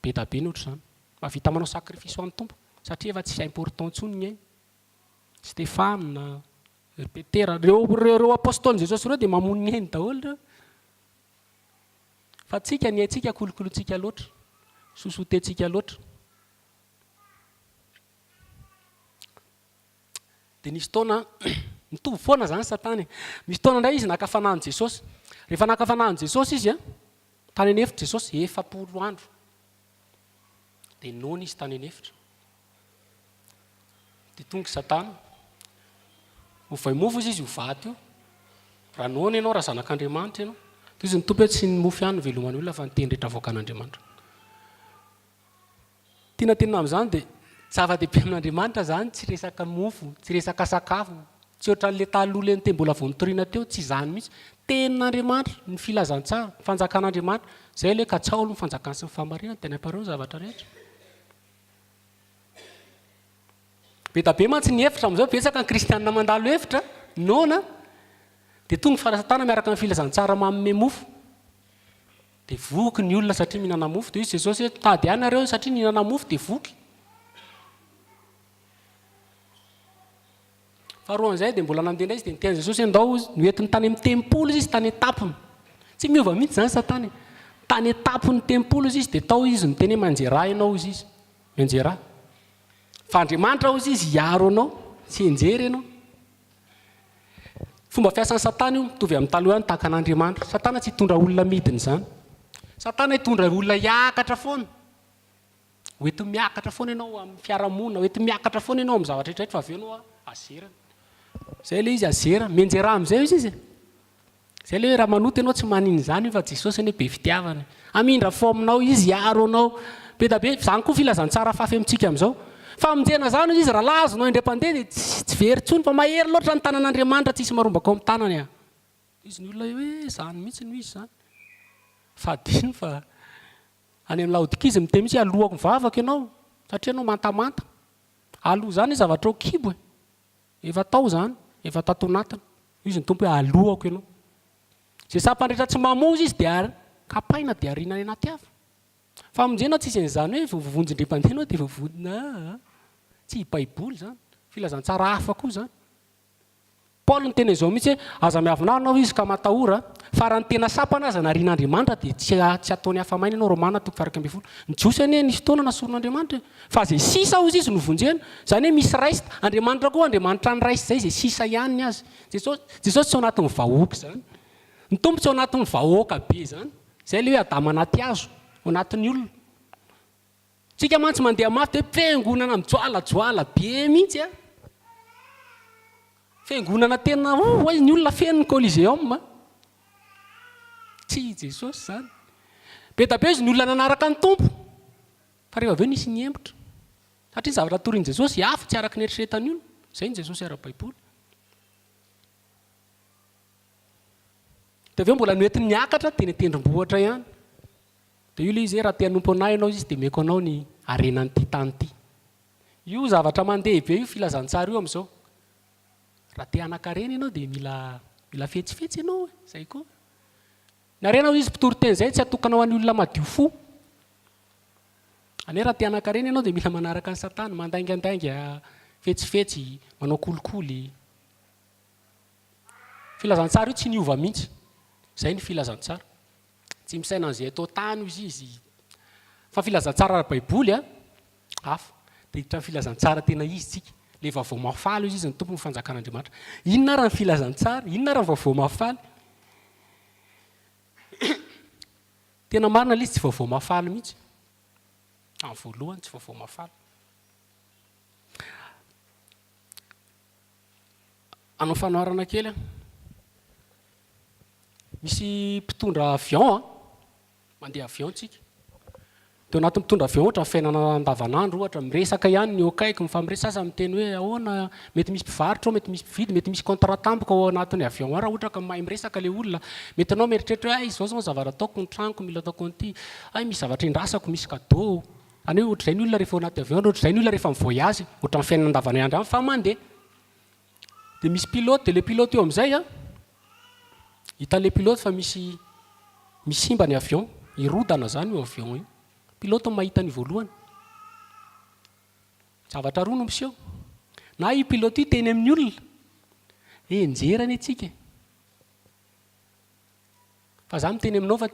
Be da be ny ohatr' izany. Mavita manao sacrifice ho an'ny tompo satria efa tsy important intsony ny ainy. Stefana, Petera, reo apôstôly Jesosy ireo dia mamono ny ainy daholo ireo. Fa tsika ny aintsika kolokolotsika loatra, sosotentsika loatra. Dia nisy taona mitovy foana zany Satana. Misy taona indray izy naka fanahin' Jesosy. Rehefa naka fanahin' Jesosy izy tany anefitra Jesosy 4 andro. Dia nona izy tany anefitra. Dia tonga Satana. Ovay mofo izy hovaty io. Raha nona ianao raha zanak'Andriamanitra ianao. Dia izy ny tompo hoe tsy ny mofo ihany velomany olona fa ny teny rehetra avoakan'Andriamanitra. Tiana tena amin'izany dia zava-dehibe amin'Andriamanitra zany tsy resaka mofo, tsy resaka sakafo, tsy ohatran'ilay taloha ny teny mbola vao nitoriana teo, tsy izany mihitsy. Tenin'Andriamanitra, ny filazantsara, ny fanjakan'Andriamanitra. Zay ilay katsaolo ny fanjakany sy ny fahamarinana teny am-pareo ny zavatra rehetra. Be da be mantsy ny efitra amin'izao betsaka ny kristianina mandalo efitra, nona. Dia tonga fa Satana miaraka amin'ny filazantsara manome mofo. Dia voky ny olona satria mihinana mofo. Dia izy Jesosy hoe tady ihany nareo satria mihinana mofo dia voky. Faharoan'izay dia mbola nandeha izy dia niteny Jesosy ndao noentiny tany amin'ny tempolo izy tany etapony. Tsy miova mihitsy zany Satana. Tany etapony tempolo izy dia tao izy miteny hoe manjera ianao izy. Manjera. Fa Andriamanitra izy hiaro anao, tsy enjery ianao. Fomba fiasan'ny Satana io mitovy amin'ny taloha ihany tahaka an'Andriamanitra. Satana tsy hitondra olona midiny zany. Satana hitondra olona hiakatra foana. Hoety miakatra foana ianao amin'ny fiarahamonina, hoety miakatra foana ianao amin'ny zavatra rehetra fa avy eo ianao azerana. Zay ilay izy azera, menjera amin'izay izy. Zay ilay hoe raha manoto ianao tsy manino izany fa Jesosy ny be fitiavana. Amindra fo aminao izy hiaro anao. Be da be zany koa filazantsara fafy amintsika amin'izao. Fa aminjena zany izy raha lazonao indray-pandeha dia tsy very tsony fa mahery loatra ny tanan'Andriamanitra tsisy marombaka ao amin'ny tanany. Izy ny olona hoe zany mihitsy no izy zany. Fa dino fa any amin'ny Laodikisy miteny mihitsy alohako mivavaka ianao satria ianao mantamanta. Aloha zany zavatra ao kibo. Efa tao zany, efa tato anatiny. Izy ny tompo hoe alohako ianao. Zay sampandrehetra tsy mamozy izy dia kapaina dia ariana any anaty avy. Fa aminjena tsisy an'izany hoe vovonjy-ndray-pandeha ianao dia vovodina. Tsy baiboly zany, filazantsara hafa koa zany. Paul ny teny izao mihitsy hoe aza miavina anao izy ka matahora fa raha ny tena sapana aza narian'Andriamanitra dia tsy ataony hafa-maina ianao Romana 12. Ny jiosy anie nisy taona nasoron'Andriamanitra fa zay sisa hozy izy novonjena. Zany hoe misy raisy Andriamanitra koa Andriamanitra ny raisy zay zay sisa ihany azy. Jesosy tsy ao anatin'ny vahoaka zany. Ny tompo tsy ao anatin'ny vahoaka be zany. Zay ilay hoe adama anaty hazo ao anatin'ny olona. Tsika mantsy mandeha mafy dia fiangonana mijoalajoala be mihitsy fiangonana tena ny olona feno ny Coliseum. Tsy Jesosy zany. Be da be izy ny olona nanaraka ny tompo. Fa rehefa avy eo nisy ny hembotra. Satria ny zavatra torian'i Jesosy hafa tsy araka ny eritreretany olona. Zay ny Jesosy ara-baiboly. Dia avy eo mbola noentiny miakatra dia ny tendrombohitra ihany. Dia io ilay izy raha te-hanompo anay ianao izy dia meko anao ny arenan'ity tany ity. Io zavatra mandeha be io filazantsara io amin'izao. Raha te hanan-karena ianao dia mila fetsifetsy ianao. Zay koa. Ny arena izy mpitory-teny izay tsy atokana ho an'ny olona madio fo. Ane raha te hanan-karena ianao dia mila manaraka ny Satana, mandaingandainga, fetsifetsy, manao kolikoly. Filazantsara io tsy niova mihitsy. Zay ny filazantsara. Tsy misaina an'izay atao tany izy. Fa filazantsara ara-baiboly hafa. Dia hitra ny filazantsara tena izy tsika. le vaovao mafaly izy ny tompo ny fanjakan'Andriamanitra. Inona raha ny filazantsara, inona raha vaovao mafaly? Tena marina ilay izy tsy vaovao mafaly mihitsy. Amin'ny voalohany tsy vaovao mafaly. Anao fanoharana kely misy mpitondra avion mandeha avion tsika. Teo anatin'ny mpitondra avion ohatra fiainana andavanandro ohatra miresaka ihany ny akaiky mifampiresaka sasa miteny hoe ahoana mety misy mpivarotra ao, mety misy mpividy, mety misy contrat tampoka ao anatin'ny avion raha ohatra ka mahay miresaka le olona. Mety anao mieritreritra hoe izao zao zavatra ataoko ny tranoko mila ataoko an'ity, misy zavatra indrasako, misy cadeau. Any hoe ohatr'izay ny olona rehefa ao anaty avion, ohatr'izay ny olona rehefa mivoyage, ohatra ny fiainana andavanandro fa mandeha. Dia misy pilote, le pilote eo amin'izay hitan'le pilote fa misy simba ny avion, irodana zany io avion io. Pilote mahita ny voalohany. Zavatra roa no miseho. Na io pilote io teny amin'ny olona. Enjerany atsika. Fa za miteny aminao fa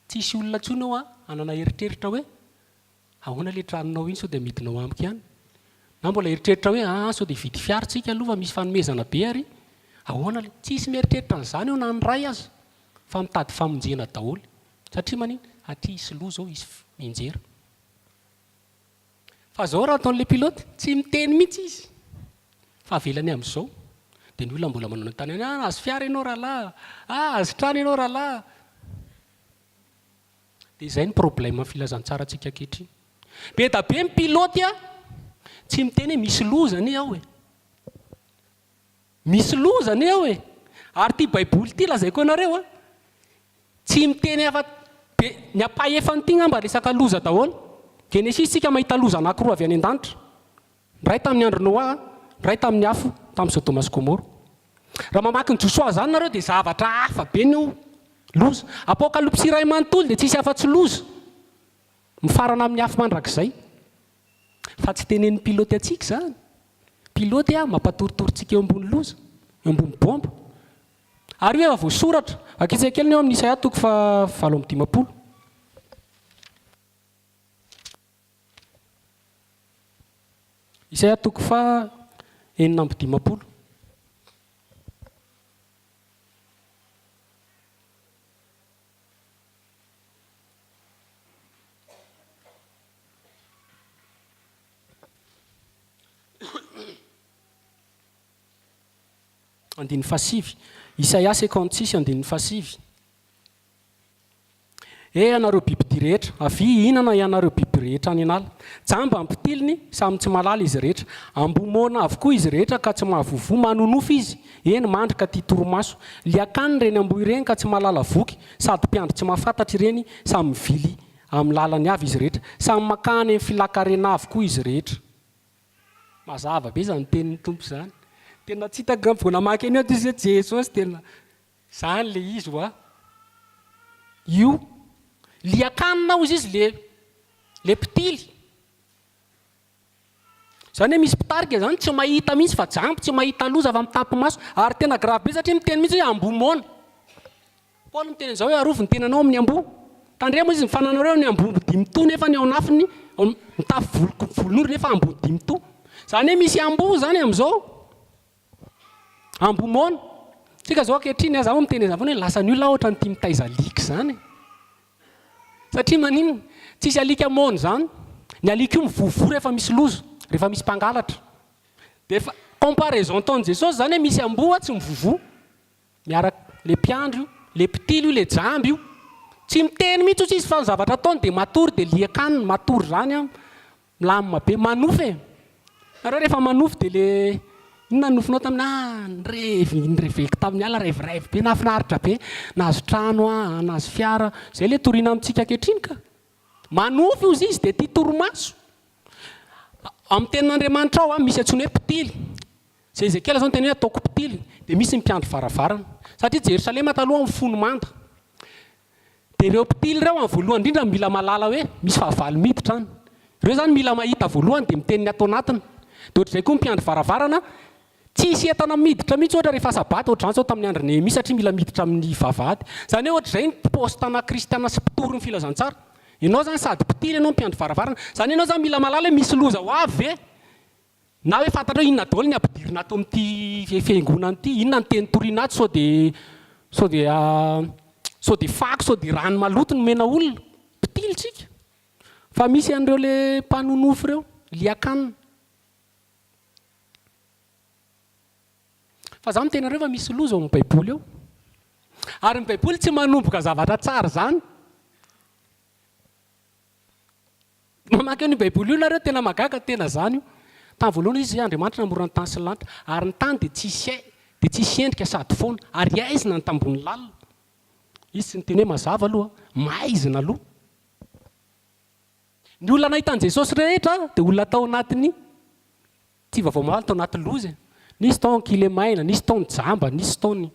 tsisy olona tsony ao anana eritreritra hoe ahoana le tranonao iny sao dia midinao amiko ihany. Na mbola eritreritra hoe sao dia vidy fiara tsika aloha fa misy fanomezana be ary. Ahoana le tsisy mieritreritra an'izany eo na ny ray aza. Fa mitady famonjena daholo. Satria manino aty isy loha zao isy mianjera. Fa zao raha ataon'le pilote tsy miteny mihitsy izy. Fa avelany amin'izao dia ny olona mbola manao ny tany azo fiara ianao rahalahy, azo trano ianao rahalahy. Dia izay ny problème filazantsara antsika ankehitriny. Be da be ny pilote tsy miteny hoe misy lozany ao e. Misy lozany ao e. Ary ity baiboly ity lazaiko anareo tsy miteny afa-be ny apaefany ity ngamba resaka loza daholo. Genesis tsika mahita loza anankiroa avy any an-danitra. Ray tamin'ny andro Noa, ray tamin'ny afo tamin'ny Sodoma sy Gomora. Raha mamaky ny Joshua zany nareo dia zavatra hafa be ny loza. Apokalopsy iray manontolo dia tsisy afa-tsy loza. Mifarana amin'ny afo mandrakizay. Fa tsy tenen'ny pilote atsika zany. Pilote mampatoritoritsika eo ambony loza, eo ambony bomba. Ary hoe voasoratra, ankizy kely eo amin'ny Isaia 7:20. Isaia 7:20. Andiny fasivy. Isaia 56:7. Anareo bibidia rehetra, avy hihinana ianareo biby rehetra any anala. Jamba ampitiliny samy tsy malala izy rehetra. Ambomona avokoa izy rehetra ka tsy mahavovo, manonofo izy. Eny mandrika tia toromaso. Liakaniny reny amboy ireny ka tsy malala voky, sady mpiandry tsy mahafantatra ireny, samy mivily amin'ny lalany avy izy rehetra. Samy makany amin'ny filakarena avokoa izy rehetra. Mazava be zany tenin'ny tompo zany. Tena tsy hitako vao namaky an'io izy Jesosy tena zany le izy io liakanina ozy izy le mpitily. Zany hoe misy mpitarika zany tsy mahita mihitsy fa jampy tsy mahita loza fa mitapy maso. Ary tena grave be satria miteny mihitsy hoe ambomona. Paul miteny an'izao hoe arovy ny tenanao amin'ny ambo. Tandremo izy mifananareo ny ambo 5 to nefa ny ao anafiny mitafy volon'ory nefa ambo 5 to. Zany hoe misy ambo zany amin'izao. Ambomona. Tsika zao ankehitriny zaho miteny zavona hoe lasa ny olona ohatra ny tia mitaiza alika zany. Satria manino? Tsisy alika mona zany. Ny alika io mivovo rehefa misy loza, rehefa misy mpangalatra. Dia comparaison taon'i Jesosy zany hoe misy amboa tsy mivovo. Miaraka le mpiandro io, le mpitily io, le jamby io. Tsy miteny mihitsy izy fa ny zavatra ataony dia matory dia liakaniny, matory zany milamina be, manofy. Nareo rehefa manofy dia le inona nofinao tamin'ny nireveko tamin'ny ala revirevy be, nafinaritra be, nahazo trano nahazo fiara. Zay le toriana amintsika ankehitriny ka. Manofy ozy izy dia tia toromaso. Amin'ny tenin'Andriamanitra ao misy antsoina hoe mpitily. Zay Ezekiel zao teny hoe ataoko mpitily. Dia misy mpiandry varavarana. Satria Jerosalema taloha mifono manda. Dia ireo mpitily ireo amin'ny voalohany indrindra mila malala hoe misy fahavalo miditra any. Ireo zany mila mahita voalohany dia miteny ny ato anatiny. Dia ohatr'izay koa mpiandry varavarana tsisy entana miditra mihitsy ohatra rehefa sabaty ohatr'izany zao tamin'ny andro Nehemia satria mila miditra amin'ny vavahady. Zany hoe ohatr'izay ny postana kristiana sy mpitory ny filazantsara. Ianao zany sady mpitily ianao mpiandry varavarana. Zany ianao zany mila malala hoe misy loza ho avy na hoe fantatra hoe inona daholo ny ampidirina ato amin'ity fiangonana ity, inona ny teny toriana aty sao dia fako sao dia rano maloto no mena olona pitilitsika fa misy an'ireo le mpanonofo ireo liakanina. Fa za mitena reo fa misy loza ao amin'ny baiboly eo, ary ny baiboly tsy manomboka zavatra tsara zany. Mamaky eo ny baiboly io nareo tena magaga tena zany io. Tamin'ny voalohany izy Andriamanitra namorona ny tany sy ny lanitra, ary ny tany dia tsisy endrika sady foana, ary aizina ny tambony lalina. Izy tsy niteny hoe mazava aloha, maizina aloha. Ny olona nahita an'i Jesosy rehetra dia olona tao anatiny tsy vaovao mahaly tao anaty loza. Nisy tao Kilemaina, nisy tao ny jamba, nisy tao ny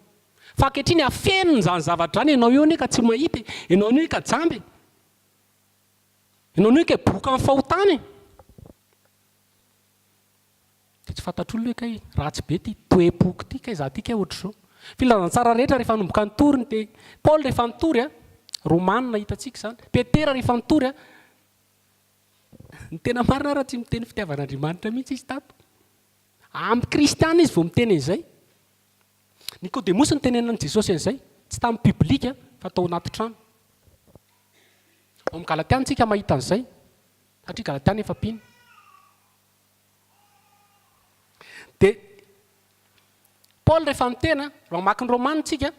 fa ankehitriny afenony zany zavatra zany. Ianao eo anie ka tsy mahita, ianao anie ka jamby, ianao anie ka boka amin'ny fahotany. Dia tsy fantatr'olona hoe kay ratsy be ty toe-poko ty kay za ty kay ohatr'izao. Filazantsara rehetra rehefa nomboka nitoriny dia Paul rehefa nitory Romanina hitantsika zany, Petera rehefa nitory ny tena marina raha tsy miteny fitiavan'Andriamanitra mihitsy izy tato. Amin'ny kristiana izy vao miteny an'izay. Nikodemosy nitenenana Jesosy an'izay, tsy tamin'ny publika fa tao anaty trano. Ao amin'ny Galatiana tsika mahita an'izay, satria Galatiana efapiny. Dia Paul rehefa mitena, raha mamaky ny Romanina tsika,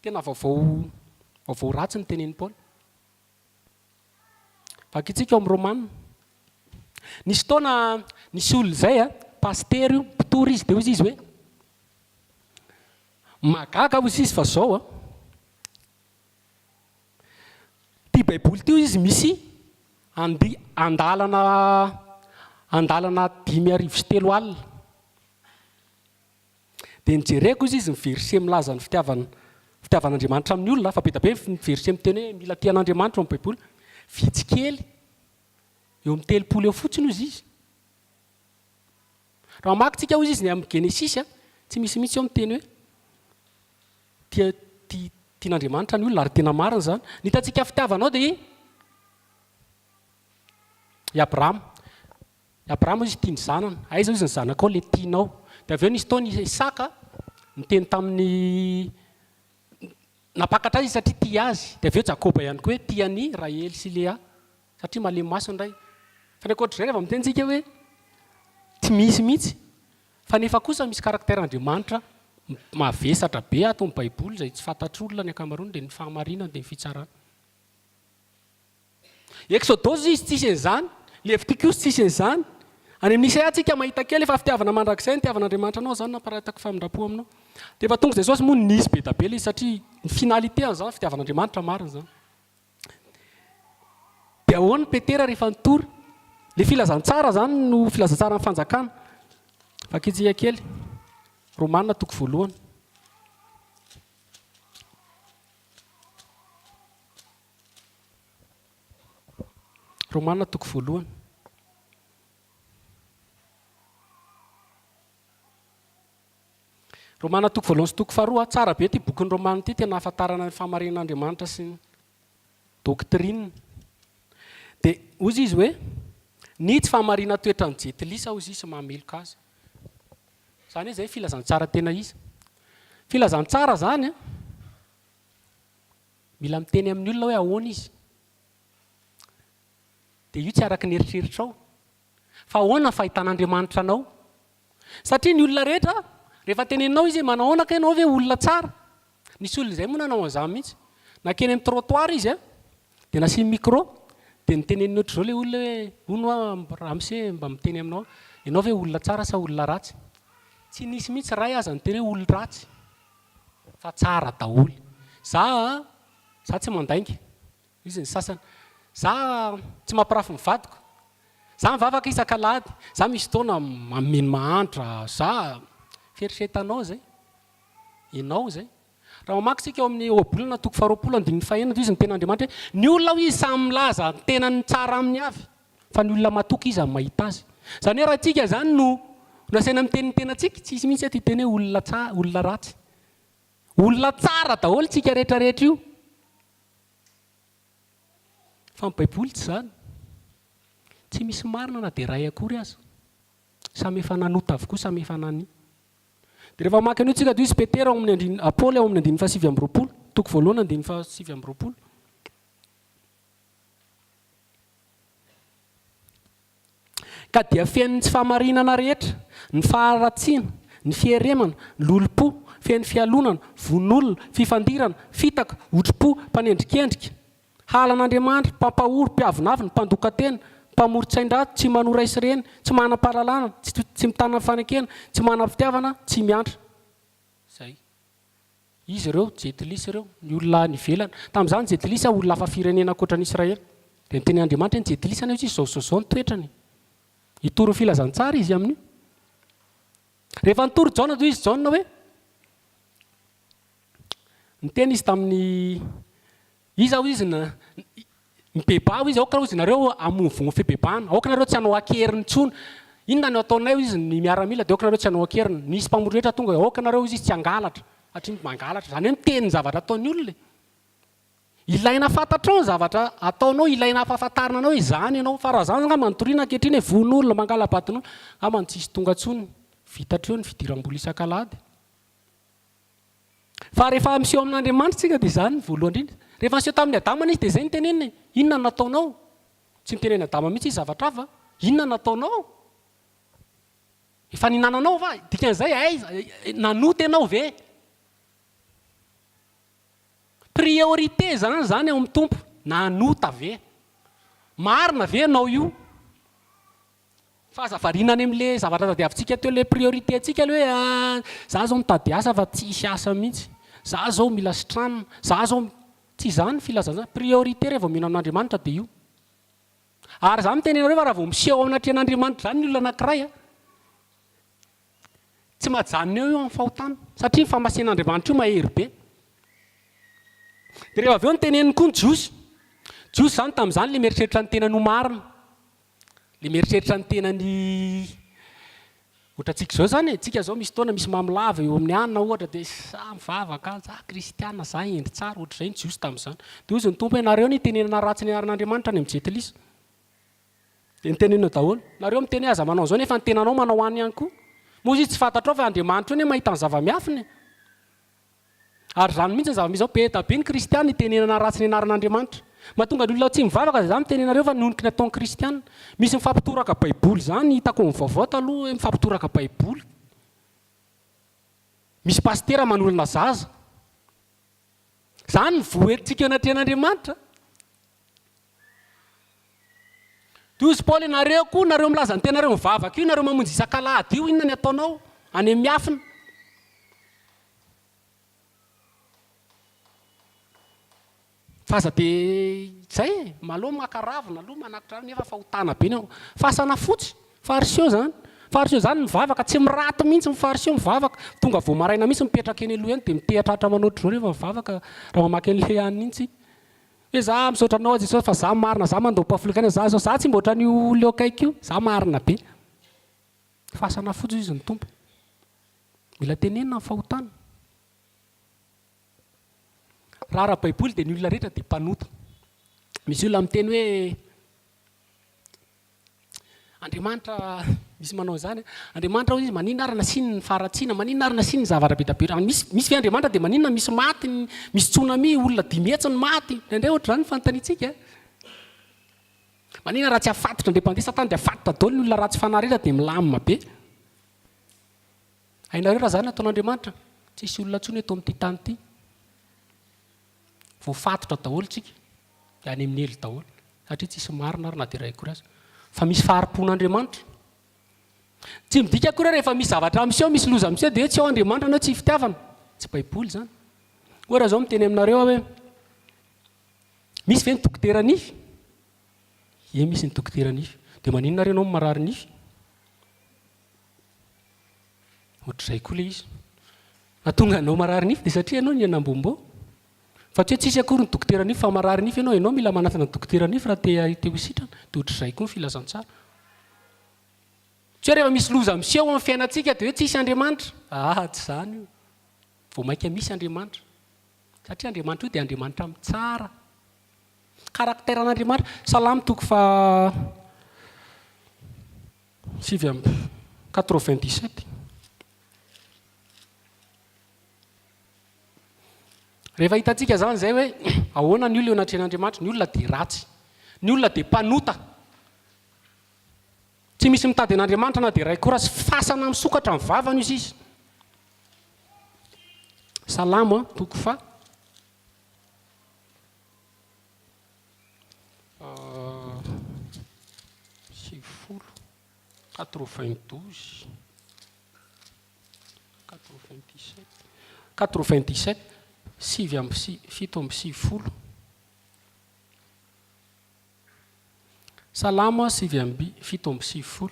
tena vaovao ratsy ny tenen'i Paul. Vakitsika ao amin'ny Romanina. Nisy taona nisy olona izay pastery io, mpitory izy dia hozy izy hoe magaga hozy izy fa zao ity baiboly ity izy misy andalana 5:3 alina. Dia nijereko izy ny verset milaza ny fitiavan'Andriamanitra amin'ny olona, fa be da be ny verset miteny hoe mila tian'Andriamanitra ao amin'ny baiboly. Vitsy kely eo amin'ny 30 eo fotsiny hozy izy. Raha makintsika hozy izy ny amin'ny Genesis tsy misy mihitsy eo miteny hoe tian'Andriamanitra ny olona ary tena marina zany. Ny hitantsika fitiavanao dia i Abraham izy tia ny zanany, aiza izy ny zanakao le tianao. Dia avy eo nisy taona Isaka niteny tamin'ny napakatra azy satria tia azy. Dia avy eo Jakoba ihany koa hoe tiany Rahely sy Lea satria malemy masony ray. Fa ny ankoatr'izay rehefa mitentsika hoe tsy misy mihitsy, fa nefa kosa misy karakteran'Andriamanitra mavesatra be ato amin'ny baiboly izay tsy fantatr'olona ny ankamaroany dia ny fahamarinana dia ny fitsarana. Exodose izy tsisy an'izany, Leviticus tsisy an'izany. Any amin'ny Isaia tsika mahita kely efa fitiavana mandrakizay ny tiavan'Andriamanitra anao zany namparataka famindrapo aminao. Dia efa tonga Jesosy moa nisy be da be ilay izy satria ny finalité an'izany fitiavan'Andriamanitra marina zany. Dia ahoana Petera rehefa nitory, le filazantsara zany no filazantsara ny fanjakana. Vakitsika kely Romanina 1. Romanina 1. Romanina 1 sy 2 tsara be ty bokin'ny Romanina ity, tena ahafantarana ny fahamarinan'Andriamanitra sy ny doctrine. Dia hozy izy hoe ny tsy fahamarina toetra ny jetilisa hozy izy mahameloka azy. Zany hoe zay filazantsara tena izy. Filazantsara zany mila miteny amin'ny olona hoe ahoana izy. Dia io tsy araka ny eritreritrao, fa ahoana ny fahitan'Andriamanitra anao. Satria ny olona rehetra rehefa teneninao izy manahoana ka ianao hoe olona tsara. Nisy olona izay moa nanao an'izany mihitsy. Nakeny amin'ny trottoir izy dia nasiany micro dia niteneniny ohatr'izao ilay olona hoe hono ramose mba miteny aminao ianao hoe olona tsara sa olona ratsy. Tsy nisy mihitsy ray aza niteny hoe olona ratsy fa tsara daholo. Za tsy mandainga izy ny sasany. Za tsy mampirafy mivadiko. Za mivavaka isan-kalady. Za misy taona mameno mahantra. Za fieritreretanao zay. Ianao zay. Raha mamaky eo amin'ny Obolina 2:21 izy ny ten'Andriamanitra hoe ny olona izy samy milaza ny tenany tsara amin'ny avy, fa ny olona matoky izy amin'ny mahita azy. Zany hoe raha tsika zany no nasaina miteny ny tenantsika, tsisy mihitsy ty teny hoe olona ratsy. Olona tsara daholo tsika rehetrarehetra io. Fa ny baiboly tsy zany. tsy misy marina na dia ray akory aza samy efa nanota avokoa samy efa nany dia rehefa maka anio tsika dia izy Petera ao amin'ny Paoly ao amin'ny 2:7 toko voalohany 2:7 ka dia fen'ny tsy fahamarinana rehetra ny faharatsiana ny fieremana ny lolo-po fen'ny fialonana von'olona fifandirana fitaka otrompo mpanendrikendrika halan'Andriamanitra mpampahoro mpiavonavina mpandokatena mpamoron-tsain-drato tsy manora isy reny tsy manam-pahalalana tsy mitana fanekena tsy manam-pitiavana tsy miantra zay izy ireo jetilisa ireo ny olona nivelana tamin'izany jetilisa olona hafa firenena ankoatra ny Israely dia ny teny Andriamanitra ny jetilisa ny izy zao ny toetrany hitory filazantsara izy amin'io rehefa nitory Jaona dia izy Jaona hoe ny teny izy tamin'ny izy ao izy mibebao izy aoka izy nareo amovogno fibebahana aoka nareo tsy hanao akeriny intsony inona no ataonay izy ny miaramila dia aoka nareo tsy hanao akeriny nisy mpamoro rehetra tonga aoka nareo izy tsy hangalatra hatry mangalatra zany hoe miteny ny zavatra ataony olona ilaina fantatrao ny zavatra ataonao ilaina ampahafantarina anao izany ianao fa raha zany ngamba nitoriana ankehitriny hoe von'olona mangala-batin'olona ngamba ny tsisy tonga ntsony vitatreo ny fidiram-bola isan-kalady fa rehefa miseho amin'Andriamanitra tsika dia izany voalohany indrindra rehefa miseho tamin'ny Adama izy dia izay ny teneniny inona no nataonao tsy niteneny Adama mihitsy izy zavatra hafa inona no nataonao efa ninananao va dikan'izay ay nanota ianao ve priorité zany ao amin'ny tompo nanota ve marina ve anao io fa aza varinany amin'ilay zavatra tadiavintsika teo ilay priorité antsika ilay hoe za zao mitady asa fa tsisy asa mihitsy za zao mila sitranina za zao tsy izany filazana priorité rehefa mino amin'Andriamanitra dia io ary za mitenenareo fa raha vao miseho amin'Andriamanitra zany ny olona anankiray tsy mahajanona eo io amin'ny fahotana satria ny famasen'Andriamanitra io mahery be dia rehefa avy eo nyteneniny koa ny Jiosy zany tamin'izany le mieritreritra ny tenany ho marina le mieritreritra ny tenany ohatra tsika izao zany tsika zao misy taona misy mamilava eo amin'ny anina ohatra dia sa mivavaka za kristiana za endry tsara ohatr'izay ny Jiosy tamin'izany dia ozy ny tompo hoe nareo ny tenenana ratsy ny arin'Andriamanitra any amin'ny jetilisa dia nitenenina daholo nareo miteny aza manao zao nefa ny tenanao manao any ihany koa moa izy tsy fantatrao fa Andriamanitra io ny mahita ny zava-miafiny ary zany mihitsy ny zava-misy zao be tabe ny kristiana itenenana ratsy ny anarin'Andriamanitra mahatonga ny olona tsy mivavaka dia za mitenenareo fa noniky ny ataon'ny kristiana misy mifampitoraka baiboly zany hitako mivaovao taloha hoe mifampitoraka baiboly misy pastera manolana zaza zany ny vohetintsika eo anatrehan'Andriamanitra dia ozy Paoly nareo koa nareo milaza ny tenareo mivavaka io nareo mamonjy isan-kalady io inona ny ataonao any amin'ny miafina fa aza dia zay maloha makaravina aloha manakitra nefa fahotana be nao fasana fotsy fariseo zany mivavaka tsy miraty mihitsy mifariseo mivavaka tonga vao maraina mihitsy mipetraka eny aloha eny dia mitehatratra manotro rehefa mivavaka raha mamaky an'ilay any mihitsy hoe za misaotra anao azy fa za marina za mandao pafilikana za tsy mboatra n'io leo akaiky io za marina be fasana fotsy izy ny tompo mila tenenina ny fahotana raha baiboly dia ny olona rehetra dia mpanota misy olona miteny hoe Andriamanitra misy manao izany Andriamanitra izy maninona ary nasiny ny faharatsiana maninona ary nasiny ny zavatra be tabera misy fe Andriamanitra dia maninona misy maty misy tsunami olona 10 hetsy ny maty indray ohatr'izany ny fanontaniantsika maninona raha tsy afatotra indray mpandeha Satana dia afatotra daholo ny olona ratsy fanahy rehetra dia milamina be hainareo raha zany ataon'Andriamanitra tsisy olona ntsony eto amin'ity tany ity voafatotra daholo tsika dia any amin'ny ely daholo satria tsisy marina ary na dia ray akory aza fa misy faharipon'Andriamanitra tsy midika akory rehefa misy zavatra miseho misy loza miseho dia hoe tsy ao Andriamanitra anao tsy fitiavana tsy baiboly zany ohatra zao miteny aminareo hoe misy ve ny dokotera nify misy ny dokotera nify dia maninona renao marary nify ohatr'izay koa le izy natonga anao marary nify dia satria ianao ny anambombo fa tsy hoe tsisy akory ny dokotera nify fa marary nify ianao mila manatana ny dokotera nify raha te hositrana dia ohatr'izay koa ny filazantsara tsy hoe rehefa misy loza miseho amin'ny fiainantsika dia hoe tsisy Andriamanitra tsy izany io vao mainka misy Andriamanitra satria Andriamanitra io dia Andriamanitra mitsara karakteran'Andriamanitra Salamo toko 97. Rehefa hitantsika zany zay hoe ahoana ny olona eo anatrehan'Andriamanitra, ny olona dia ratsy, ny olona dia mpanota, tsy misy mitady an'Andriamanitra na dia ray koa raha sy fasana misokatra amin'ny vavany izy izy. Salamo toko fa 97 7:70. Salamo 7:70.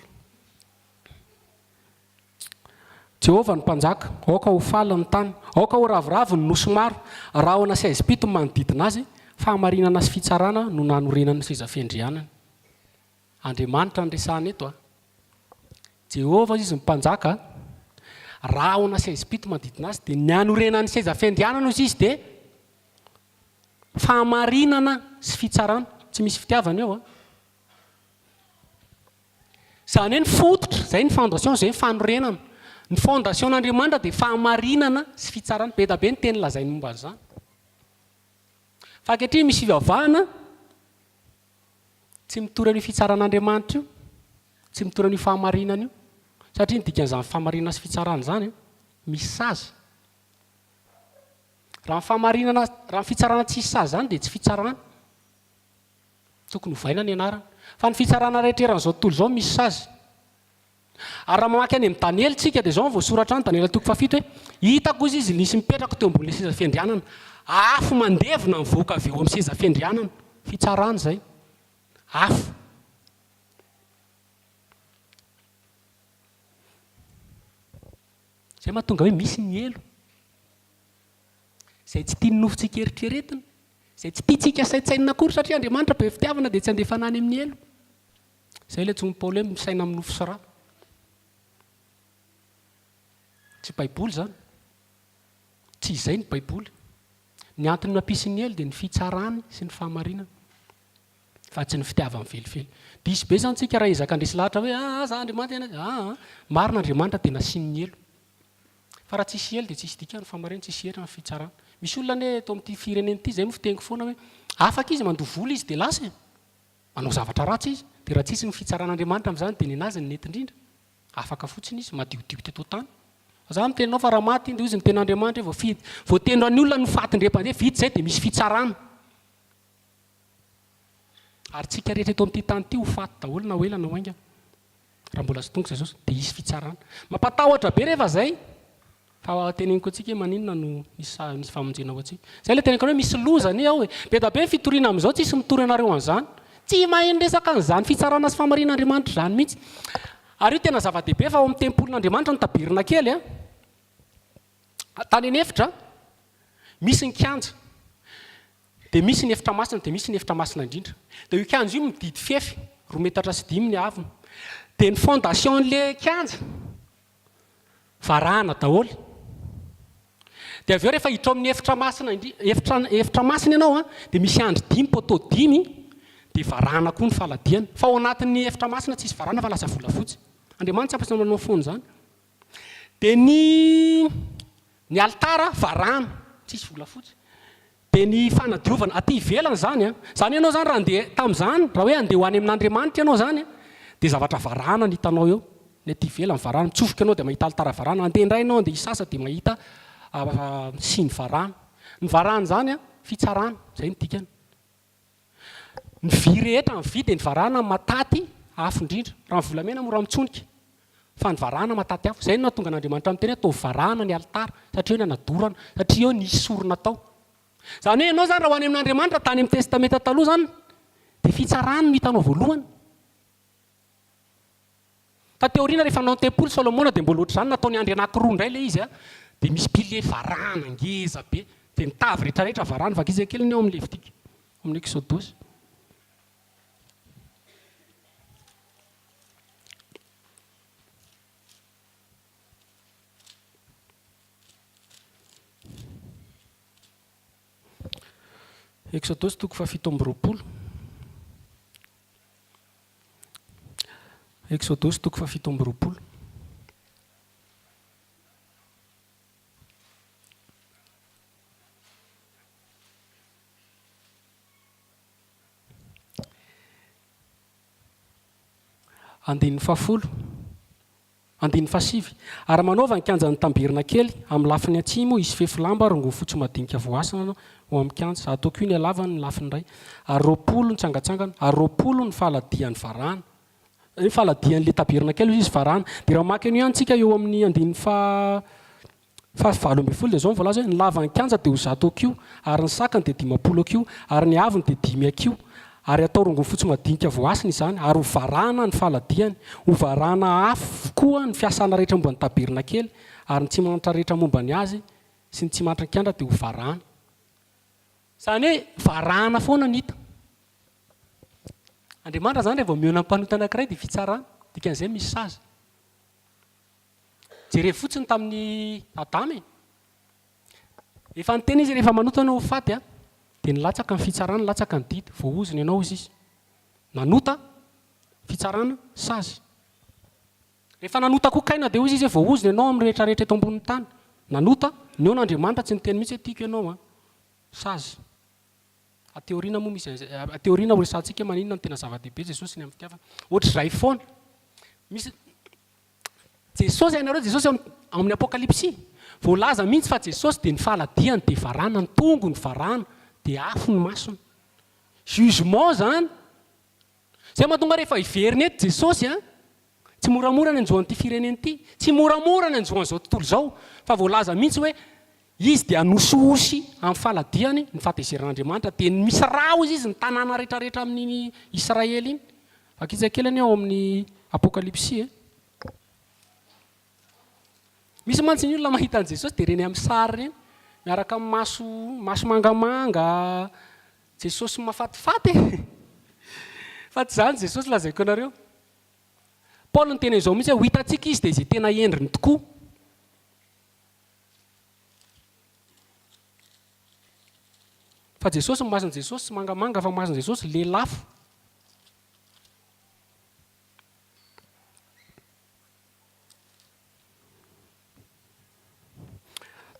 Jehovah ny mpanjaka, aoka ho faly ny tany, aoka ho ravoravo ny nosy maro, raha ao anasy aizy pito ny manodidina azy, fahamarinana sy fitsarana no nanorenana ny seza fiandrianana. Andriamanitra ny resahana eto a. Jehovah izy ny mpanjaka, raha ao anasy aizy pito manodidina azy dia nanorenana ny seza fiandrianana izy izy dia fahamarinana sy fitsarana, tsy misy fitiavana eo a. Zany hoe ny fototra, zay ny fondation, zay ny fanorenana. Ny fondation'Andriamanitra dia fahamarinana sy fitsarana. Be da be ny teny lazainy momba an'izany. Fa ankehitriny misy fivavahana tsy mitora ny fitsaran'Andriamanitra io, tsy mitora ny fahamarinana io, satria ny dikan'izany fahamarinana sy fitsarana zany misy sazy. Raha ny fitsarana tsy misy sazy zany dia tsy fitsarana, tokony hovaina ny anarana. Fa ny fitsarana rehetra eran'izao tontolo izao misy sazy. Ary raha mamaky any amin'ny Daniel tsika dia izao voasoratra any Daniel 7 hoe hitako izy izy nisy mipetraka teo ambony seza fiandrianana, afo mandevona mivoaka avy eo amin'ny seza fiandrianana. Fitsarana izay, afo. Zay mahatonga hoe misy ny elo, izay tsy tia ny nofontsika eritreretina, izay tsy tiantsika saintsainina akory satria Andriamanitra be fitiavana dia tsy andefana any amin'ny elo. Izay ilay tsony Paoly hoe misaina amin'ny nofo sy rà. Tsy baiboly zany, tsy izay ny baiboly. Ny antony mampisy ny elo dia ny fitsarany sy ny fahamarinana, fa tsy ny fitiavany velively. Diso be zany tsika raha izakandresy lahatra hoe za Andriamanitra, marina Andriamanitra dia nasiany ny elo. Fa raha tsisy elo dia tsisy dikany fahamarinana, tsisy elo ny fitsarana. Misy olona ne eto amin'ity firenena ity zay mifitengy foana hoe afaka izy mandovola izy dia lasa manao zavatra ratsy izy, dia raha tsisy ny fitsaran'Andriamanitra amin'izany dia ny anazy ny nety indrindra. Afaka fotsiny izy madiodio teto tany. Za mitenao fa raha maty dia izy ny ten'Andriamanitra voatendro any olona no fatindrem-pandeha vita zay dia misy fitsarana. Ary tsika rehetra eto amin'ity tany ity ho faty daholo na hoela na hoainga. Raha mbola sy tonga Jesosy dia hisy fitsarana. Mampatahotra be rehefa zay. Fa teneniko antsika maninona no misy famonjena ao antsika. Zay ilay teneniko hoe misy lozany ao hoe be da be ny fitoriana amin'izao tsisy mitory anareo an'izany. Tsy mahay resaka an'izany fitsarana sy fahamarinan'Andriamanitra zany mihitsy. Ary io tena zava-dehibe fa ao amin'ny tempolin'Andriamanitra ny tabirina kely a. Tany an'efitra misy ny kianja, dia misy ny efitra masina, dia misy ny efitra masina indrindra. Dia io kianja io mididy fefy 2 metatra sy 5 ny aviny. Dia ny fondation'le kianja varahana daholo. Dia avy eo rehefa hiditra amin'ny efitra masina ianao a, dia misy andry 5 poto 5 dia varahana koa ny faladiana. Fa ao anatin'ny efitra masina tsisy varahana fa lasa volafotsy. Andriamanitra tsy ampasina manao foana zany. Dia ny altara varahana tsisy volafotsy. Dia ny fanadiovana aty ivelany zany a. Zany ianao zany raha andeha tamin'izany, raha hoe andeha ho any amin'Andriamanitra ianao zany a, dia zavatra varahana ny hitanao eo. Ny aty ivelany varahana, mitsofoka ianao dia mahita altara varahana, andeha indray ianao andeha hisasa dia mahita siny varahana. Ny varahana zany a fitsarana, zay ny dikany. Ny vy rehetra ny vy dia ny varahana mataty afo indrindra. Raha ny volamena mora mitsonika, fa ny varahana mataty afo. Zay no nahatonga an'Andriamanitra amin'ny teny atao varahana ny altara, satria eo ny anadorana, satria eo nisy sorona tao. Zany hoe ianao zany raha ho any amin'Andriamanitra tany amin'ny testamenta taloha zany dia fitsarana no hitanao voalohany. Fa teoriana rehefa nanao tempoly Solomona dia mbola ohatr'izany nataony andry anankiroa indray ilay izy a, dia misy pilier varahana ngeza be, dia ny tavy rehetrarehetra varahana, vaky izy kely ny eo amin'ny Levitika, amin'ny Exodosy. Exodosy toko 7:20. Exodus toko fafito amby roapolo. Andin'ny fafolo, andin'ny fasivy. Ary manaova ny kianjan'ny tambirina kely amin'ny lafiny atsimo izy fefy lamba rongony fotsy madinika voasana ao amin'ny kianja. Ataoko io ny alavany ny lafiny iray. Ary roapolo ny tsangatsangana, ary roapolo ny faladian'ny varahana. Ny faladian'le tambirina kely izy varahana. Dia raha maka an'io antsika eo amin'ny andin'ny valo ambin'ny folo dia izao voalaza hoe ny lavan'ny kianja dia ho zato akio, ary ny sakany dia 10 akio, ary ny aviny dia 10 akio. Ary atao rongony fotsy madinika voasina izany, ary ho varahana ny faladiany, ho varahana afo koa ny fiasana rehetra momba ny tabirina kely, ary ny tsy manatra rehetra momba ny azy sy ny tsy manatra ny kianja dia ho varahana. Izany hoe varahana foana ny hita. Andriamanitra izany rehefa mihaona mpanota anankiray dia fitsarana, dikan'izay misy sazy. Jereo fotsiny tamin'ny Adama. Efa niteny izy rehefa manota no faty dia nilatsaka ny fitsarana, nilatsaka ny didy, voaoziny ianao izy. Nanota fitsarana sazy. Rehefa nanota kokaina dia izy voaoziny ianao amin'ny rehetrarehetra eto ambonin'ny tany. Nanota, ny eo n'Andriamanitra tsy niteny mihitsy tiako ianao sazy. Ateoriana moa misy ateoriana resantsika maninona ny tena zava-dehibe Jesosy ny amin'ny fitiavana. Ohatr'izay foana. Misy Jesosy hainareo Jesosy amin'ny Apokalipsy. Voalaza mihitsy fa Jesosy dia ny faladiany dia varahana, ny tongony varahana, dia afo ny masony. Jugement zany. Izay mahatonga rehefa iveriny eto Jesosy tsy moramora ny anjohan'ity fireneny ity, tsy moramora ny anjohan'izao tontolo izao, fa voalaza mihitsy hoe izy dia anososy amin'ny faladiany ny fahatezeran'Andriamanitra, dia misy rao izy ny tanàna rehetrarehetra amin'ny Israely iny. Fakitsy kelany ao amin'ny Apokalipsy. Misy mantsy ny olona mahita an' Jesosy dia reny amin'ny sary reny, miaraka amin'ny maso mangamanga, Jesosy mahafatifaty. Fa tsy izany Jesosy lazaiko anareo. Paul ny tena izao mihitsy hoe hitantsika izy dia izay tena endriny tokoa. Fa Jesosy masin'i Jesosy tsy mangamanga fa masin'i Jesosy lelafo.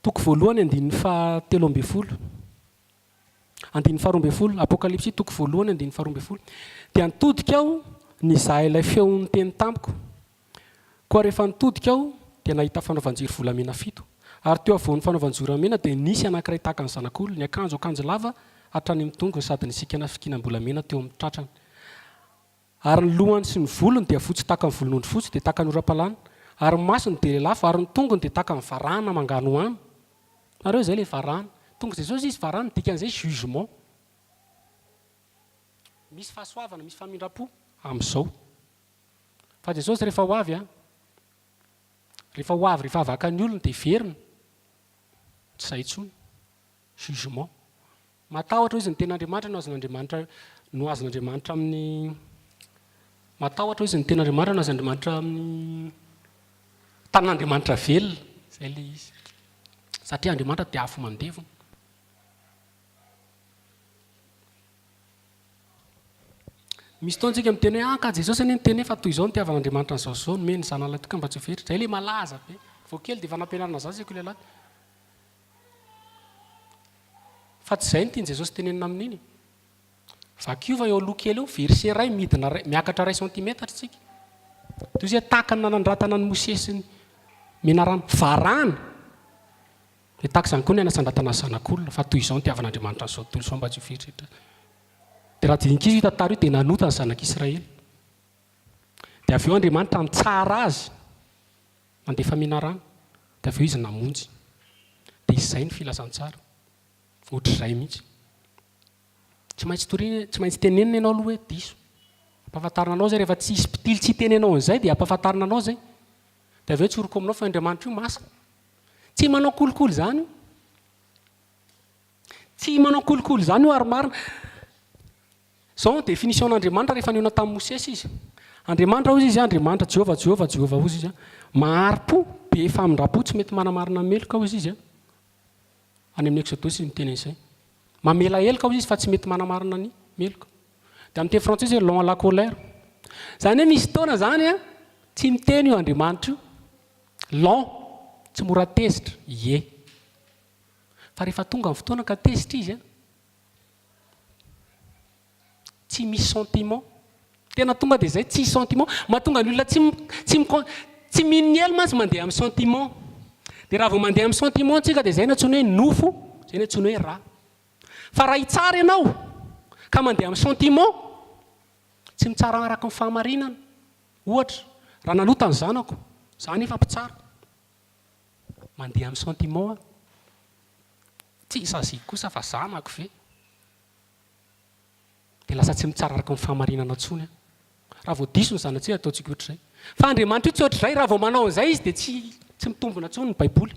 Toko voalohany andin'ny fahatelo ambin'ny folo. Andin'ny faharoa ambin'ny folo, Apokalipsy toko voalohany andin'ny faharoa ambin'ny folo. Dia nitodika aho nizaha ilay feon'ny teny tamiko. Koa rehefa nitodika aho dia nahita fanaovan-jiro volamena 7. Ary teo avoan'ny fanaovan-jiro volamena dia nisy anankiray tahaka ny zanak'olona, ny akanjo lava hatrany amin'ny tongony sady ny sikana fikiam-bolamena teo amin'ny tratrany. Ary ny lohany sy ny volony dia fotsy tahaka ny volon'ondry fotsy, dia tahaka ny ora-palana. Ary ny masony dia lelafo, ary ny tongony dia tahaka ny varahana mangano ano. Nareo izay ilay varahana. Tonga Jesosy izy varahana, dikan'izay jugement. Misy fahasoavana, misy famindram-po amin'izao. Fa Jesosy rehefa ho avy, rehefa avaka ny olona dia verina. Tsy izay intsony. Jugement. Matahotra izy ny ten'Andriamanitra no azon'Andriamanitra amin'ny matahotra izy ny ten'Andriamanitra no azon'Andriamanitra amin'ny tanan'Andriamanitra velona. Izay ilay izy. Satria Andriamanitra dia afo mandevona. Misy taontsika miteny hoe ka Jesosy anie niteny fa toy izao ny tiavan'Andriamanitra n'izao zao nomeny ny zanany toka mba tsy ho veritra. Izay ilay malaza be. Vao kely dia efa nampianarana zaza ilay lahy. Fa tsy izay no tiany Jesosy tenenina amin'iny. Vakiova eo aloha kely eo, verset iray midina miakatra 1 cm tsika. Toy izay tahaka ny nanandratana ny Mosesy ny menarana varahana. Dia tahaka izany koa ny anasandratana zanak'olona, fa toy izao ny tiavan'Andriamanitra n'izao tontolo izao mba tsy ho veritra. Dia raha dinika izy io tantara io dia nanota ny zanak'Israely. Dia avy eo Andriamanitra mitsara azy mandefa menarana. Dia avy eo izy namonjy. Dia izay ny filazantsara. Ohatr'izay mihitsy. Tsy maintsy tenenina ianao aloha hoe diso. Ampahafantarina anao zay rehefa tsy hisy mpitily tsy tenenao an'izay dia ampahafantarina anao zay. Dia avy eo tsoroko aminao fa Andriamanitra io masina. Tsy manao kolokolo izany io. Tsy manao kolokolo izany io ary marina. Izao ny définition-n'Andriamanitra rehefa niona tamin'i Mosesy izy. Andriamanitra hozy izy, Andriamanitra Jehova hozy izy. Mahari-po, be famindram-po, tsy mety manamarina meloka hozy izy. Any amin'ny Exodus izy miteny izay. Mamela heloka hozy izy fa tsy mety manamarina ny meloka. Dia amin'ny teny frantsay izy long à la colère. Zany hoe misy taona zany a tsy miteny io Andriamanitra io lon tsy mora tezitra ie fa rehefa tonga amin'ny fotoana ka tezitra izy a tsy misy sentiment tena tonga dia zay tsy sentiment mahatonga ny olona tsy miniely mantsy mandeha amin'ny sentiment dia raha vao mandeha amin'ny sentiment tsika dia zay no antsoina hoe nofo zay no antsoina hoe rà fa raha hitsara ianao ka mandeha amin'ny sentiment tsy mitsara araka ny fahamarinana ohatra raha nanota ny zanako zany efa mpitsara mandeha amin'ny sentiment tsy saziky kosa fa zanako ve dia lasa tsy mitsara araka ny fahamarinana ntsony raha vao diso ny zanatsika ataontsika ohatr'izay fa Andriamanitra io tsy ohatr'izay raha vao manao an'izay izy dia tsy mitombona ntsony ny baiboly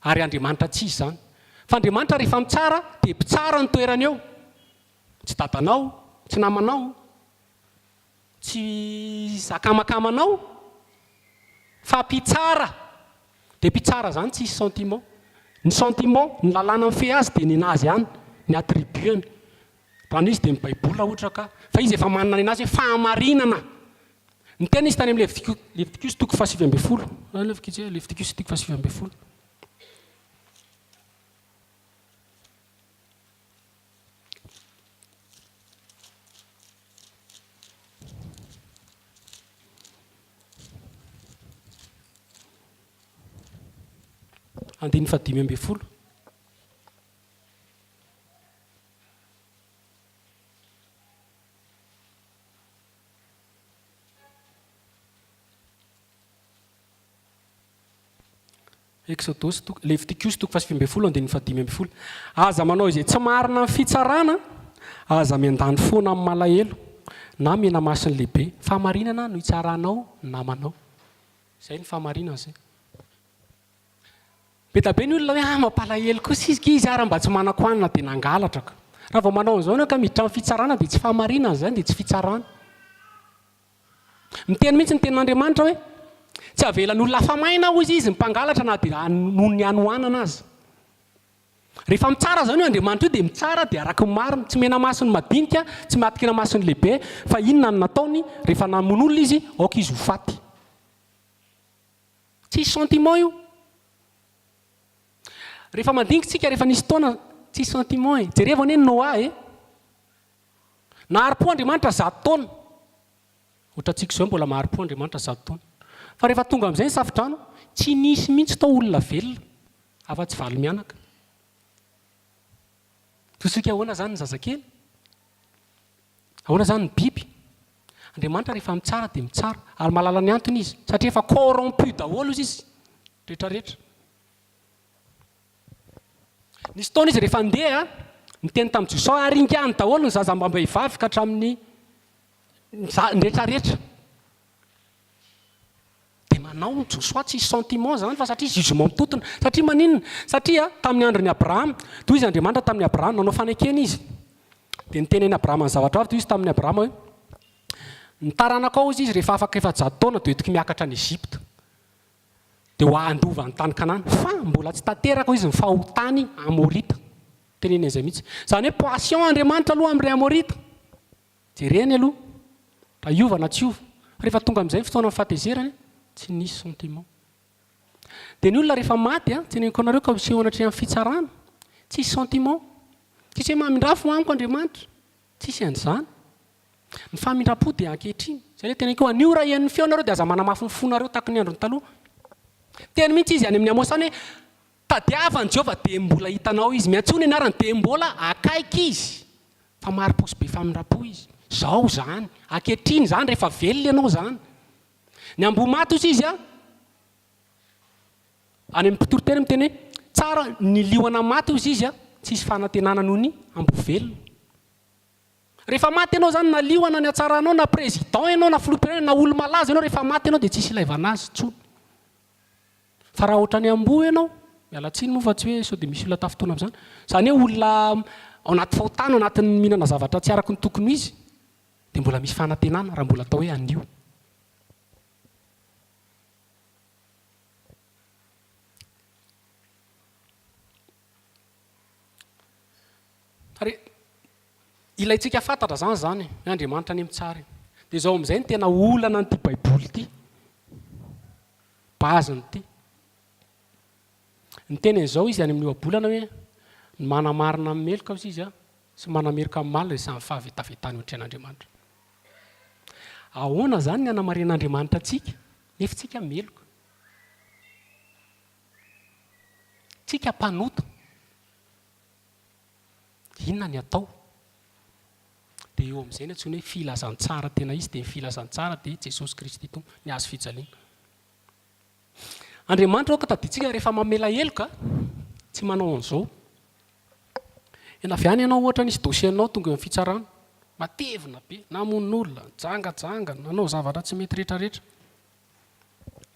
ary Andriamanitra tsy izy zany fa Andriamanitra rehefa mitsara dia mpitsara ny toerany eo tsy dadanao tsy namanao tsy zakamakamanao fa mpitsara dia mpitsara zany tsy isy sentiment ny sentiment ny lalàna ny fe azy dia ny nazy ihany ny attribueny raha n'izy dia ny baibola ohatra ka fa izy efa manana ny anazy hoe fahamarinana ny tena izy tany amin'ny Levitikos toko faha 7 Levitikos toko faha 7 andiny fa 5 Exodus Levitikos toko faha 7 andiny fa 5 aza manao izay tsy marina ny fitsarana aza miandany foana amin'ny malahelo na mena masiny lehibe fahamarinana no hitsaranao namanao zay ny fahamarinana zay betabe ny olona hoe mampalahelo kosa izy ary mba tsy manan-koanina dia nangalatra ka raha vao manao an'izao ianao ka miditra amin'ny fitsarana dia tsy fahamarinana zany dia tsy fitsarana miteny mihitsy ny tenin'Andriamanitra hoe tsy avelan'ny olona famaina hozy izy mpangalatra na dia noho ny anohanana azy rehefa mitsara zany io Andriamanitra io dia mitsara dia araka ny marina tsy mena masiny madinika tsy matikina masiny lehibe fa inona ny nataony rehefa namon'olona izy aoka izy ho faty tsy sentiment io rehefa mandingitsika rehefa nisy taona tsy sentiment jerevana hoe Noa nahary-po Andriamanitra 100 taona ohatra antsika izao mbola mahary-po Andriamanitra 100 taona fa rehefa tonga amin'izay ny safidrano tsy nisy mihitsy tao olona velona afa-tsy valy mianaka tosika ahoana zany ny zazakely ahoana zany ny biby Andriamanitra rehefa mitsara dia mitsara ary mahalala ny antony izy satria efa corrompu daholo izy rehetrarehetra nisy taona izy rehefa andeha niteny tamin'ny Josao aringany daholo ny zazam-behivavy ka hatramin'ny rehetrarehetra dia manao ny Josao tsy sentiment zany fa satria jugement mitotona satria maninona satria tamin'ny andron'ny Abraham toy izy Andriamanitra tamin'ny Abraham nanao fanekena izy dia niteny any Abraham ny zavatra avy toy izy tamin'ny Abraham hoe nitaranakao izy rehefa afaka efa 100 taona dia hoentiko miakatra any Egypte dia ho andova ny tany Kanana fa mbola tsy tanteraka izy ny fahotany Amorita teneny izay mihitsy zany hoe passion Andriamanitra aloha amin'ireo Amorita jereny aloha raha iova na tsy iova rehefa tonga amin'izay ny fotoana ny fahatezerany tsy nisy sentiment dia ny olona rehefa maty teneniko anareo ka sehoana hatreny amin'ny fitsarana tsisy sentiment tsisy hoe mamindrafo amiko Andriamanitra tsisy an'izany ny famindrapo dia ankehitriny zay hoe teneniko anio raha ian'ny feonareo dia aza manamafy ny fonareo tahaka ny androny taloha teny mihitsy izy any amin'ny Amosany hoe tadiavany Jehovah dia mbola hitanao izy miantsony anarany dia mbola akaiky izy fa mari-posy be famindrapo izy zao zany ankehitriny zany rehefa velona ianao zany ny ambomaty izy any amin'ny mpitoroteny miteny hoe tsara ny liona maty izy tsisy fanantenana noho ny ambovelona rehefa maty ianao zany na liona ny atsaranao na président ianao na filoham-pirenena na olo malaza ianao rehefa maty ianao dia tsisy ilaivana azy tsony fa raha ohatra ny amboa ianao mialatsiny moa fa tsy hoe sao dia misy olona tafotoana amin'izany zany hoe olona ao anaty fahotana ao anatin'ny mihinana zavatra tsy araka ny tokony izy dia mbola misy fanantenana raha mbola atao hoe anio ary ilayntsika fantatra zany ny Andriamanitra any amin'ny tsara dia izao amin'izay ny tena olana n'ity baiboly ity baziny ity ny tenan'izao izy any amin'ny oabolana hoe ny manamarina amin'ny meloka izy izy a sy manamerika amin'ny malina izay samy fahavetavetany ohatran'Andriamanitra. Ahoana zany ny anamarin'Andriamanitra antsika nefa tsika meloka, tsika mpanota, inona ny atao? Dia eo amin'izay ny antsoina hoe filazantsara tena izy, dia ny filazantsara dia Jesosy Kristy tompo ny azo fijaliana. Andriamanitra ao ka taditsika rehefa mamela heloka tsy manao an'izao. Ena avy any ianao ohatra nisy dosianao tonga eo amin'ny fitsarana, matevina be, namon'olona, jangajanga, nanao zavatra tsy mety rehetrarehetra.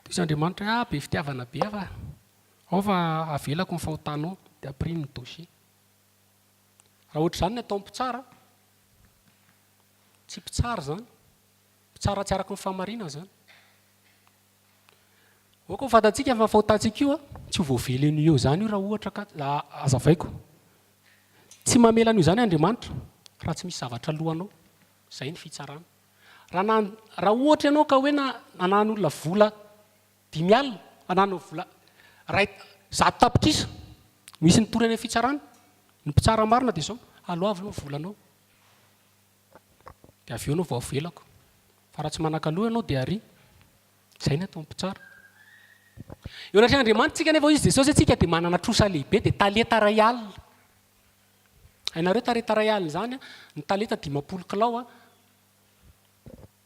Dia izy Andriamanitra be fitiavana be ao fa avelako ny fahotanao dia apriny ny dosie. Raha ohatra izany ny atao mpitsara, tsy mpitsara zany, mpitsara tsy araka ny famarinana zany. Oaka ho fantatsika fa fahotantsika io tsy ho voavely eo zany io raha ohatra ka azavaiko. Tsy mamela an'io zany Andriamanitra raha tsy misy zavatra alohanao. Izay ny fitsarana. Raha ohatra ianao ka hoe nanan'olona vola 5 alina, nanano vola 100 tapitrisa, misy nitorany amin'ny fitsarana, ny mpitsara marina dia izao, aloavinao volanao. Dia avy eo anao vao avelako. Fa raha tsy manan-kaloha ianao dia ary. Izay ny atao mpitsara. Eo anatrehan'Andriamanitra tsika nefa izy Jesosy atsika dia manana trosa lehibe dia talenta 100 alina. Hainareo talenta 100 alina zany ny talenta 50 kilao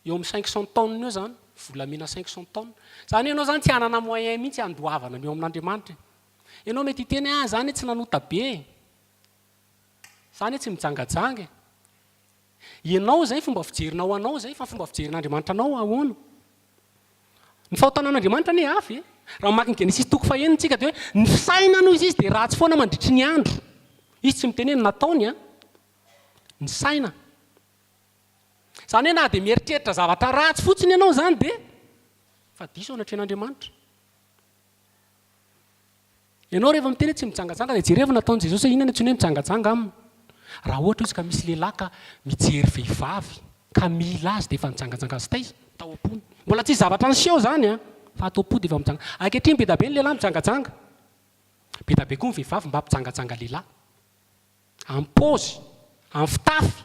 eo amin'ny 500 tonnes eo zany, volamena 500 tonnes. Zany ianao zany tsy hanana moyen mihitsy handoavana eo amin'Andriamanitra. Ianao mety hiteny zany tsy nanota be, zany tsy mijangajanga. Ianao zay fomba fijerinao anao zay fa fomba fijerin'Andriamanitra anao ahoana? Ny fahotanan'Andriamanitra ne avy raha mamaky ny Genesis 1 tsika dia hoe ny saina noho izy dia ratsy foana mandritry ny andro. Izy tsy miteny hoe nataony ny saina. Zany hoe na dia mieritreritra zavatra ratsy fotsiny ianao zany dia fa diso anatrehan'Andriamanitra. Ianao rehefa miteny hoe tsy mijangajanga dia jerevana nataon'i Jesosy hoe inona ny antsoina hoe mijangajanga aminy. Raha ohatra izy ka misy lehilahy ka mijery vehivavy ka mila azy dia efa mijangajanga azy taiza tao am-pony. Mbola tsy zavatra niseho zany fa atao am-pody efa mijanga. Ankehitriny be dabe ny lehilahy mijangajanga. Be dabe koa ny vehivavy mba mijangajanga lehilahy. Amin'ny paozy, amin'ny fitafy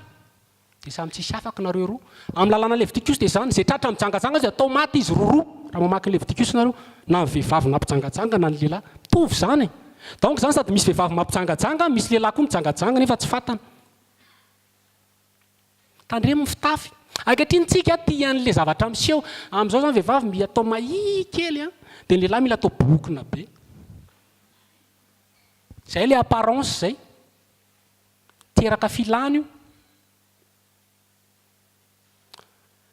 dia samy tsisy afaka nareo roa. Amin'ny lalàna Levitikos dia zany, izay tratra mijangajanga izy atao maty izy roa. Raha mamaky Levitikos nareo, na ny vehivavy nampijangajanga na ny lehilahy, mitovy zany. Donc zany sady misy vehivavy mampijangajanga, misy lehilahy koa mijangajanga nefa tsy fantana. Tandremo ny fitafy. Ankehitriny tsika tia an'ilay zavatra miseho. Amin'izao zany vehivavy mila atao mahia kely dia ny lehilahy mila atao bokona be. Zay ilay apparence zay. Teraka filana io.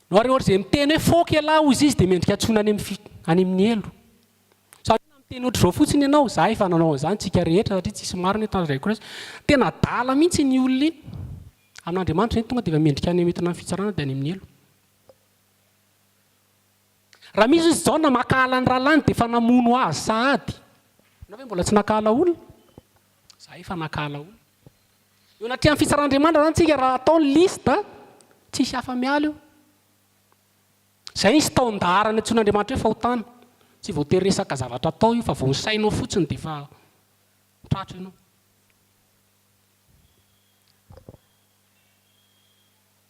No ary ohatra izay miteny hoe foky lahy hozy izy dia mendrika antsoina any amin'ny elo. Sady miteny ohatra izao fotsiny ianao, za efa nanao an'izany tsika rehetra satria tsisy marina tandraiko azy. Tena dala mihitsy ny olona iny. Amin'Andriamanitra zany tonga dia efa mendrika any metina amin'ny fitsarana dia any amin'ny elo. Raha misy izy izao namakala ny rahalahy dia efa namono azy sahady. Na hoe mbola tsy nakala olona? Za efa nakala olona. Eo anaty amin'ny fitsaran'Andriamanitra zany tsika raha atao ny lista tsisy hafa miala io. Zay ny standard antsoin'Andriamanitra hoe fahotana. Tsy voatery resaka zavatra atao io fa vao ny sainao fotsiny dia efa tratra ianao.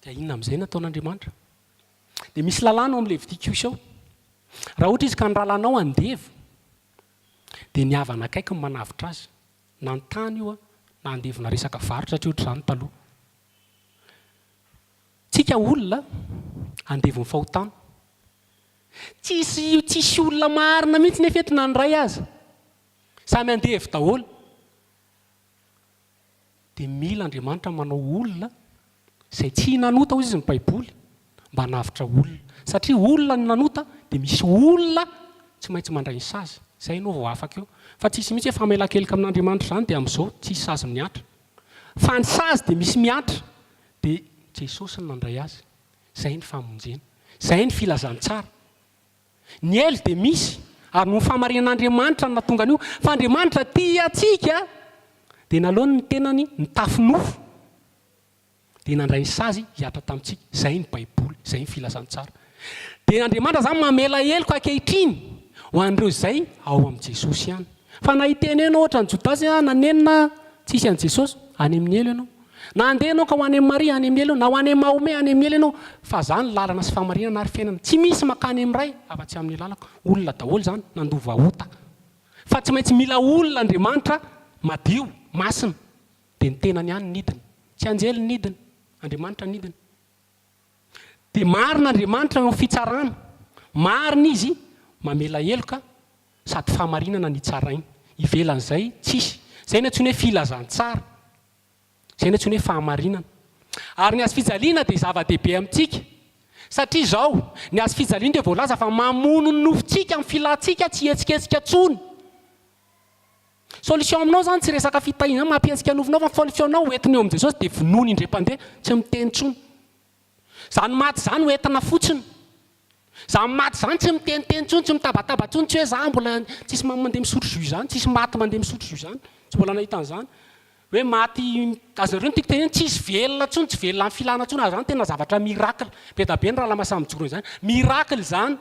Dia inona amin'izay nataon'Andriamanitra? Dia misy lalàna ao amin'ny Levitikos ao. Raha ohatra izy ka ny rahalanao andevo dia ny havana akaiky ny manavitra azy. Na ny tany io na andevona resaka varotra satria ohatra izany taloha. Tsika olona andevon'ny fahotana. Tsisy olona marina mihitsy nefa eto na ndray aza. Samy andevo daholo. Dia mila Andriamanitra manao olona izay tsy nanota hozy izy ny baiboly mba hanavitra olona. Satria olona ny nanota dia misy olona tsy maintsy mandray ny sazy. Izay no vao afaka eo. Fa tsisy mihitsy hoe famela-kelika amin'Andriamanitra izany dia amin'izao tsisy sazy miatra. Fa ny sazy dia misy miatra dia Jesosy ny nandray azy. Izay ny famonjena. Izay ny filazantsara. Ny elo dia misy ary no famarinan'Andriamanitra no nahatonga an'io. Fa Andriamanitra tia antsika dia nalaony ny tenany ny tafinofo. dia nandray ny sazy hiatra tamintsika. Izay ny baiboly, izay ny filazantsara. Dia Andriamanitra zany mamela heloka ankehitriny ho an'ireo izay ao amin'i Jesosy ihany. Fa na hiteny ianao ohatra ny Jodasy nanenina tsisy an'i Jesosy, any amin'ny elo ianao. Na andeha ianao ka ho any amin'ny Maria, any amin'ny elo, na ho any amin'ny Mahomey, any amin'ny elo ianao. Fa zany lalana sy famarinana ary fiainana. Tsy misy makany amin'ny ray afa-tsy amin'ny lalako. Olona daholo zany nandovaota. Fa tsy maintsy mila olona Andriamanitra madio, masina. Dia ny tenany ihany nidiny. Tsy anjely nidiny, Andriamanitra nidiny. Dia marina Andriamanitra ny fitsarana. Marina izy mamela heloka sady famarinana ny tsarainy. Ivelan'izay tsisy. Izay ny antsoina hoe filazantsara. Izay ny antsoina hoe fahamarinana. Ary ny azo fijaliana dia zava-dehibe amintsika. Satria izao, ny azo fijaliana dia voalaza fa mamono ny nofontsika amin'ny filantsika tsy etsiketsika tsony. Solution aminao zany tsy resaka fitahiana mampietsika nofonao fa solutionao hoentinao amin'i Jesosy dia vonoiny indray-pandeha tsy miteny tsony. Zany maty zany hoentina fotsiny. Zany maty zany tsy miteniteny tsony, tsy mitabataba tsony, tsy hoe za mbola tsisy mandeha misotro jus zany, tsisy maty mandeha misotro jus zany, tsy mbola nahitan'izany. Hoe maty azy ireo tiako teneny tsisy velona tsony, tsy velona amin'ny filana tsony, zany tena zavatra miracle. Be da be ny raha lamasamy jorony zany. Miracle zany.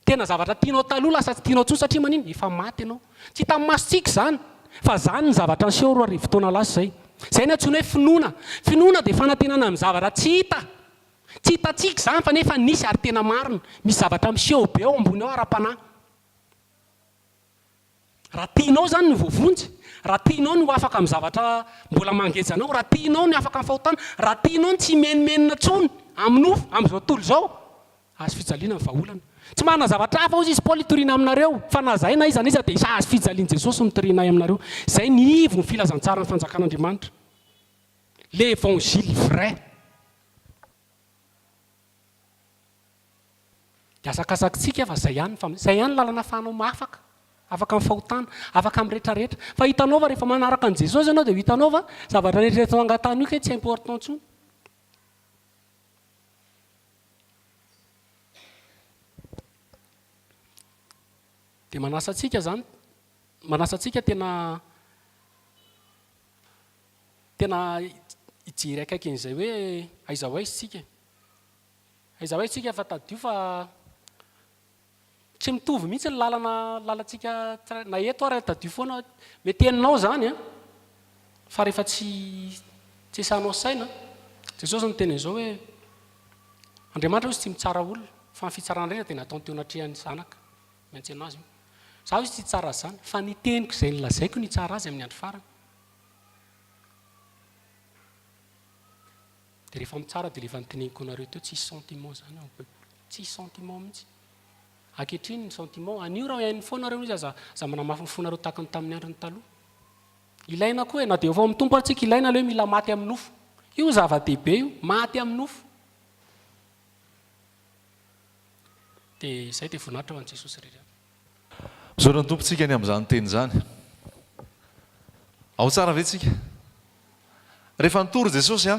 Tena zavatra tianao taloha lasa tsy tianao tsony satria manino efa maty ianao. Tsy tamin'ny masontsika zany, fa zany ny zavatra niseho roa arivo taona lasa izay. Izay ny antsoina hoe finoana. Finoana dia fanantenana amin'ny zavatra tsy hita. Tsy hitantsika zany fa nefa nisy ary tena marina. Misy zavatra miseho be ao ambony ao ara-panahy. Raha tianao zany ny voavonjy, raha tianao ny ho afaka amin'ny zavatra mbola mangejanao, raha tianao ny afaka amin'ny fahotana, raha tianao ny tsy menimenina tsony amin'ny nofo, amin'izao tontolo izao, azo fijaliana ny vahaolana. Tsy manana zavatra hafa ozy izy Paoly hitoriana aminareo, fa na zay na iza dia azo fijalian Jesosy mitoriana aminareo. Izay ny ivo ny filazantsara ny fanjakan'Andriamanitra. L'évangile vrai. Dia asakasakitsika fa izay ihany lalana ahafahanao mahafaka. Afaka amin'ny fahotana, afaka amin'ny rehetrarehetra. Fa hitanao fa rehefa manaraka an' Jesosy ianao dia hitanao fa zavatra rehetra angatahana io ke tsy important tsony. Dia manasa antsika tena hijery akaikin'izay hoe aiza ho aiza tsika fa tadio fa tsy mitovy mihitsy ny lalantsika na eto ary tadio foana mety eninao zany a fa rehefa tsy esanao saina. Jesosy ny teny izao hoe Andriamanitra ozy tsy mitsara olona fa ny fitsarana rena dia natao teo anatrehan'ny zanaka maintsy anazy io. Za izy tsy tsara zany fa ny teniko izay nilazaiko ny tsara azy amin'ny andro farany. Dia rehefa mitsara dia rehefa niteneniko anareo teo tsisy sentiment zany ao, tsisy sentiment mihitsy. Ankehitriny ny sentiment anio raha iain'ny foanareo izy aza manamafy ny fonareo tahaka ny tamin'ny androny taloha. Ilaina koa na dia efa amin'ny tompo antsika ilaina ilay mila maty amin'ny nofo. Io zava-dehibe io, maty amin'ny nofo. Dia izay dia voninahitra ho an'i Jesosy rehetra. Misaotra ny tompontsika ny amin'izany teny izany. Ao tsara ve tsika? Rehefa nitory Jesosy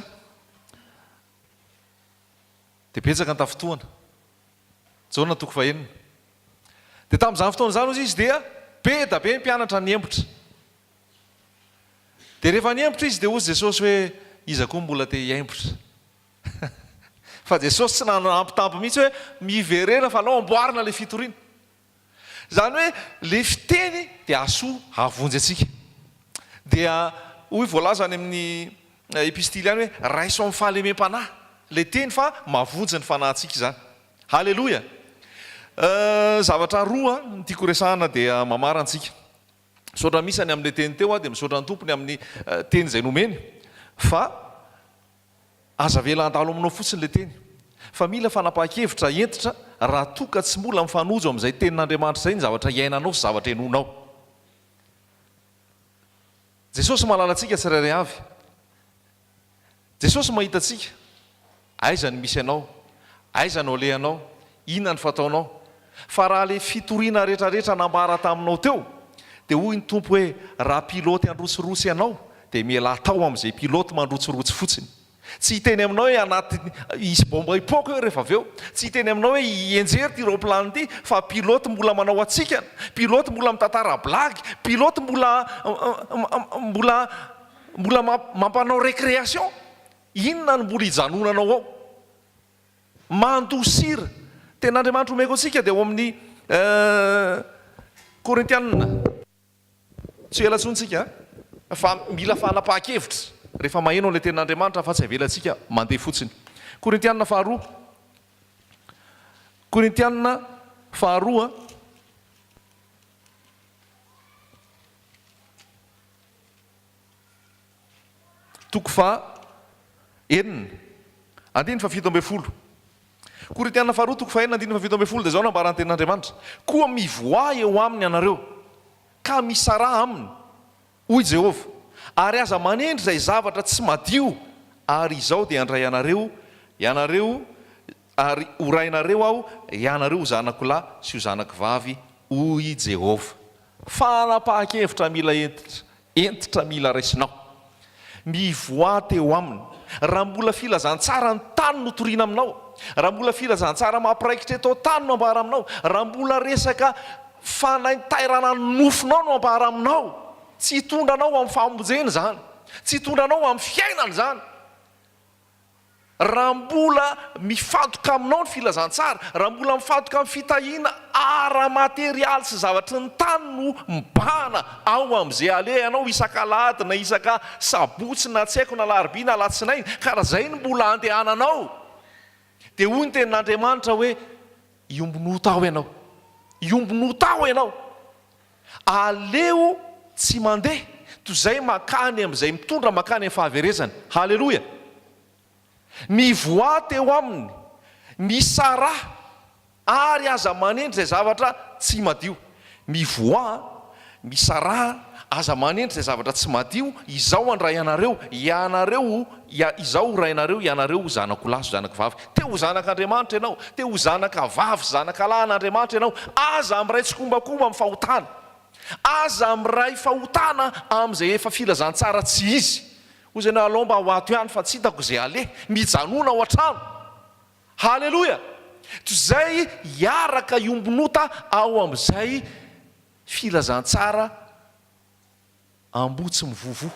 dia betsaka ny tafitohana. Jaona toko fahenina. Dia tamin'izany fotoana izany ozy izy dia be da be mpianatra niembotra. Dia rehefa niembotra izy dia ozy Jesosy hoe iza koa mbola te hiembotra. Fa Jesosy tsy nanampitampo mihitsy hoe miverena fa alao amboarina ilay fitoriana. Zany hoe le fiteny dia asoa havonjy atsika. Dia hoy voalaza any amin'ny epistily any hoe raiso amin'ny fahalemem-panahy. Le teny fa mavonjy ny fanahintsika izany. Halleloia. Zavatra roa ny tiako resahana dia mamara antsika. Misaotra misy any amin'ilay teny teo dia misaotra ny tompony amin'ny teny izay nomeny. Fa aza vela andalo aminao fotsiny le teny. Fa mila fanapahan-kevitra entitra raha toka tsy mbola mifanojo amin'izay tenin'Andriamanitra izay ny zavatra iainanao sy zavatra enonao. Jesosy mahalala antsika tsirairay avy. Jesosy mahita antsika. Aiza ny misy anao, aiza no alehanao, inona ny fataonao. Fa raha le fitoriana rehetrarehetra nambara taminao teo dia hoy ny tompo hoe raha piloty androtsirosy ianao dia mila atao amin'izay piloty mandrotsirotsy fotsiny. Tsy hiteny aminao hoe anaty isy bomba ipoka eo rehefa avy eo. Tsy hiteny aminao hoe hienjery ty roplan ity fa piloty mbola manao atsikana, piloty mbola mitantara blagy, piloty mbola mampanao récréation. inona no mbola hijanonanao ao mandosira ten'andriamanitra omeko antsika dia eo amin'ny korintianina tsy elatsontsika fa mila fanapahan-kevitra rehefa maheno an'ilay ten'andriamanitra fa tsy avelantsika mandeha fotsiny korintianina faharoa toko fahenina andiny fa fito amby folo korintianina faharoa toko fahenina andiny fa fito amby folo dia zao nambarany ten'andriamanitra koa mivoay eo aminy ianareo ka misara aminy hoy Jehova ary aza manendry izay zavatra tsy madio ary izao dia andray ianareo ary orainareo aho ianareo zanako lahy sy ho zanako vavy hoy Jehova fanapahan-kevitra mila entitra mila raisinao mivoa teo aminy raha mbola filazantsara ny tany no toriana aminao raha mbola filazantsara mampiraikitra eto tany no ambara aminao raha mbola resaka fanaitairana nofinao no ambara aminao tsy hitondranao amin'ny famonjeny zany tsy hitondranao amin'ny fiainana zany raha mbola mifantoka aminao ny filazantsara raha mbola mifantoka amin'ny fitahiana ara-materialy sy zavatra ny tany no mibahana ao amin'izay ale anao isan-kalady na isaka sabotsy na tsy haiko na larobia na alatsinainy karaha zay no mbola andehananao dia hoy ny tenin'andriamanitra hoe iombonota ao ianao aleo tsy mandeha toy izay makany amin'izay mitondra makany amin'ny fahaverezany halleloia mivoa teo aminy misara ary aza manendry izay zavatra tsy madio mivoa misara aza manendry izay zavatra tsy madio izao andray izao rainareo ianareo zanako lahy sy zanako vavy teo ho zanak'andriamanitra ianao teo ho zanaka vavy sy zanaka lahy n'andriamanitra ianao aza amiray tsy kombakomba amin'ny fahotana aza amiray fahotana amin'izay efa filazantsara tsy izy hoy zay nalomba ho ato ihany fa tsy hitako izay ale mijanona ao an-trano halleloia toy izay hiaraka iombonota ao amin'izay filazantsara ambotsy mivovo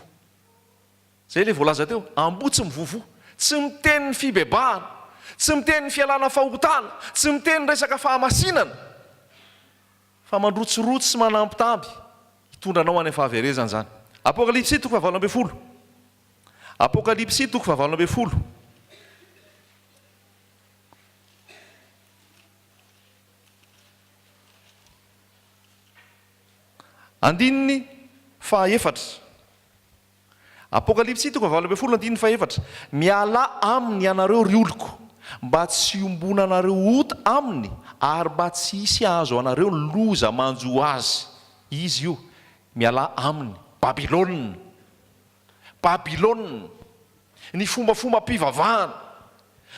zay le voalaza teo ambotsy mivovo tsy miteny ny fibebahana tsy miteny ny fialana fahotana tsy miteny ny resaka fahamasinana fa mandrotsorotsy sy manampitamby hitondranao any fahaverezana zany apokalipsy toko fahavalo amby folo apokalipsy toko fahavalo amby folo andininy fahaefatra apokalipsy toko fahavalo amby folo andininy fahaefatra miala aminy ianareo ry oloko mba tsy ombonanareo ota aminy ary mba tsy hisy azo anareo ny loza manjo azy izy io miala aminy babilôna ny fombafomba mpivavahana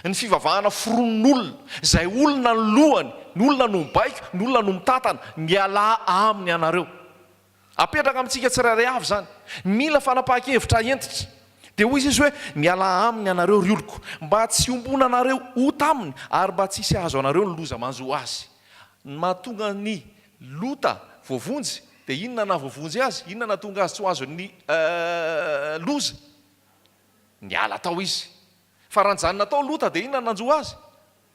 ny fivavahana foronon'olona izay olona ny lohany ny olona no mibaiko ny olona no mitatana miala aminy ianareo apetraka amintsika tsirairay avy zany mila fanapahan-kevitra entitra dia hoy izy hoe miala aminy ianareo ry oloko mba tsy ombonanareo ota aminy ary mba tsy hisy azo anareo ny loza manjo azy mahatonga ny lota voavonjy dia inona na voavonjy azy inona na tonga azy tsy ho azo ny loza miala tao izy fa raha nyjanona tao lota dia inona nanjo azy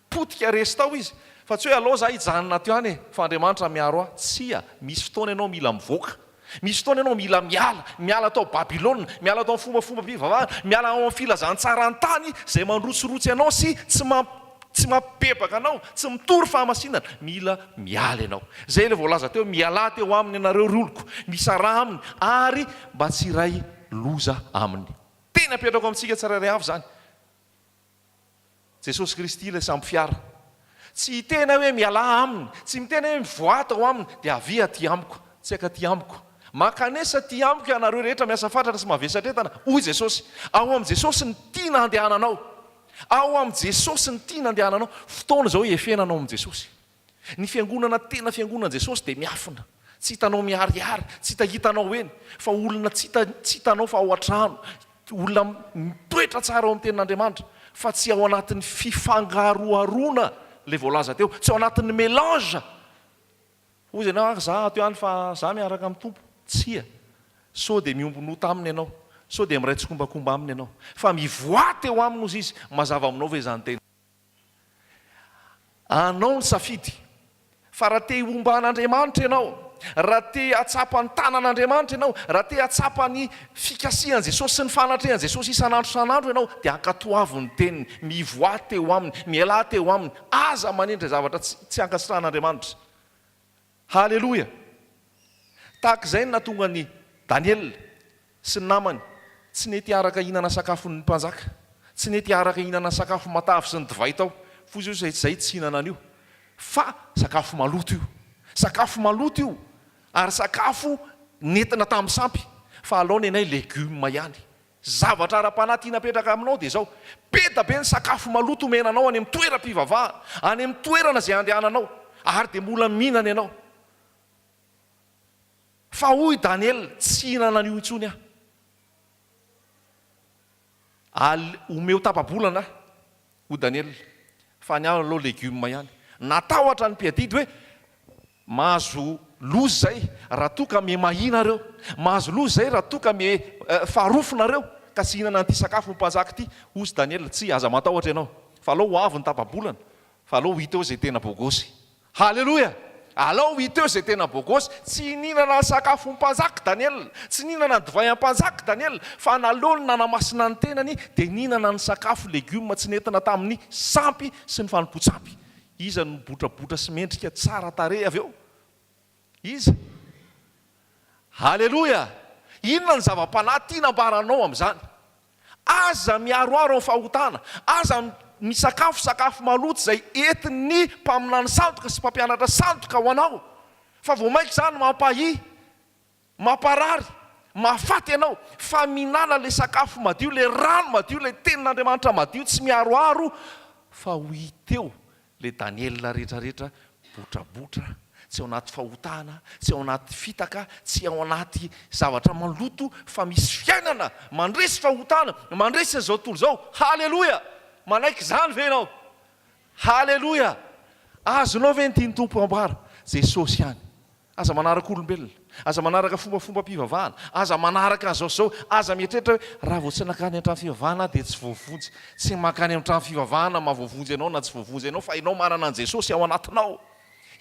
potika resy tao izy fa tsy hoe aloha za hijanona teo any fa Andriamanitra miaro ahy tsia misy fotoana ianao mila mivoaka misy fotoana ianao mila miala tao babilôna miala tao fombafomba mpivavahana miala ao amin'ny filazantsara an-tany izay mandrotsorotsy ianao sy tsy mampibebaka anao tsy mitory fahamasinana mila miala ianao zay le voalaza teo miala teo aminy ianareo ry oloko misara aminy ary mba tsy iray loza aminy tena apetrako amintsika tsirairay avy zany Jesosy Kristy ilay samby fiara tsy tena hoe miala aminy tsy mitena hoe mivoata ao aminy dia avia ty amiko tsy aka ty amiko makanesa ty amiko ianareo rehetra miasa fatratra sy mavesatretana hoy Jesosy ao amin'ny Jesosy ny tiana andehananao ao amin'ny Jesosy ny tiana andehananao fotoana zao efenanao amin'ny Jesosy ny fiangonana tena fiangonana Jesosy dia miafina tsy hitanao miariary tsy hitanao eny fa olona tsy hitanao fa ao an-trano olona mitoetra tsara ao amin'ny tenin'Andriamanitra fa tsy ao anatin'ny fifangaroarona le voalaza teo tsy ao anatin'ny mélange hoy ianao za ato ihany fa za miaraka amin'ny tompo tsia sao dia miombonota aminy ianao sao dia miray tsykombakomba aminy ianao fa mivoaty eo aminy ozy izy mazava aminao ve zany tena anao ny safidy fa raha te homba an'andriamanitra ianao raha te atsapa ny tanan'andriamanitra ianao raha te atsapa ny fikasihan' jesosy sy ny fanatrehan' jesosy isan'andro san'andro ianao dia ankatoavy ny teniny mivoaty eo aminy miala teo aminy aza manendry zavatra tsy ankasitrahan'andriamanitra halleloia tahaka izay ny natonga ny Daniel sy ny namany tsy nety araka hinana sakafony mpanjaka tsy nety araka hinana sakafo matavy sy ny divay tao fozy io zay tsy hinana an'io fa sakafo maloto io sakafo maloto io ary sakafo nentina tamin'ny sampy fa alaony anay legioma ihany zavatra ara-panahy tia napetraka aminao dia zao peta be ny sakafo maloto menanao any amin'ny toeram-pivavahana any amin'ny toerana izay andehananao ary dia mbola mihinana ianao fa hoy Daniel tsy hinana an'io intsony omeo tapa-bolana ho Daniel fa ny ao aloha legioma ihany natahotra ny mpiadidy hoe mahazo lozy zay raha toa ka me mahinareo mahazo lozy zay raha toa ka me faharofonareo ka tsy hinana n'ity sakafo mpanjaka ity ozy Daniel tsy aza matahotra ianao fa alao ho avy ny tapa-bolana fa alao hita eo zay tena bogosy halleloia alao hita eo zay tena bogosy tsy ninana sakafo mpanjaka Daniel tsy ninana ny divay ampanjaka Daniel fa nalony nanamasina ny tenany dia ninana ny sakafo legioma tsy nentina tamin'ny sampy sy ny fanompo-tsampy iza no botrabotra sy mendrika tsara tare avy eo iza halleloia inona ny zava-panahy tia nambaranao amin'izany aza miaroaro amin'ny fahotana aza misakafo maloto zay entin'ny mpaminany sandoka sy mpampianatra sandoka ho anao fa vao maika izany mampahy mamparary mahafaty ianao fa minana le sakafo madio le rano madio le tenin'andriamanitra madio tsy miaroaro fa ho hiteo le Daniel rehetrarehetra botrabotra tsy ao anaty fahotana tsy ao anaty fitaka tsy ao anaty zavatra maloto fa misy fiainana mandresy fahotana mandresy izao tontolo izao halleloia manaiky izany ve ianao halleloia azonao ve ny tiany tompo ambara Jesosy ihany aza manaraka olombelona aza manaraka fombafomba mpivavahana aza manaraka an'izao aza mietrehitra hoe raha vao tsy nakany an-trano fivavahana dia tsy voavonjy tsy makany amin'ny trano fivavahana mahavoavonjy ianao na tsy voavonjy ianao fa ianao manana an' Jesosy ao anatinao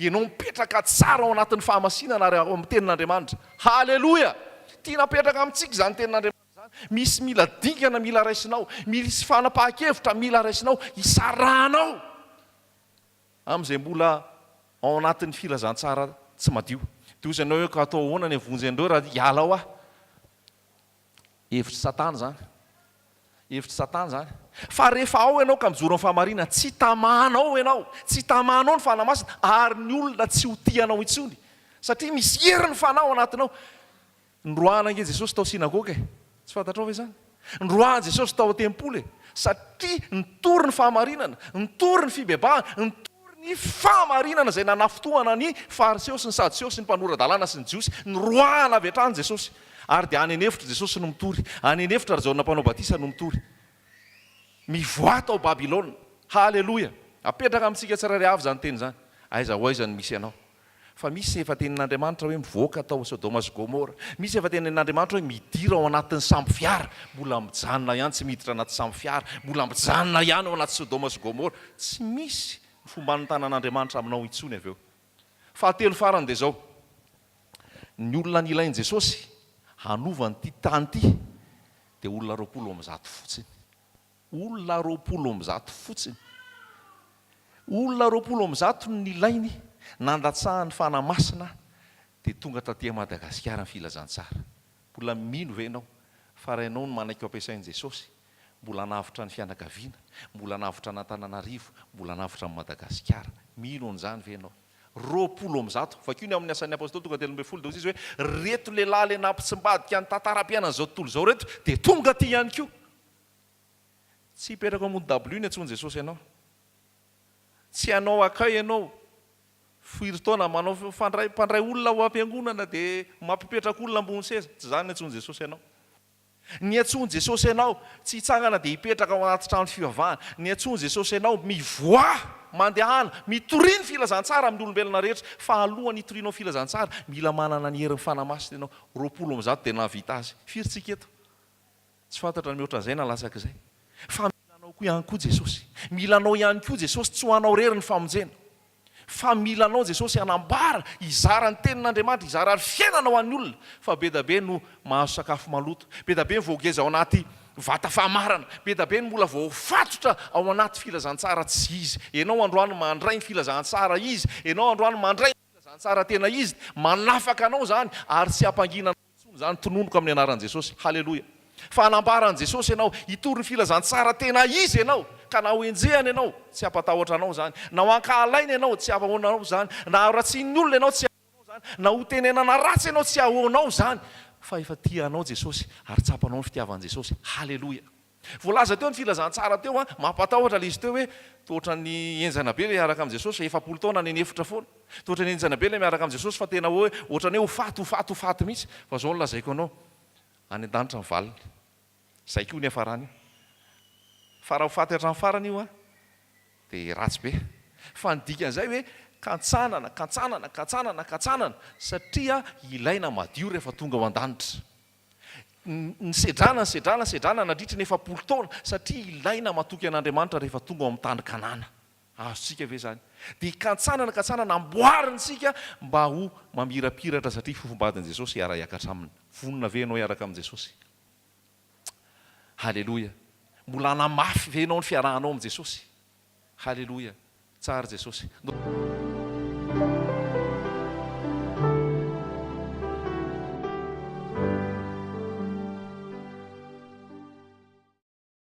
ianao mipetraka tsara ao anatin'ny fahamasinana ary ao amin'ny tenin'Andriamanitra halleloia tia napetraka amintsika izany tenin'Andriamanitra misy mila dingana mila raisinao misy fanapahakevitra mila raisinao isarahanao amin'izay mbola ao anatin'ny filazantsara tsy madio dia ozy ianao hoe ka atao ahoana ny avonjy andreo raha hiala ao hevitry satana zany fa rehefa ao ianao ka mijoro amin'ny fahamarinana tsy tamahanao ianao tsy tamahanao ny fanamasina ary ny olona tsy ho tianao intsony satria misy heriny fanao anatinao ndroahana nge Jesosy tao sinagoga tsy fantatrao ve zany ndroahana Jesosy tao tempoly satria nitory ny fahamarinana nitory ny fibebahana nitory ny fahamarinana zay nanafotohana ny fariseo sy ny sadiseo sy ny mpanoradalàna sy ny jiosy nyroahana avy hatrany Jesosy ary dia any anevitra Jesosy no mitory any anevitra ry Jaona mpanao batisa no mitory mivoata ao Babilôna halleloia apetraka amintsika tsirairay avy zany teny zany aiza ho aiza ny misy ianao fa misy efa tenin'Andriamanitra hoe mivoaka tao Sodoma sy Gomora misy efa tenin'Andriamanitra hoe midira ao anatin'ny samby fiara mbola mijanona ihany tsy miditra anaty samby fiara mbola mijanona ihany ao anaty Sodoma sy Gomora tsy misy ny fomba nontanan'Andriamanitra aminao intsony avy eo fahatelo farany dia zao ny olona ny ilainy Jesosy hanovany ity tany ity dia olona 20 fotsiny olona 20 fotsiny olona 20 ny ilainy nandatsahan'ny fanamasina dia tonga taty Madagasikara ny filazantsara mbola mino ve ianao fa raha ianao no manaiky ampiasain'i Jesosy mbola navitra ny fianakaviana mbola navitra n'Antananarivo mbola navitra ny Madagasikara mino an'izany ve ianao 20 fakio ny amin'ny asan'ny apôstôly tonga 12 dia izy hoe reto lehilahy le nampitsimbadika ny tantaram-piainana zao tontolo zao reto dia tonga ty ihany koa tsy hipetraka amony W ny antsony Jesosy ianao tsy hanao akay ianao firy-taona manao mpandray olona ho ampiangonana dia mampipetraka olona ambony seza tsy zany ny antsony Jesosy ianao ny antsony Jesosy ianao tsy hitsangana dia hipetraka ao anaty trano fivavahana ny antsony Jesosy ianao mivoa mandehana mitoriny filazantsara amin'ny olombelona rehetra fa alohan'ny hitorianao filazantsara mila manana ny herin'ny fanamasina ianao 20 dia nahavita azy firy tsika eto tsy fantatra ny mihoatra n'izay na lasaka izay fa milanao koa ihany koa jesosy milanao ihany koa jesosy tsy ho anao rery ny famonjena fa milanao jesosy hanambara izara ny tenin'andriamanitra izara ary fiainana ho an'ny olona fa be da be no mahazo sakafo maloto be da be ny voageza ao anaty vata fahamarana be da be ny mbola voafatotra ao anaty filazantsara tsy izy ianao androany mandray ny filazantsara izy ianao androany mandray ny filazantsara tena izy manafaka anao zany ary tsy ampanginanao intsony zany tononoko amin'ny anaran'i jesosy halleloia fa hanambaran'i jesosy ianao hitory ny filazantsara tena izy ianao ka na ho enjehany ianao tsy ampatahotra anao zany na ho ankahalaina ianao tsy ampahoanao zany na ratsian'ny olona ianao tsy ahoanao zany na ho tenenana ratsy ianao tsy ahoanao zany fa efa tianao jesosy ary tsapanao ny fitiavan'i jesosy halleloia voalaza teo ny filazantsara teo a mampatahotra le izy teo hoe toatra ny enjana be le miaraka amin'i jesosy efapolo taona ny efitra foana toatra ny enjana be le miaraka amin'i jesosy fa tena hoe ohatrany hoe ho faty mihitsy fa zao no lazaiko anao any an-danitra ny valiny zay koa ny afarany fa raha ho faty hatramin'ny farany io a dia ratsy be fa ny dikan'izay hoe kantsanana satria ilaina madio rehefa tonga ao an-danitra ny sedrana nadritra ny efapolo taona satria ilaina matoky an'andriamanitra rehefa tonga ao amin'ny tany kanana azontsika ve zany dia kantsanana amboarintsika mba ho mamirapiratra satria fofombadin' jesosy iara-iakatra aminy vonona ve anao iaraka amin'i jesosy halleloia mbola namafy ve anao ny fiarahanao amin'i jesosy halleloia tsara jesosy